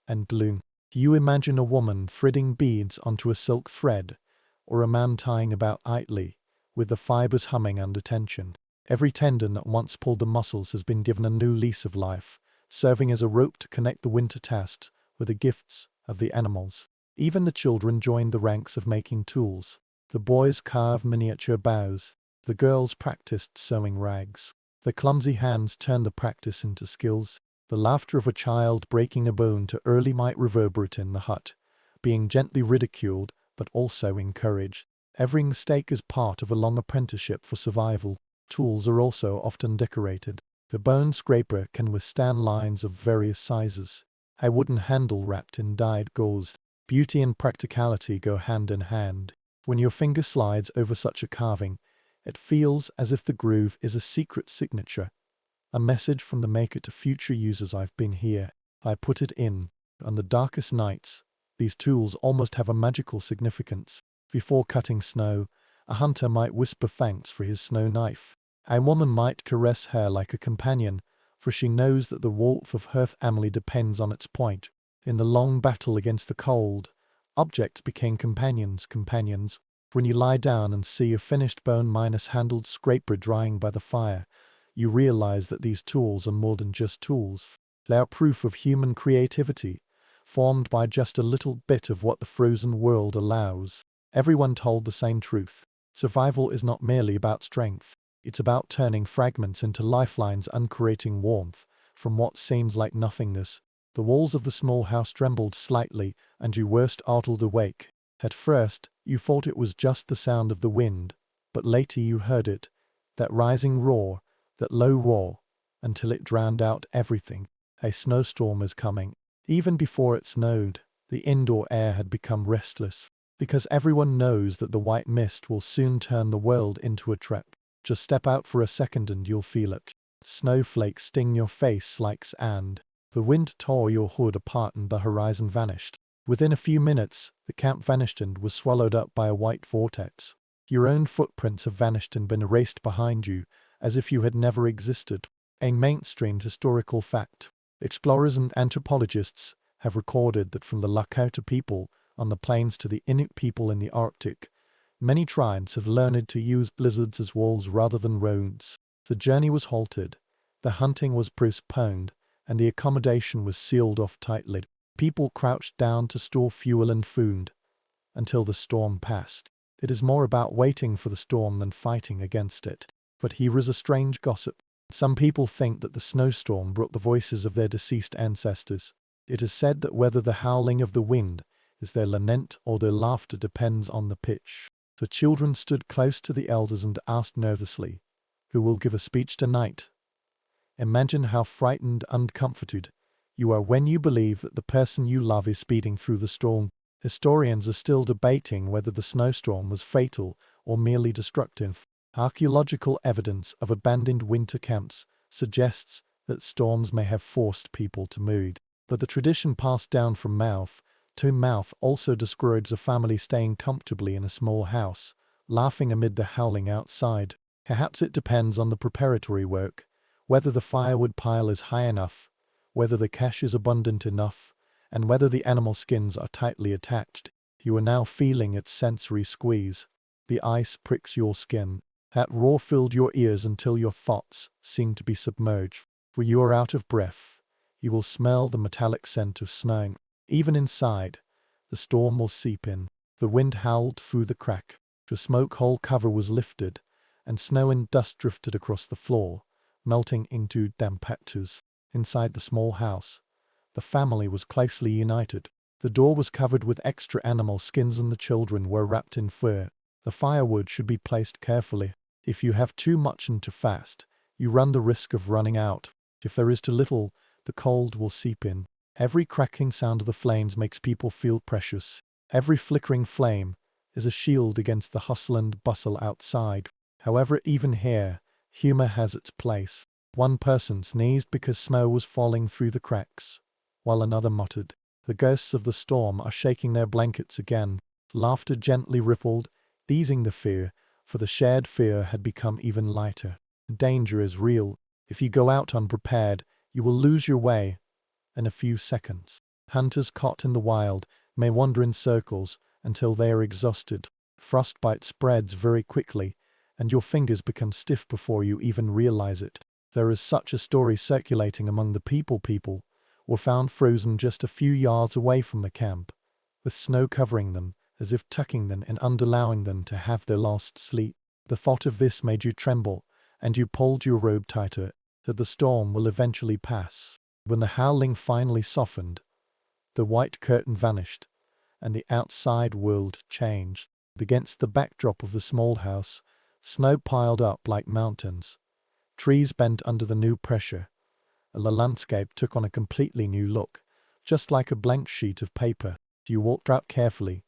and glue. You imagine a woman threading beads onto a silk thread, or a man tying about idly, with the fibers humming under tension. Every tendon that once pulled the muscles has been given a new lease of life, serving as a rope to connect the winter tasks with the gifts of the animals. Even the children joined the ranks of making tools. The boys carved miniature bows. The girls practiced sewing rags. The clumsy hands turned the practice into skills. The laughter of a child breaking a bone too early might reverberate in the hut, being gently ridiculed but also encouraged. Every mistake is part of a long apprenticeship for survival. Tools are also often decorated. The bone scraper can withstand lines of various sizes. A wooden handle wrapped in dyed gauze. Beauty and practicality go hand in hand. When your finger slides over such a carving, it feels as if the groove is a secret signature. A message from the maker to future users: I've been here. I put it in. On the darkest nights, these tools almost have a magical significance. Before cutting snow, a hunter might whisper thanks for his snow knife. A woman might caress her like a companion, for she knows that the warmth of her family depends on its point. In the long battle against the cold, objects became companions. When you lie down and see a finished bone-handled scraper drying by the fire, you realize that these tools are more than just tools. They are proof of human creativity, formed by just a little bit of what the frozen world allows. Everyone told the same truth. Survival is not merely about strength. It's about turning fragments into lifelines and creating warmth from what seems like nothingness. The walls of the small house trembled slightly, and you were startled awake. At first, you thought it was just the sound of the wind, but later you heard it, that rising roar, that low roar, until it drowned out everything. A snowstorm is coming. Even before it snowed, the indoor air had become restless, because everyone knows that the white mist will soon turn the world into a trap. Just step out for a second and you'll feel it. Snowflakes sting your face like sand. The wind tore your hood apart and the horizon vanished. Within a few minutes, the camp vanished and was swallowed up by a white vortex. Your own footprints have vanished and been erased behind you, as if you had never existed. A mainstream historical fact. Explorers and anthropologists have recorded that from the Lakota people on the plains to the Inuit people in the Arctic, many tribes have learned to use blizzards as walls rather than roads. The journey was halted, the hunting was postponed, and the accommodation was sealed off tightly. People crouched down to store fuel and food until the storm passed. It is more about waiting for the storm than fighting against it. But here is a strange gossip. Some people think that the snowstorm brought the voices of their deceased ancestors. It is said that whether the howling of the wind is their lament or their laughter depends on the pitch. The children stood close to the elders and asked nervously, "Who will give a speech tonight?" Imagine how frightened and comforted you are when you believe that the person you love is speeding through the storm. Historians are still debating whether the snowstorm was fatal or merely destructive. Archaeological evidence of abandoned winter camps suggests that storms may have forced people to move. But the tradition passed down from mouth to mouth also describes a family staying comfortably in a small house, laughing amid the howling outside. Perhaps it depends on the preparatory work, whether the firewood pile is high enough, whether the cache is abundant enough, and whether the animal skins are tightly attached. You are now feeling its sensory squeeze. The ice pricks your skin. That roar filled your ears until your thoughts seem to be submerged. When you are out of breath, you will smell the metallic scent of snow. Even inside, the storm will seep in. The wind howled through the crack. The smoke hole cover was lifted, and snow and dust drifted across the floor, melting into damp patches. Inside the small house, the family was closely united. The door was covered with extra animal skins and the children were wrapped in fur. The firewood should be placed carefully. If you have too much and too fast, you run the risk of running out. If there is too little, the cold will seep in. Every cracking sound of the flames makes people feel precious. Every flickering flame is a shield against the hustle and bustle outside. However, even here, humor has its place. One person sneezed because snow was falling through the cracks, while another muttered, "The ghosts of the storm are shaking their blankets again." Laughter gently rippled, easing the fear, for the shared fear had become even lighter. Danger is real. If you go out unprepared, you will lose your way in a few seconds. Hunters caught in the wild may wander in circles until they are exhausted. Frostbite spreads very quickly, and your fingers become stiff before you even realize it. There is such a story circulating among the people were found frozen just a few yards away from the camp, with snow covering them, as if tucking them and allowing them to have their last sleep. The thought of this made you tremble, and you pulled your robe tighter, that the storm will eventually pass. When the howling finally softened, the white curtain vanished, and the outside world changed. Against the backdrop of the small house, snow piled up like mountains. Trees bent under the new pressure, and the landscape took on a completely new look, just like a blank sheet of paper. You walked out carefully,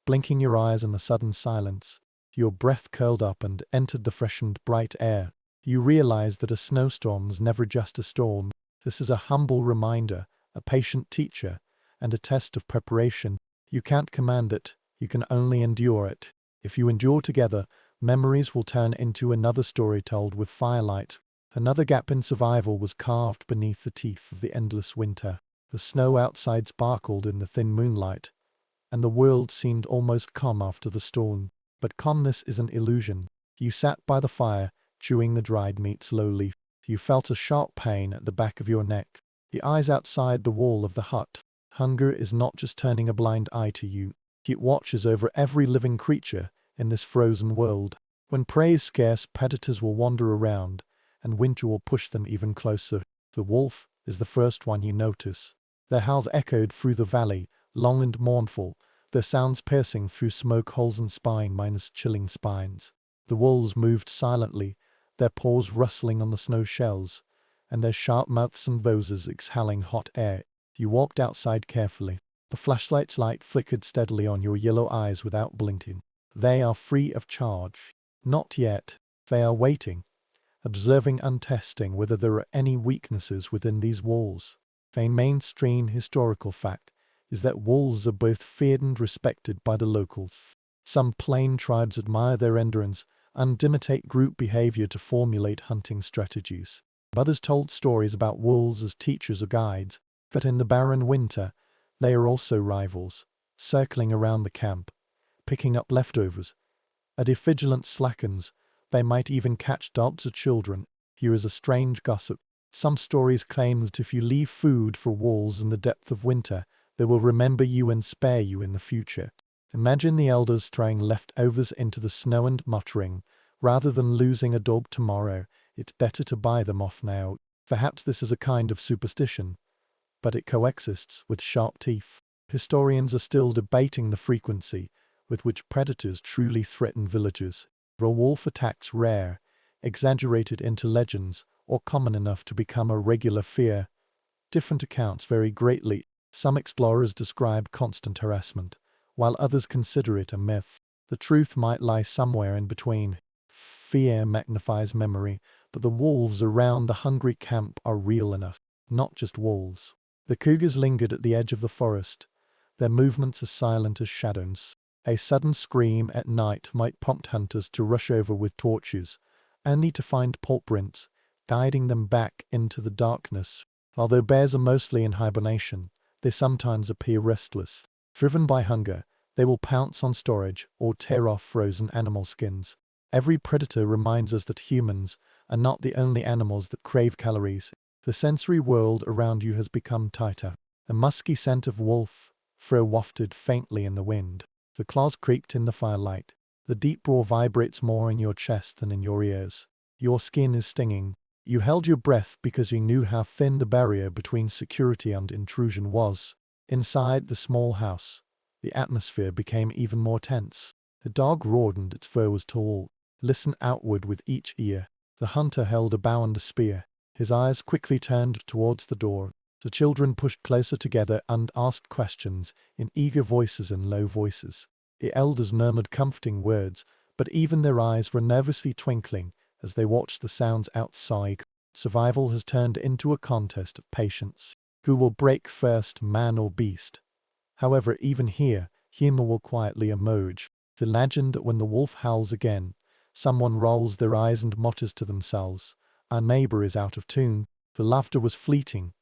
blinking your eyes in the sudden silence. Your breath curled up and entered the freshened, bright air. You realized that a snowstorm is never just a storm. This is a humble reminder, a patient teacher, and a test of preparation. You can't command it, you can only endure it. If you endure together, memories will turn into another story told with firelight. Another gap in survival was carved beneath the teeth of the endless winter. The snow outside sparkled in the thin moonlight, and the world seemed almost calm after the storm. But calmness is an illusion. You sat by the fire, chewing the dried meat slowly. You felt a sharp pain at the back of your neck. The eyes outside the wall of the hut. Hunger is not just turning a blind eye to you. It watches over every living creature in this frozen world. When prey is scarce, predators will wander around, and winter will push them even closer. The wolf is the first one you notice. Their howls echoed through the valley, long and mournful, their sounds piercing through smoke holes and spine mines chilling spines. The wolves moved silently, their paws rustling on the snow shells, and their sharp mouths and noses exhaling hot air. You walked outside carefully. The flashlight's light flickered steadily on your yellow eyes without blinking. They are free of charge. Not yet. They are waiting, observing and testing whether there are any weaknesses within these walls. A mainstream historical fact is that wolves are both feared and respected by the locals. Some plain tribes admire their endurance and imitate group behavior to formulate hunting strategies. Others told stories about wolves as teachers or guides, but in the barren winter, they are also rivals, circling around the camp, picking up leftovers. And if vigilance slackens, they might even catch dogs or children. Here is a strange gossip. Some stories claim that if you leave food for wolves in the depth of winter, they will remember you and spare you in the future. Imagine the elders throwing leftovers into the snow and muttering, rather than losing a dog tomorrow, it's better to buy them off now. Perhaps this is a kind of superstition, but it coexists with sharp teeth. Historians are still debating the frequency with which predators truly threaten villages. Are wolf attacks rare, exaggerated into legends, or common enough to become a regular fear? Different accounts vary greatly. Some explorers describe constant harassment, while others consider it a myth. The truth might lie somewhere in between. Fear magnifies memory, but the wolves around the hungry camp are real enough. Not just wolves. The cougars lingered at the edge of the forest, their movements as silent as shadows. A sudden scream at night might prompt hunters to rush over with torches, only to find paw prints, guiding them back into the darkness. Although bears are mostly in hibernation, they sometimes appear restless. Driven by hunger, they will pounce on storage or tear off frozen animal skins. Every predator reminds us that humans are not the only animals that crave calories. The sensory world around you has become tighter. A musky scent of wolf fur wafted faintly in the wind. The claws creaked in the firelight. The deep roar vibrates more in your chest than in your ears. Your skin is stinging. You held your breath because you knew how thin the barrier between security and intrusion was. Inside the small house, the atmosphere became even more tense. The dog roared and its fur was tall. Listen outward with each ear. The hunter held a bow and a spear. His eyes quickly turned towards the door. The children pushed closer together and asked questions in eager voices and low voices. The elders murmured comforting words, but even their eyes were nervously twinkling as they watched the sounds outside. Survival has turned into a contest of patience. Who will break first, man or beast? However, even here, humor will quietly emerge. The legend that when the wolf howls again, someone rolls their eyes and mutters to themselves, "Our neighbor is out of tune." The laughter was fleeting,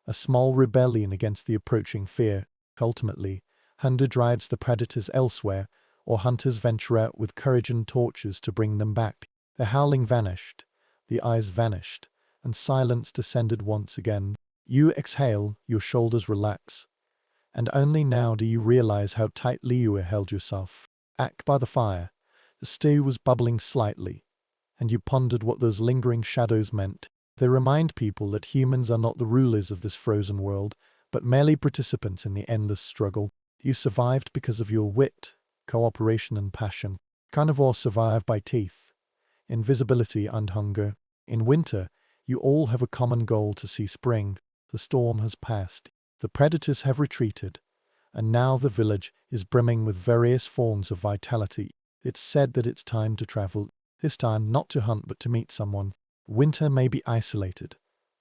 a small rebellion against the approaching fear. Ultimately, hunger drives the predators elsewhere, or hunters venture out with courage and torches to bring them back. The howling vanished, the eyes vanished, and silence descended once again. You exhale, your shoulders relax, and only now do you realize how tightly you held yourself. Back by the fire, the stew was bubbling slightly, and you pondered what those lingering shadows meant. They remind people that humans are not the rulers of this frozen world, but merely participants in the endless struggle. You survived because of your wit, cooperation and passion. Carnivores survive by teeth, invisibility and hunger. In winter, you all have a common goal: to see spring. The storm has passed. The predators have retreated, and now the village is brimming with various forms of vitality. It's said that it's time to travel, this time not to hunt but to meet someone. Winter may be isolated,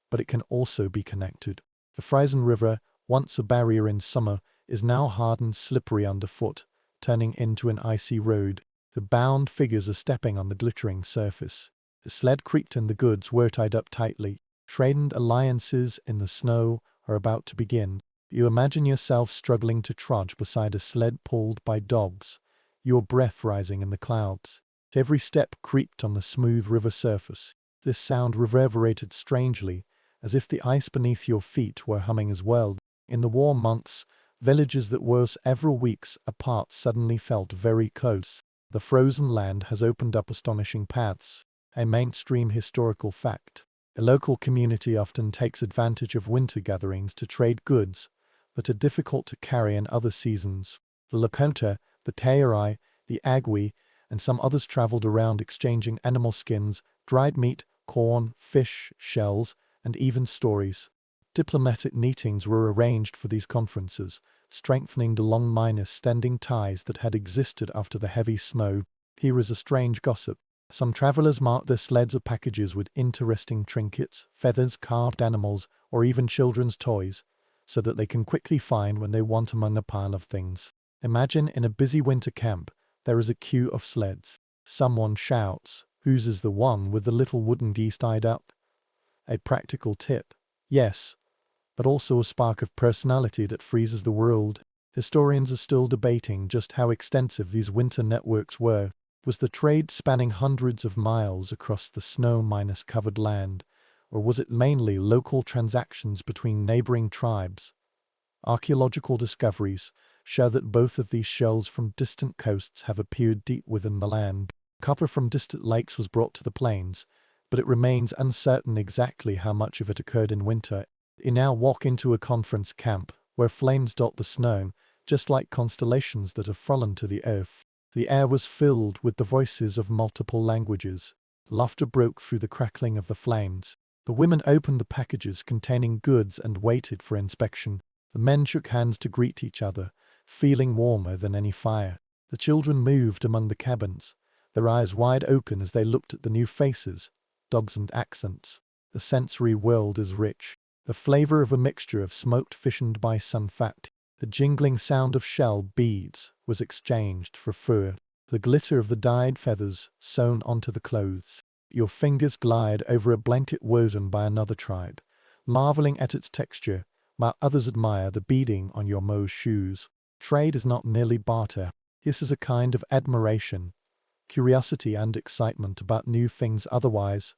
but it can also be connected. The frozen river, once a barrier in summer, is now hard and slippery underfoot, turning into an icy road. The bound figures are stepping on the glittering surface. The sled creaked and the goods were tied up tightly. Trained alliances in the snow are about to begin. You imagine yourself struggling to trudge beside a sled pulled by dogs, your breath rising in the clouds. Every step creaked on the smooth river surface. This sound reverberated strangely, as if the ice beneath your feet were humming as well. In the warm months, villages that were several weeks apart suddenly felt very close. The frozen land has opened up astonishing paths, a mainstream historical fact. A local community often takes advantage of winter gatherings to trade goods that are difficult to carry in other seasons. The Lakota, the Tearai, the Agwi, and some others traveled around exchanging animal skins, dried meat, corn, fish, shells, and even stories. Diplomatic meetings were arranged for these conferences, strengthening the long-standing ties that had existed after the heavy snow. Here is a strange gossip. Some travelers mark their sleds or packages with interesting trinkets, feathers, carved animals, or even children's toys, so that they can quickly find when they want among a pile of things. Imagine in a busy winter camp, there is a queue of sleds. Someone shouts, "Whose is the one with the little wooden geese tied up?" A practical tip. Yes, but also a spark of personality that freezes the world. Historians are still debating just how extensive these winter networks were. Was the trade spanning hundreds of miles across the snow-covered land, or was it mainly local transactions between neighboring tribes? Archaeological discoveries show that both of these shells from distant coasts have appeared deep within the land. Copper from distant lakes was brought to the plains, but it remains uncertain exactly how much of it occurred in winter. You now walk into a conference camp, where flames dot the snow, just like constellations that have fallen to the earth. The air was filled with the voices of multiple languages. Laughter broke through the crackling of the flames. The women opened the packages containing goods and waited for inspection. The men shook hands to greet each other, feeling warmer than any fire. The children moved among the cabins, their eyes wide open as they looked at the new faces, dogs and accents. The sensory world is rich. The flavor of a mixture of smoked fish and bison fat. The jingling sound of shell beads was exchanged for fur. The glitter of the dyed feathers sewn onto the clothes. Your fingers glide over a blanket woven by another tribe, marveling at its texture, while others admire the beading on your Mo's shoes. Trade is not merely barter. This is a kind of admiration, curiosity and excitement about new things. Otherwise,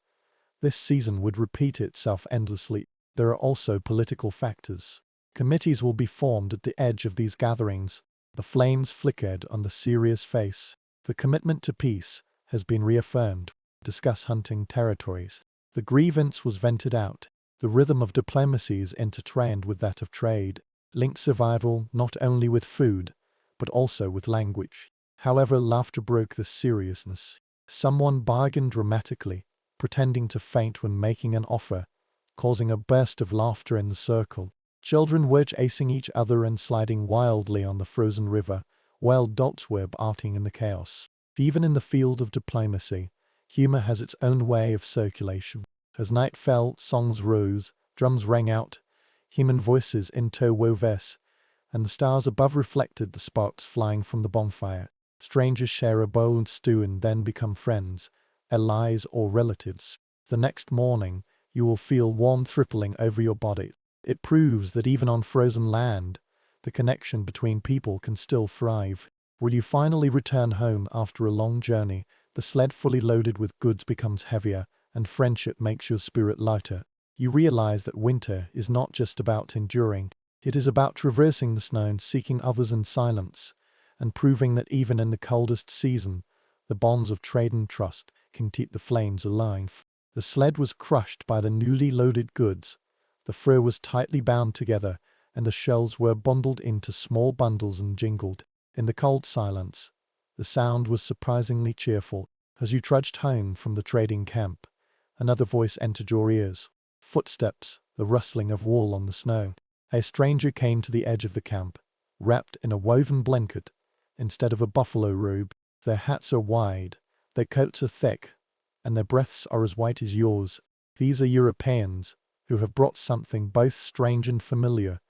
this season would repeat itself endlessly. There are also political factors. Committees will be formed at the edge of these gatherings. The flames flickered on the serious face. The commitment to peace has been reaffirmed. Discuss hunting territories. The grievance was vented out. The rhythm of diplomacy is intertwined with that of trade. Link survival not only with food, but also with language. However, laughter broke the seriousness. Someone bargained dramatically, pretending to faint when making an offer, causing a burst of laughter in the circle. Children were chasing each other and sliding wildly on the frozen river, while dots were darting in the chaos. Even in the field of diplomacy, humor has its own way of circulation. As night fell, songs rose, drums rang out, human voices interwove, and the stars above reflected the sparks flying from the bonfire. Strangers share a bowl and stew and then become friends, allies or relatives. The next morning, you will feel warmth rippling over your body. It proves that even on frozen land, the connection between people can still thrive. Will you finally return home after a long journey The sled fully loaded with goods becomes heavier, and friendship makes your spirit lighter. You realize that winter is not just about enduring. It is about traversing the snow and seeking others in silence, and proving that even in the coldest season, the bonds of trade and trust can keep the flames alive. The sled was crushed by the newly loaded goods. The fur was tightly bound together, and the shells were bundled into small bundles and jingled. In the cold silence, the sound was surprisingly cheerful. As you trudged home from the trading camp, another voice entered your ears. Footsteps, the rustling of wool on the snow. A stranger came to the edge of the camp, wrapped in a woven blanket. Instead of a buffalo robe, their hats are wide, their coats are thick, and their breaths are as white as yours. These are Europeans, who have brought something both strange and familiar,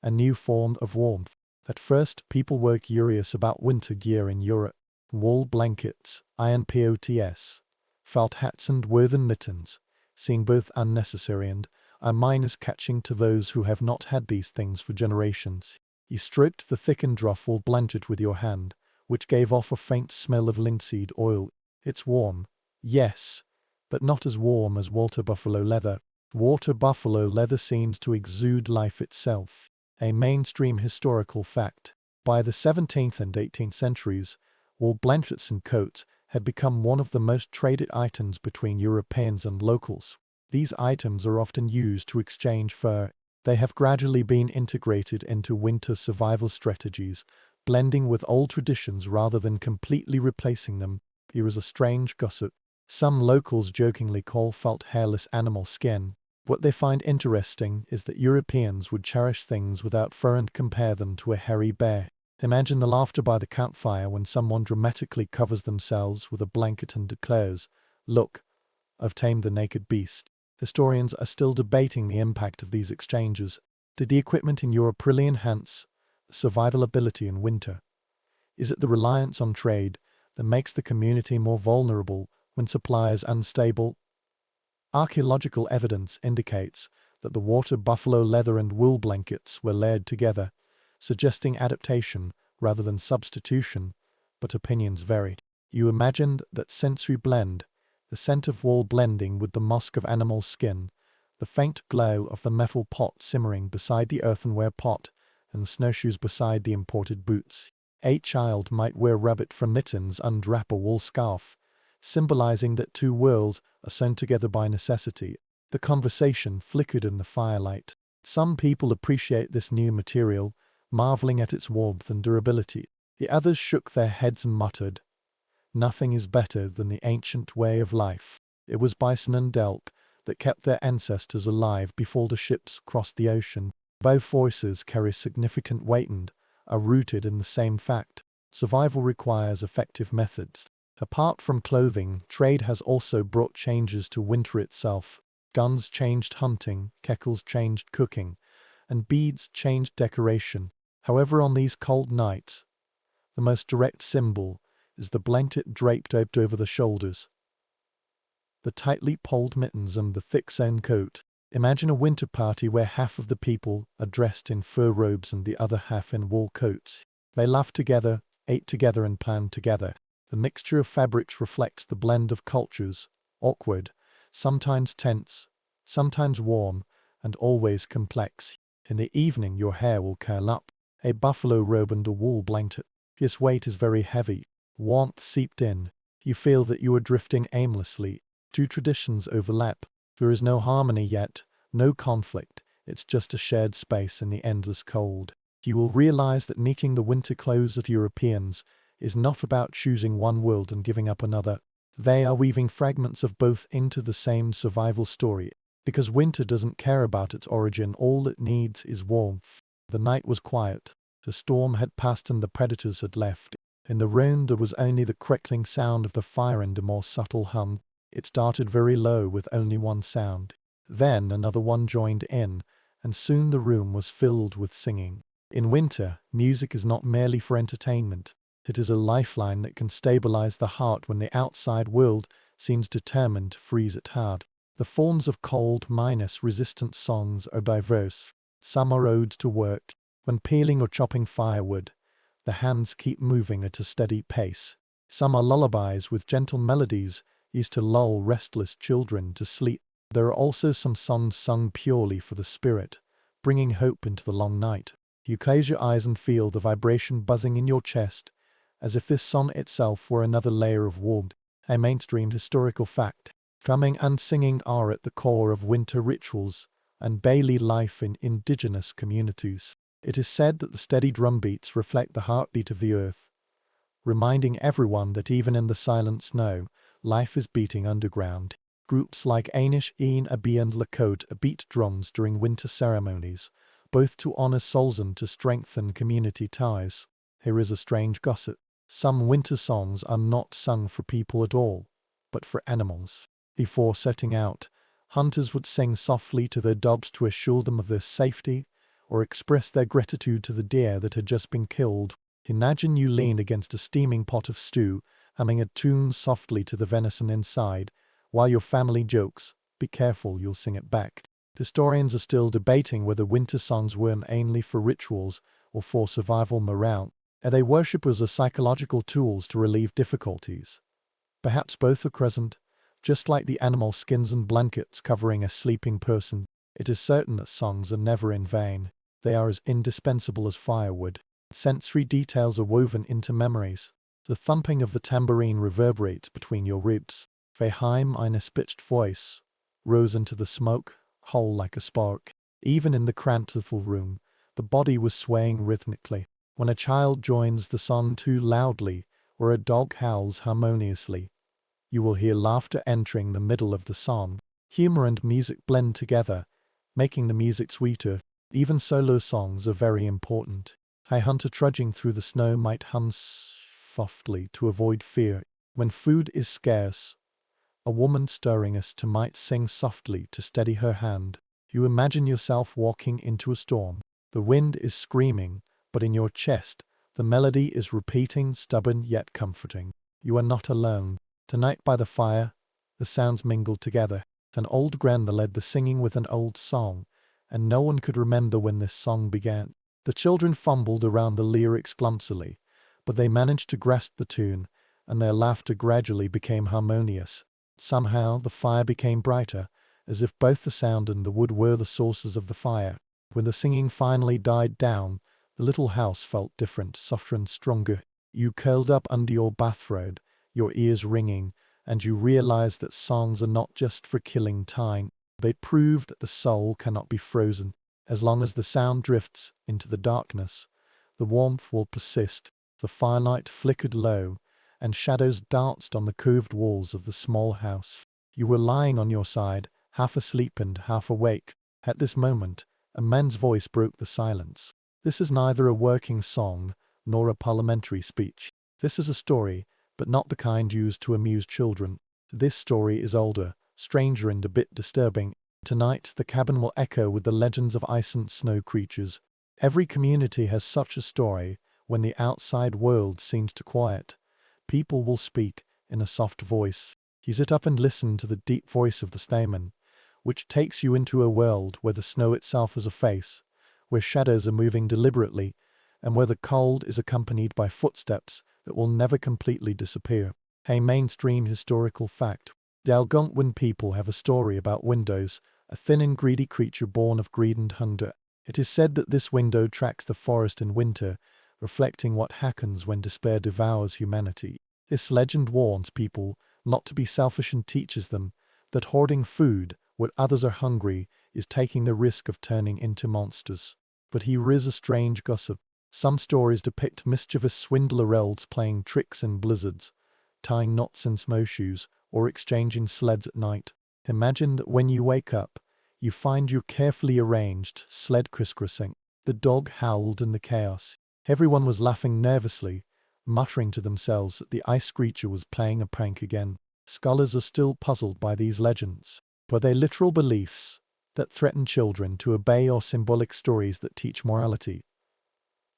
a new form of warmth. At first, people were curious about winter gear in Europe. Wool blankets, iron pots, felt hats and woven mittens, seem both unnecessary and mind-catching to those who have not had these things for generations. You stroked the thickened ruffle blanket with your hand, which gave off a faint smell of linseed oil. It's warm, yes, but not as warm as water buffalo leather. Water buffalo leather seems to exude life itself. A mainstream historical fact. By the 17th and 18th centuries, wool blankets and coats had become one of the most traded items between Europeans and locals. These items are often used to exchange fur. They have gradually been integrated into winter survival strategies, blending with old traditions rather than completely replacing them. Here is a strange gossip. Some locals jokingly call felt hairless animal skin. What they find interesting is that Europeans would cherish things without fur and compare them to a hairy bear. Imagine the laughter by the campfire when someone dramatically covers themselves with a blanket and declares, "Look, I've tamed the naked beast." Historians are still debating the impact of these exchanges. Did the equipment in Europe really enhance survival ability in winter? Is it the reliance on trade that makes the community more vulnerable when supply is unstable? Archaeological evidence indicates that the water buffalo leather and wool blankets were layered together, suggesting adaptation rather than substitution, but opinions vary. You imagined that sensory blend, the scent of wool blending with the musk of animal skin, the faint glow of the metal pot simmering beside the earthenware pot, and the snowshoes beside the imported boots. A child might wear rabbit fur mittens and wrap a wool scarf, symbolizing that two worlds are sewn together by necessity. The conversation flickered in the firelight. Some people appreciate this new material, marveling at its warmth and durability. The others shook their heads and muttered, "Nothing is better than the ancient way of life." It was bison and elk that kept their ancestors alive before the ships crossed the ocean. Both voices carry significant weight and are rooted in the same fact. Survival requires effective methods. Apart from clothing, trade has also brought changes to winter itself. Guns changed hunting, kettles changed cooking, and beads changed decoration. However, on these cold nights, the most direct symbol is the blanket draped over the shoulders, the tightly pulled mittens and the thick sewn coat. Imagine a winter party where half of the people are dressed in fur robes and the other half in wool coats. They laughed together, ate together and planned together. The mixture of fabrics reflects the blend of cultures, awkward, sometimes tense, sometimes warm, and always complex. In the evening your hair will curl up. A buffalo robe and a wool blanket. Its weight is very heavy. Warmth seeped in. You feel that you are drifting aimlessly. Two traditions overlap. There is no harmony yet, no conflict. It's just a shared space in the endless cold. You will realize that meeting the winter clothes of Europeans is not about choosing one world and giving up another. They are weaving fragments of both into the same survival story. Because winter doesn't care about its origin, all it needs is warmth. The night was quiet. The storm had passed and the predators had left. In the room there was only the crackling sound of the fire and a more subtle hum. It started very low with only one sound. Then another one joined in, and soon the room was filled with singing. In winter, music is not merely for entertainment. It is a lifeline that can stabilize the heart when the outside world seems determined to freeze it hard. The forms of cold-resistant songs are diverse. Some are odes to work. When peeling or chopping firewood, the hands keep moving at a steady pace. Some are lullabies with gentle melodies used to lull restless children to sleep. There are also some songs sung purely for the spirit, bringing hope into the long night. You close your eyes and feel the vibration buzzing in your chest, as if this song itself were another layer of warmth. A mainstream historical fact. Drumming and singing are at the core of winter rituals and daily life in indigenous communities. It is said that the steady drum beats reflect the heartbeat of the earth, reminding everyone that even in the silent snow, life is beating underground. Groups like Anish, Een, Abi and Lakota beat drums during winter ceremonies, both to honor souls and to strengthen community ties. Here is a strange gossip. Some winter songs are not sung for people at all, but for animals. Before setting out, hunters would sing softly to their dogs to assure them of their safety, or express their gratitude to the deer that had just been killed. Imagine you lean against a steaming pot of stew, humming a tune softly to the venison inside, while your family jokes, "Be careful, you'll sing it back." Historians are still debating whether winter songs were mainly for rituals or for survival morale. Are they worshippers or psychological tools to relieve difficulties? Perhaps both are present, just like the animal skins and blankets covering a sleeping person. It is certain that songs are never in vain. They are as indispensable as firewood. Sensory details are woven into memories. The thumping of the tambourine reverberates between your ribs. Geheim eine pitched voice rose into the smoke, whole like a spark. Even in the cramped little room, the body was swaying rhythmically. When a child joins the song too loudly, or a dog howls harmoniously, you will hear laughter entering the middle of the song. Humor and music blend together, making the music sweeter. Even solo songs are very important. A hunter trudging through the snow might hum softly to avoid fear. When food is scarce, a woman stirring a stew might sing softly to steady her hand. You imagine yourself walking into a storm. The wind is screaming, but in your chest, the melody is repeating, stubborn yet comforting. You are not alone. Tonight by the fire, the sounds mingled together. An old grandmother led the singing with an old song, and no one could remember when this song began. The children fumbled around the lyrics clumsily, but they managed to grasp the tune, and their laughter gradually became harmonious. Somehow the fire became brighter, as if both the sound and the wood were the sources of the fire. When the singing finally died down, the little house felt different, softer and stronger. You curled up under your bathrobe, your ears ringing, and you realized that songs are not just for killing time. They prove that the soul cannot be frozen. As long as the sound drifts into the darkness, the warmth will persist. The firelight flickered low, and shadows danced on the curved walls of the small house. You were lying on your side, half asleep and half awake. At this moment, a man's voice broke the silence. This is neither a working song, nor a parliamentary speech. This is a story, but not the kind used to amuse children. This story is older, stranger and a bit disturbing. Tonight, the cabin will echo with the legends of ice and snow creatures. Every community has such a story. When the outside world seems to quiet, people will speak in a soft voice. You sit up and listen to the deep voice of the snowman, which takes you into a world where the snow itself is a face, where shadows are moving deliberately, and where the cold is accompanied by footsteps that will never completely disappear. A mainstream historical fact. The Algonquin people have a story about windows, a thin and greedy creature born of greed and hunger. It is said that this window tracks the forest in winter, reflecting what happens when despair devours humanity. This legend warns people not to be selfish and teaches them that hoarding food when others are hungry is taking the risk of turning into monsters. But here is a strange gossip. Some stories depict mischievous swindler elves playing tricks in blizzards, tying knots in snowshoes, or exchanging sleds at night. Imagine that when you wake up, you find your carefully arranged sled crisscrossing. The dog howled in the chaos. Everyone was laughing nervously, muttering to themselves that the ice creature was playing a prank again. Scholars are still puzzled by these legends. Were they literal beliefs that threaten children to obey or symbolic stories that teach morality?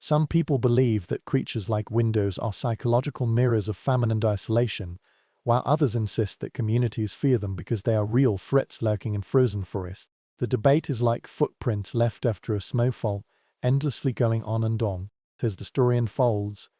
Some people believe that creatures like windows are psychological mirrors of famine and isolation, while others insist that communities fear them because they are real threats lurking in frozen forests. The debate is like footprints left after a snowfall, endlessly going on and on. As the story unfolds,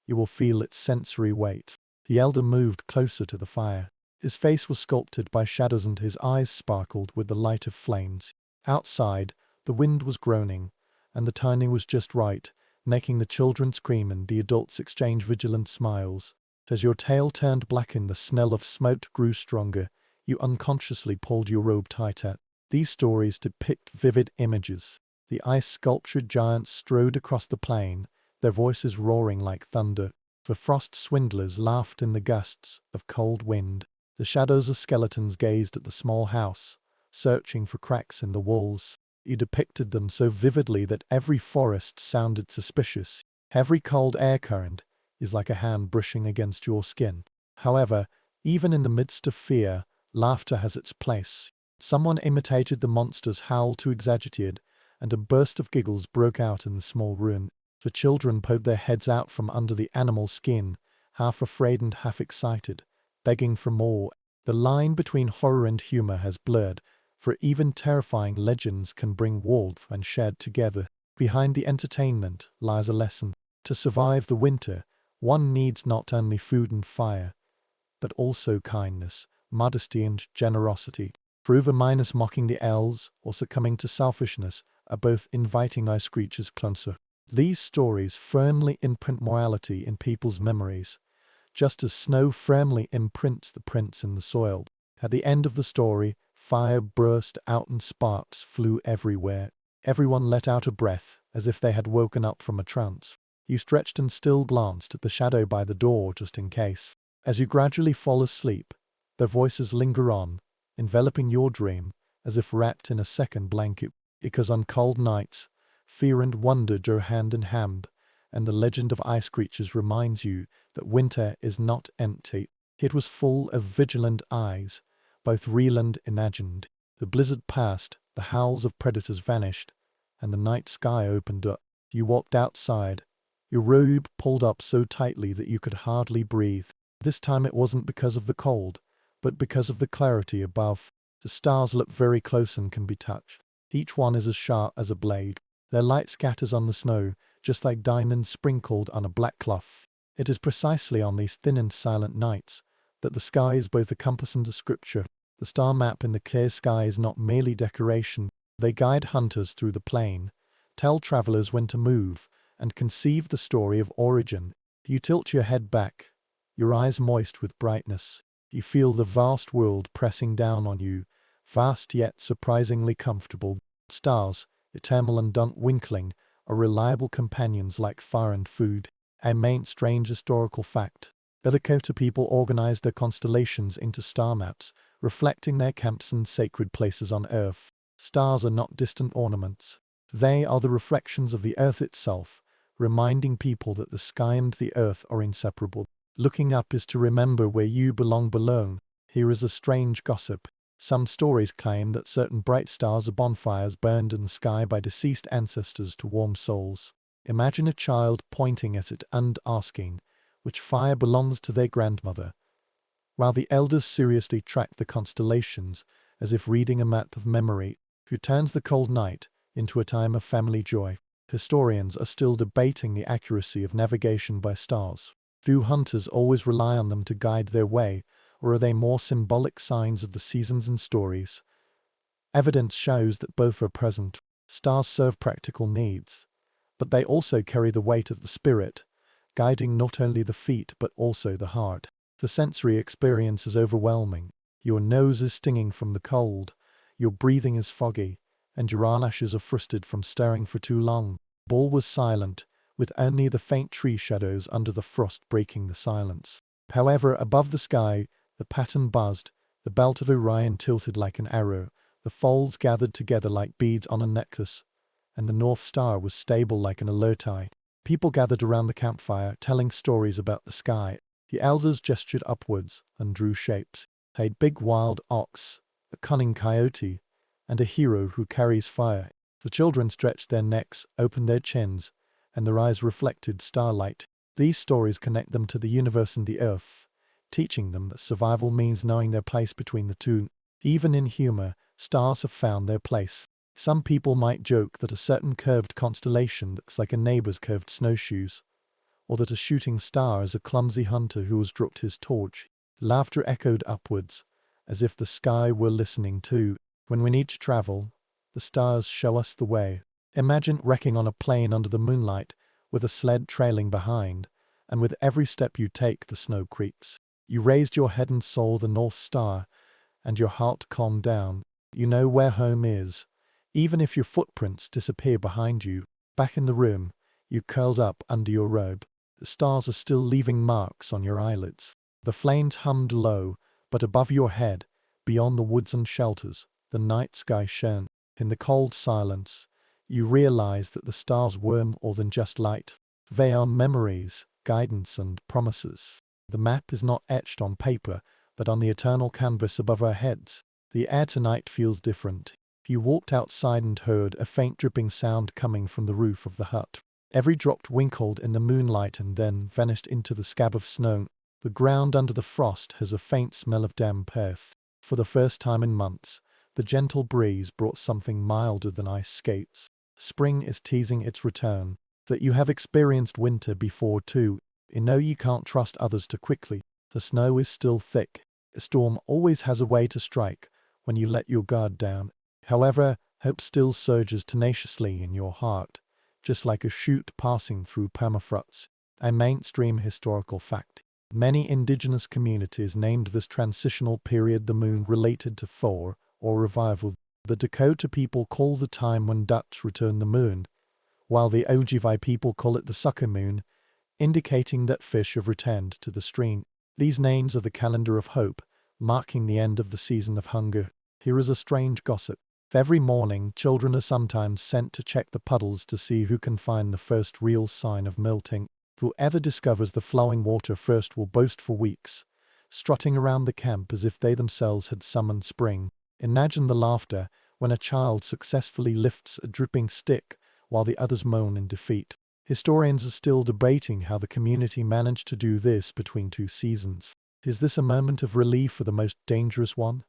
you will feel its sensory weight. The elder moved closer to the fire. His face was sculpted by shadows and his eyes sparkled with the light of flames. Outside, the wind was groaning, and the timing was just right, making the children scream and the adults exchange vigilant smiles. As your tail turned black and the smell of smoke grew stronger, you unconsciously pulled your robe tighter. These stories depict vivid images. The ice-sculptured giants strode across the plain, their voices roaring like thunder. The frost swindlers laughed in the gusts of cold wind. The shadows of skeletons gazed at the small house, searching for cracks in the walls. You depicted them so vividly that every forest sounded suspicious. Every cold air current is like a hand brushing against your skin. However, even in the midst of fear, laughter has its place. Someone imitated the monster's howl too exaggerated, and a burst of giggles broke out in the small room. The children poked their heads out from under the animal's skin, half afraid and half excited, begging for more. The line between horror and humor has blurred, for even terrifying legends can bring warmth and shared together. Behind the entertainment lies a lesson. To survive the winter, one needs not only food and fire, but also kindness, modesty and generosity. For the miners mocking the elves or succumbing to selfishness are both inviting ice creatures closer. These stories firmly imprint morality in people's memories, just as snow firmly imprints the prints in the soil. At the end of the story, fire burst out and sparks flew everywhere. Everyone let out a breath, as if they had woken up from a trance. You stretched and still glanced at the shadow by the door just in case. As you gradually fall asleep, their voices linger on, enveloping your dream, as if wrapped in a second blanket. Because on cold nights, fear and wonder go hand in hand, and the legend of ice creatures reminds you that winter is not empty. It was full of vigilant eyes, both real and imagined. The blizzard passed, the howls of predators vanished, and the night sky opened up. You walked outside, your robe pulled up so tightly that you could hardly breathe. This time it wasn't because of the cold, but because of the clarity above. The stars look very close and can be touched. Each one is as sharp as a blade. Their light scatters on the snow, just like diamonds sprinkled on a black cloth. It is precisely on these thin and silent nights that the sky is both a compass and a scripture. The star map in the clear sky is not merely decoration. They guide hunters through the plain, tell travelers when to move, and conceive the story of origin. You tilt your head back, your eyes moist with brightness. You feel the vast world pressing down on you, vast yet surprisingly comfortable. Stars, eternal and unwinkling, are reliable companions like fire and food. A main strange historical fact. The Lakota people organized their constellations into star maps, reflecting their camps and sacred places on Earth. Stars are not distant ornaments. They are the reflections of the Earth itself, reminding people that the sky and the Earth are inseparable. Looking up is to remember where you belong below. Here is a strange gossip. Some stories claim that certain bright stars are bonfires burned in the sky by deceased ancestors to warm souls. Imagine a child pointing at it and asking which fire belongs to their grandmother, while the elders seriously track the constellations as if reading a map of memory. Who turns the cold night into a time of family joy? Historians are still debating the accuracy of navigation by stars. Do hunters always rely on them to guide their way, or are they more symbolic signs of the seasons and stories? Evidence shows that both are present. Stars serve practical needs, but they also carry the weight of the spirit, guiding not only the feet but also the heart. The sensory experience is overwhelming. Your nose is stinging from the cold, your breathing is foggy, and your eyelashes are frosted from staring for too long. All was silent, with only the faint tree shadows under the frost breaking the silence. However, above the sky, the pattern buzzed, the belt of Orion tilted like an arrow, the folds gathered together like beads on a necklace, and the North Star was stable like an alert eye. People gathered around the campfire, telling stories about the sky. The elders gestured upwards and drew shapes. A big wild ox, a cunning coyote, and a hero who carries fire. The children stretched their necks, opened their chins, and their eyes reflected starlight. These stories connect them to the universe and the earth, teaching them that survival means knowing their place between the two. Even in humor, stars have found their place. Some people might joke that a certain curved constellation looks like a neighbor's curved snowshoes, or that a shooting star is a clumsy hunter who has dropped his torch. Laughter echoed upwards, as if the sky were listening too. When we need to travel, the stars show us the way. Imagine wrecking on a plain under the moonlight, with a sled trailing behind, and with every step you take the snow creaks. You raised your head and saw the North Star, and your heart calmed down. You know where home is, even if your footprints disappear behind you. Back in the room, you curled up under your robe. The stars are still leaving marks on your eyelids. The flames hummed low, but above your head, beyond the woods and shelters, the night sky shone. In the cold silence, you realize that the stars were more than just light. They are memories, guidance, and promises. The map is not etched on paper, but on the eternal canvas above our heads. The air tonight feels different. You walked outside and heard a faint dripping sound coming from the roof of the hut. Every drop twinkled in the moonlight and then vanished into the scab of snow. The ground under the frost has a faint smell of damp earth. For the first time in months, the gentle breeze brought something milder than ice skates. Spring is teasing its return. That you have experienced winter before too. You know you can't trust others too quickly. The snow is still thick. A storm always has a way to strike when you let your guard down. However, hope still surges tenaciously in your heart, just like a shoot passing through permafrost. A mainstream historical fact. Many indigenous communities named this transitional period the moon related to thaw or revival. The Dakota people call the time when ducks return the moon, while the Ojibwe people call it the sucker moon, indicating that fish have returned to the stream. These names are the calendar of hope, marking the end of the season of hunger. Here is a strange gossip. Every morning, children are sometimes sent to check the puddles to see who can find the first real sign of melting. Whoever discovers the flowing water first will boast for weeks, strutting around the camp as if they themselves had summoned spring. Imagine the laughter when a child successfully lifts a dripping stick while the others moan in defeat. Historians are still debating how the community managed to do this between two seasons. Is this a moment of relief for the most dangerous one?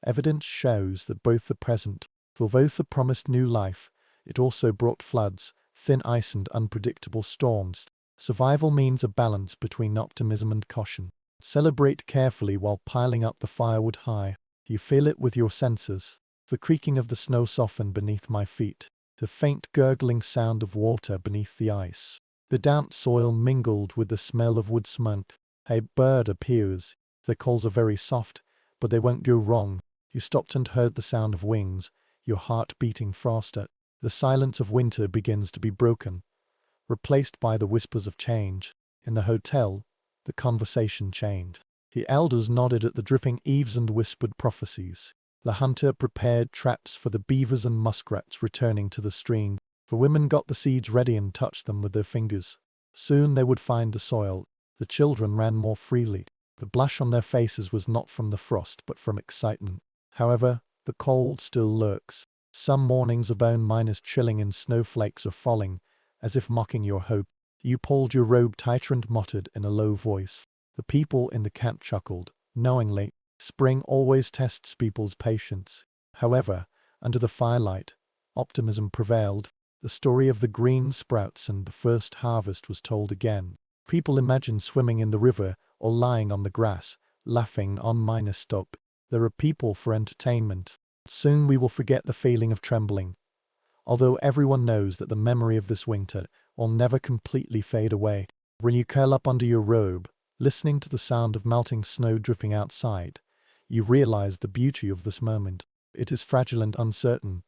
Evidence shows that both the present, for both the promised new life, it also brought floods, thin ice and unpredictable storms. Survival means a balance between optimism and caution. Celebrate carefully while piling up the firewood high. You feel it with your senses. The creaking of the snow softened beneath my feet. The faint gurgling sound of water beneath the ice. The damp soil mingled with the smell of wood smoke. A bird appears. The calls are very soft, but they won't go wrong. You stopped and heard the sound of wings, your heart beating faster. The silence of winter begins to be broken, replaced by the whispers of change. In the hotel, the conversation changed. The elders nodded at the dripping eaves and whispered prophecies. The hunter prepared traps for the beavers and muskrats returning to the stream. The women got the seeds ready and touched them with their fingers. Soon they would find the soil. The children ran more freely. The blush on their faces was not from the frost but from excitement. However, the cold still lurks. Some mornings are bone-minus chilling and snowflakes are falling, as if mocking your hope. You pulled your robe tighter and muttered in a low voice. The people in the camp chuckled, knowingly. Spring always tests people's patience. However, under the firelight, optimism prevailed. The story of the green sprouts and the first harvest was told again. People imagined swimming in the river or lying on the grass, laughing non-stop. There are people for entertainment. Soon we will forget the feeling of trembling, although everyone knows that the memory of this winter will never completely fade away. When you curl up under your robe, listening to the sound of melting snow dripping outside, you realize the beauty of this moment. It is fragile and uncertain,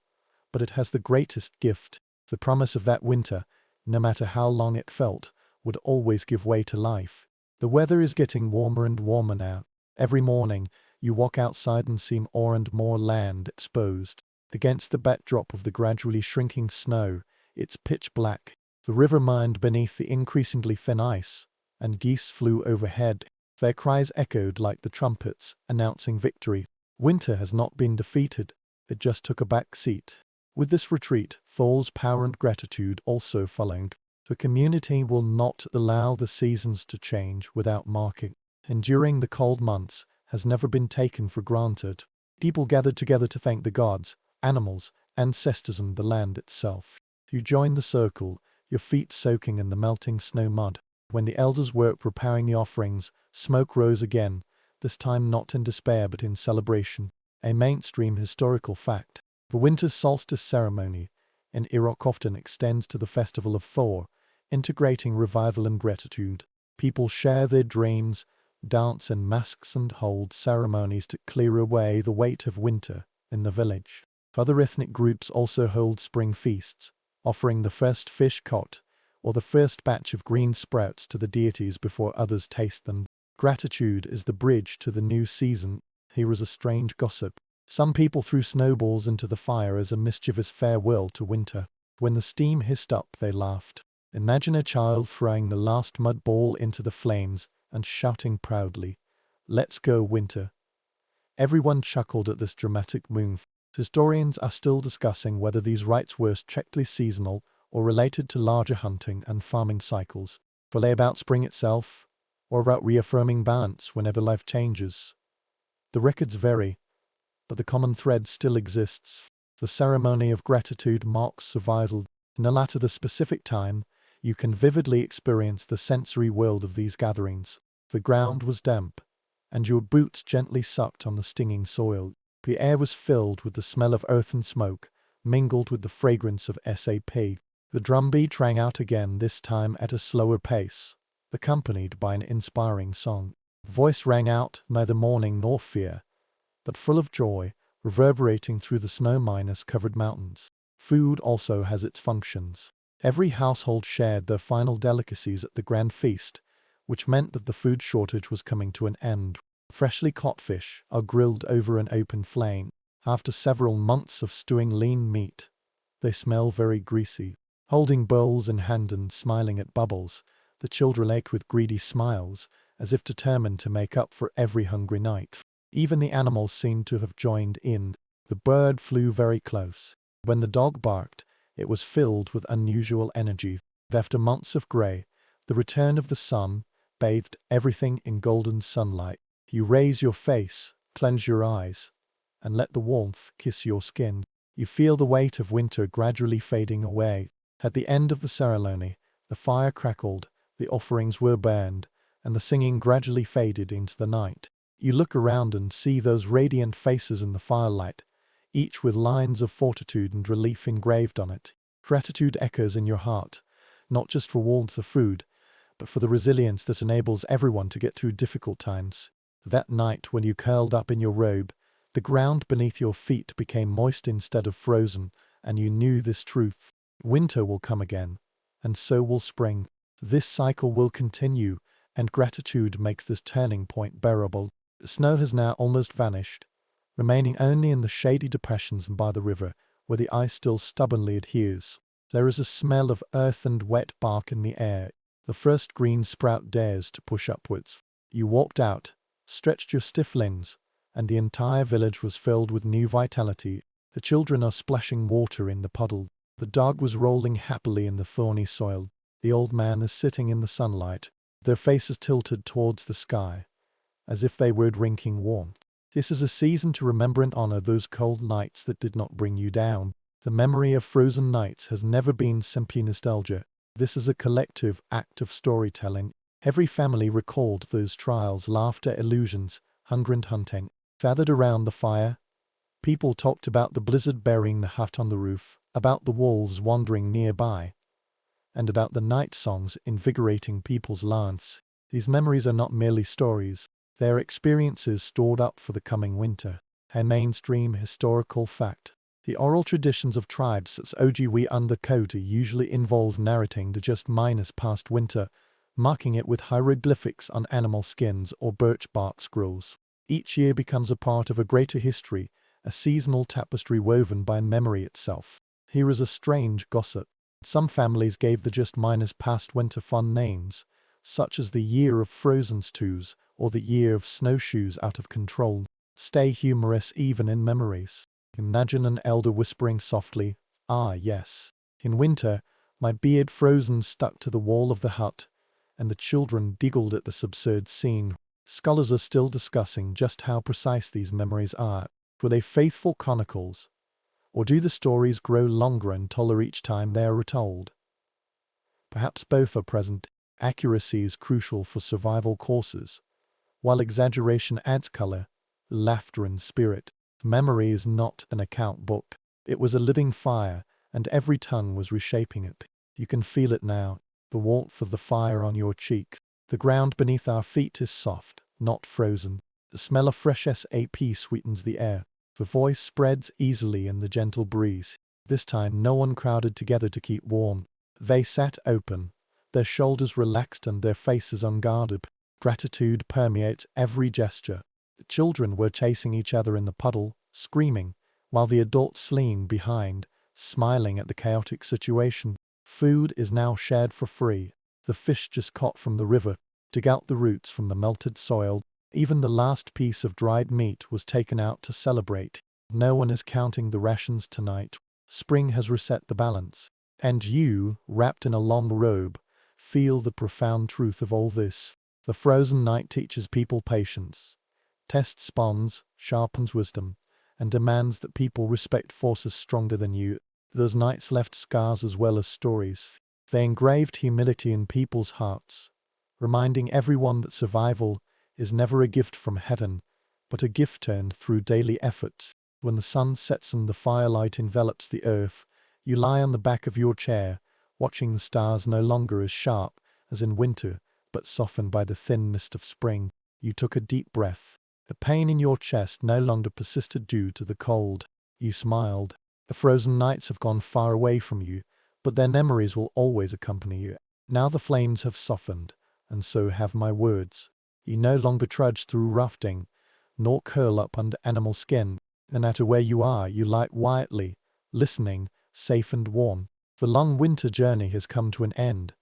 but it has the greatest gift, the promise of that winter, no matter how long it felt, would always give way to life. The weather is getting warmer and warmer now. Every morning, you walk outside and see more and more land exposed. Against the backdrop of the gradually shrinking snow, it's pitch black. The river mined beneath the increasingly thin ice, and geese flew overhead. Their cries echoed like the trumpets, announcing victory. Winter has not been defeated, it just took a back seat. With this retreat, thaw's power and gratitude also followed. The community will not allow the seasons to change without marking. Enduring the cold months has never been taken for granted. People gathered together to thank the gods, animals, ancestors and the land itself. You joined the circle, your feet soaking in the melting snow mud. When the elders worked preparing the offerings, smoke rose again, this time not in despair but in celebration. A mainstream historical fact. The winter solstice ceremony in Iraq often extends to the festival of Thor, integrating revival and gratitude. People share their dreams, dance in masks and hold ceremonies to clear away the weight of winter in the village. Other ethnic groups also hold spring feasts, offering the first fish caught or the first batch of green sprouts to the deities before others taste them. Gratitude is the bridge to the new season. Here is a strange gossip. Some people threw snowballs into the fire as a mischievous farewell to winter. When the steam hissed up, they laughed. Imagine a child throwing the last mud ball into the flames and shouting proudly, "Let's go, winter." Everyone chuckled at this dramatic move. Historians are still discussing whether these rites were strictly seasonal or related to larger hunting and farming cycles. Were they about spring itself, or about reaffirming balance whenever life changes? The records vary, but the common thread still exists. The ceremony of gratitude marks survival. No matter the specific time, you can vividly experience the sensory world of these gatherings. The ground was damp, and your boots gently sucked on the stinging soil. The air was filled with the smell of earth and smoke, mingled with the fragrance of sap. The drumbeat rang out again, this time at a slower pace, accompanied by an inspiring song. The voice rang out, neither mourning nor fear, but full of joy, reverberating through the snow-covered mountains. Food also has its functions. Every household shared their final delicacies at the grand feast, which meant that the food shortage was coming to an end. Freshly caught fish are grilled over an open flame. After several months of stewing lean meat, they smell very greasy. Holding bowls in hand and smiling at bubbles, the children ate with greedy smiles, as if determined to make up for every hungry night. Even the animals seemed to have joined in. The bird flew very close. When the dog barked, it was filled with unusual energy. After months of grey, the return of the sun bathed everything in golden sunlight. You raise your face, cleanse your eyes, and let the warmth kiss your skin. You feel the weight of winter gradually fading away. At the end of the ceremony, the fire crackled, the offerings were burned, and the singing gradually faded into the night. You look around and see those radiant faces in the firelight, each with lines of fortitude and relief engraved on it. Gratitude echoes in your heart, not just for warmth of food, but for the resilience that enables everyone to get through difficult times. That night, when you curled up in your robe, the ground beneath your feet became moist instead of frozen, and you knew this truth. Winter will come again, and so will spring. This cycle will continue, and gratitude makes this turning point bearable. The snow has now almost vanished, remaining only in the shady depressions and by the river, where the ice still stubbornly adheres. There is a smell of earth and wet bark in the air. The first green sprout dares to push upwards. You walked out, stretched your stiff limbs, and the entire village was filled with new vitality. The children are splashing water in the puddle. The dog was rolling happily in the thorny soil. The old man is sitting in the sunlight, their faces tilted towards the sky, as if they were drinking warmth. This is a season to remember and honor those cold nights that did not bring you down. The memory of frozen nights has never been simply nostalgia. This is a collective act of storytelling. Every family recalled those trials, laughter, illusions, hunger and hunting. Gathered around the fire, people talked about the blizzard burying the hut on the roof, about the wolves wandering nearby, and about the night songs invigorating people's lives. These memories are not merely stories, they are experiences stored up for the coming winter. A mainstream historical fact. The oral traditions of tribes such as Ojibwe and Dakota usually involve narrating the just minus past winter, marking it with hieroglyphics on animal skins or birch bark scrolls. Each year becomes a part of a greater history, a seasonal tapestry woven by memory itself. Here is a strange gossip. Some families gave the just minus past winter fun names, such as the year of frozen stews or the year of snowshoes out of control. Stay humorous even in memories. Imagine an elder whispering softly, "Ah, yes. In winter, my beard frozen stuck to the wall of the hut," and the children giggled at this absurd scene. Scholars are still discussing just how precise these memories are. Were they faithful chronicles, or do the stories grow longer and taller each time they are retold? Perhaps both are present. Accuracy is crucial for survival courses, while exaggeration adds color, laughter, and spirit. Memory is not an account book. It was a living fire, and every tongue was reshaping it. You can feel it now, the warmth of the fire on your cheek. The ground beneath our feet is soft, not frozen. The smell of fresh sap sweetens the air. The voice spreads easily in the gentle breeze. This time no one crowded together to keep warm. They sat open, their shoulders relaxed and their faces unguarded. Gratitude permeates every gesture. The children were chasing each other in the puddle, screaming, while the adults leaned behind, smiling at the chaotic situation. Food is now shared for free. The fish just caught from the river, dig out the roots from the melted soil. Even the last piece of dried meat was taken out to celebrate. No one is counting the rations tonight. Spring has reset the balance. And you, wrapped in a long robe, feel the profound truth of all this. The frozen night teaches people patience, tests bonds, sharpens wisdom, and demands that people respect forces stronger than you. Those nights left scars as well as stories. They engraved humility in people's hearts, reminding everyone that survival is never a gift from heaven, but a gift earned through daily effort. When the sun sets and the firelight envelops the earth, you lie on the back of your chair, watching the stars no longer as sharp as in winter, but softened by the thin mist of spring. You took a deep breath. The pain in your chest no longer persisted due to the cold. You smiled. The frozen nights have gone far away from you, but their memories will always accompany you. Now the flames have softened, and so have my words. You no longer trudge through rafting, nor curl up under animal skin. No matter where you are, you lie quietly, listening, safe and warm. The long winter journey has come to an end,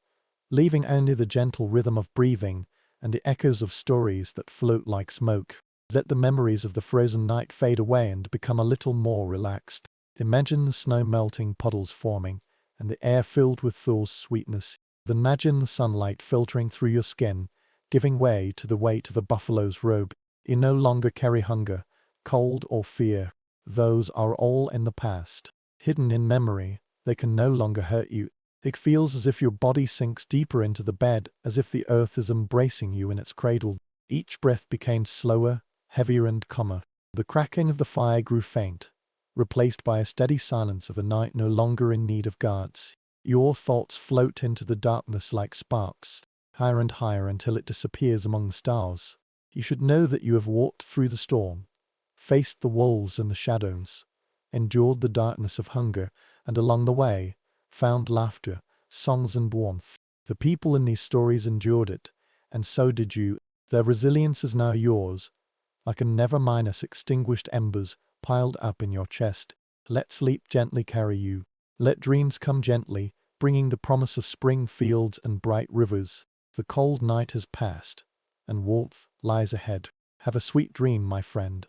leaving only the gentle rhythm of breathing and the echoes of stories that float like smoke. Let the memories of the frozen night fade away and become a little more relaxed. Imagine the snow melting, puddles forming, and the air filled with thaw's sweetness. Imagine the sunlight filtering through your skin, giving way to the weight of a buffalo's robe. You no longer carry hunger, cold, or fear. Those are all in the past. Hidden in memory, they can no longer hurt you. It feels as if your body sinks deeper into the bed, as if the earth is embracing you in its cradle. Each breath became slower, heavier and calmer. The crackling of the fire grew faint, replaced by a steady silence of a night no longer in need of guards. Your thoughts float into the darkness like sparks, higher and higher until it disappears among the stars. You should know that you have walked through the storm, faced the wolves and the shadows, endured the darkness of hunger, and along the way, found laughter, songs and warmth. The people in these stories endured it, and so did you. Their resilience is now yours, like a never-minus extinguished embers piled up in your chest. Let sleep gently carry you. Let dreams come gently, bringing the promise of spring fields and bright rivers. The cold night has passed, and warmth lies ahead. Have a sweet dream, my friend.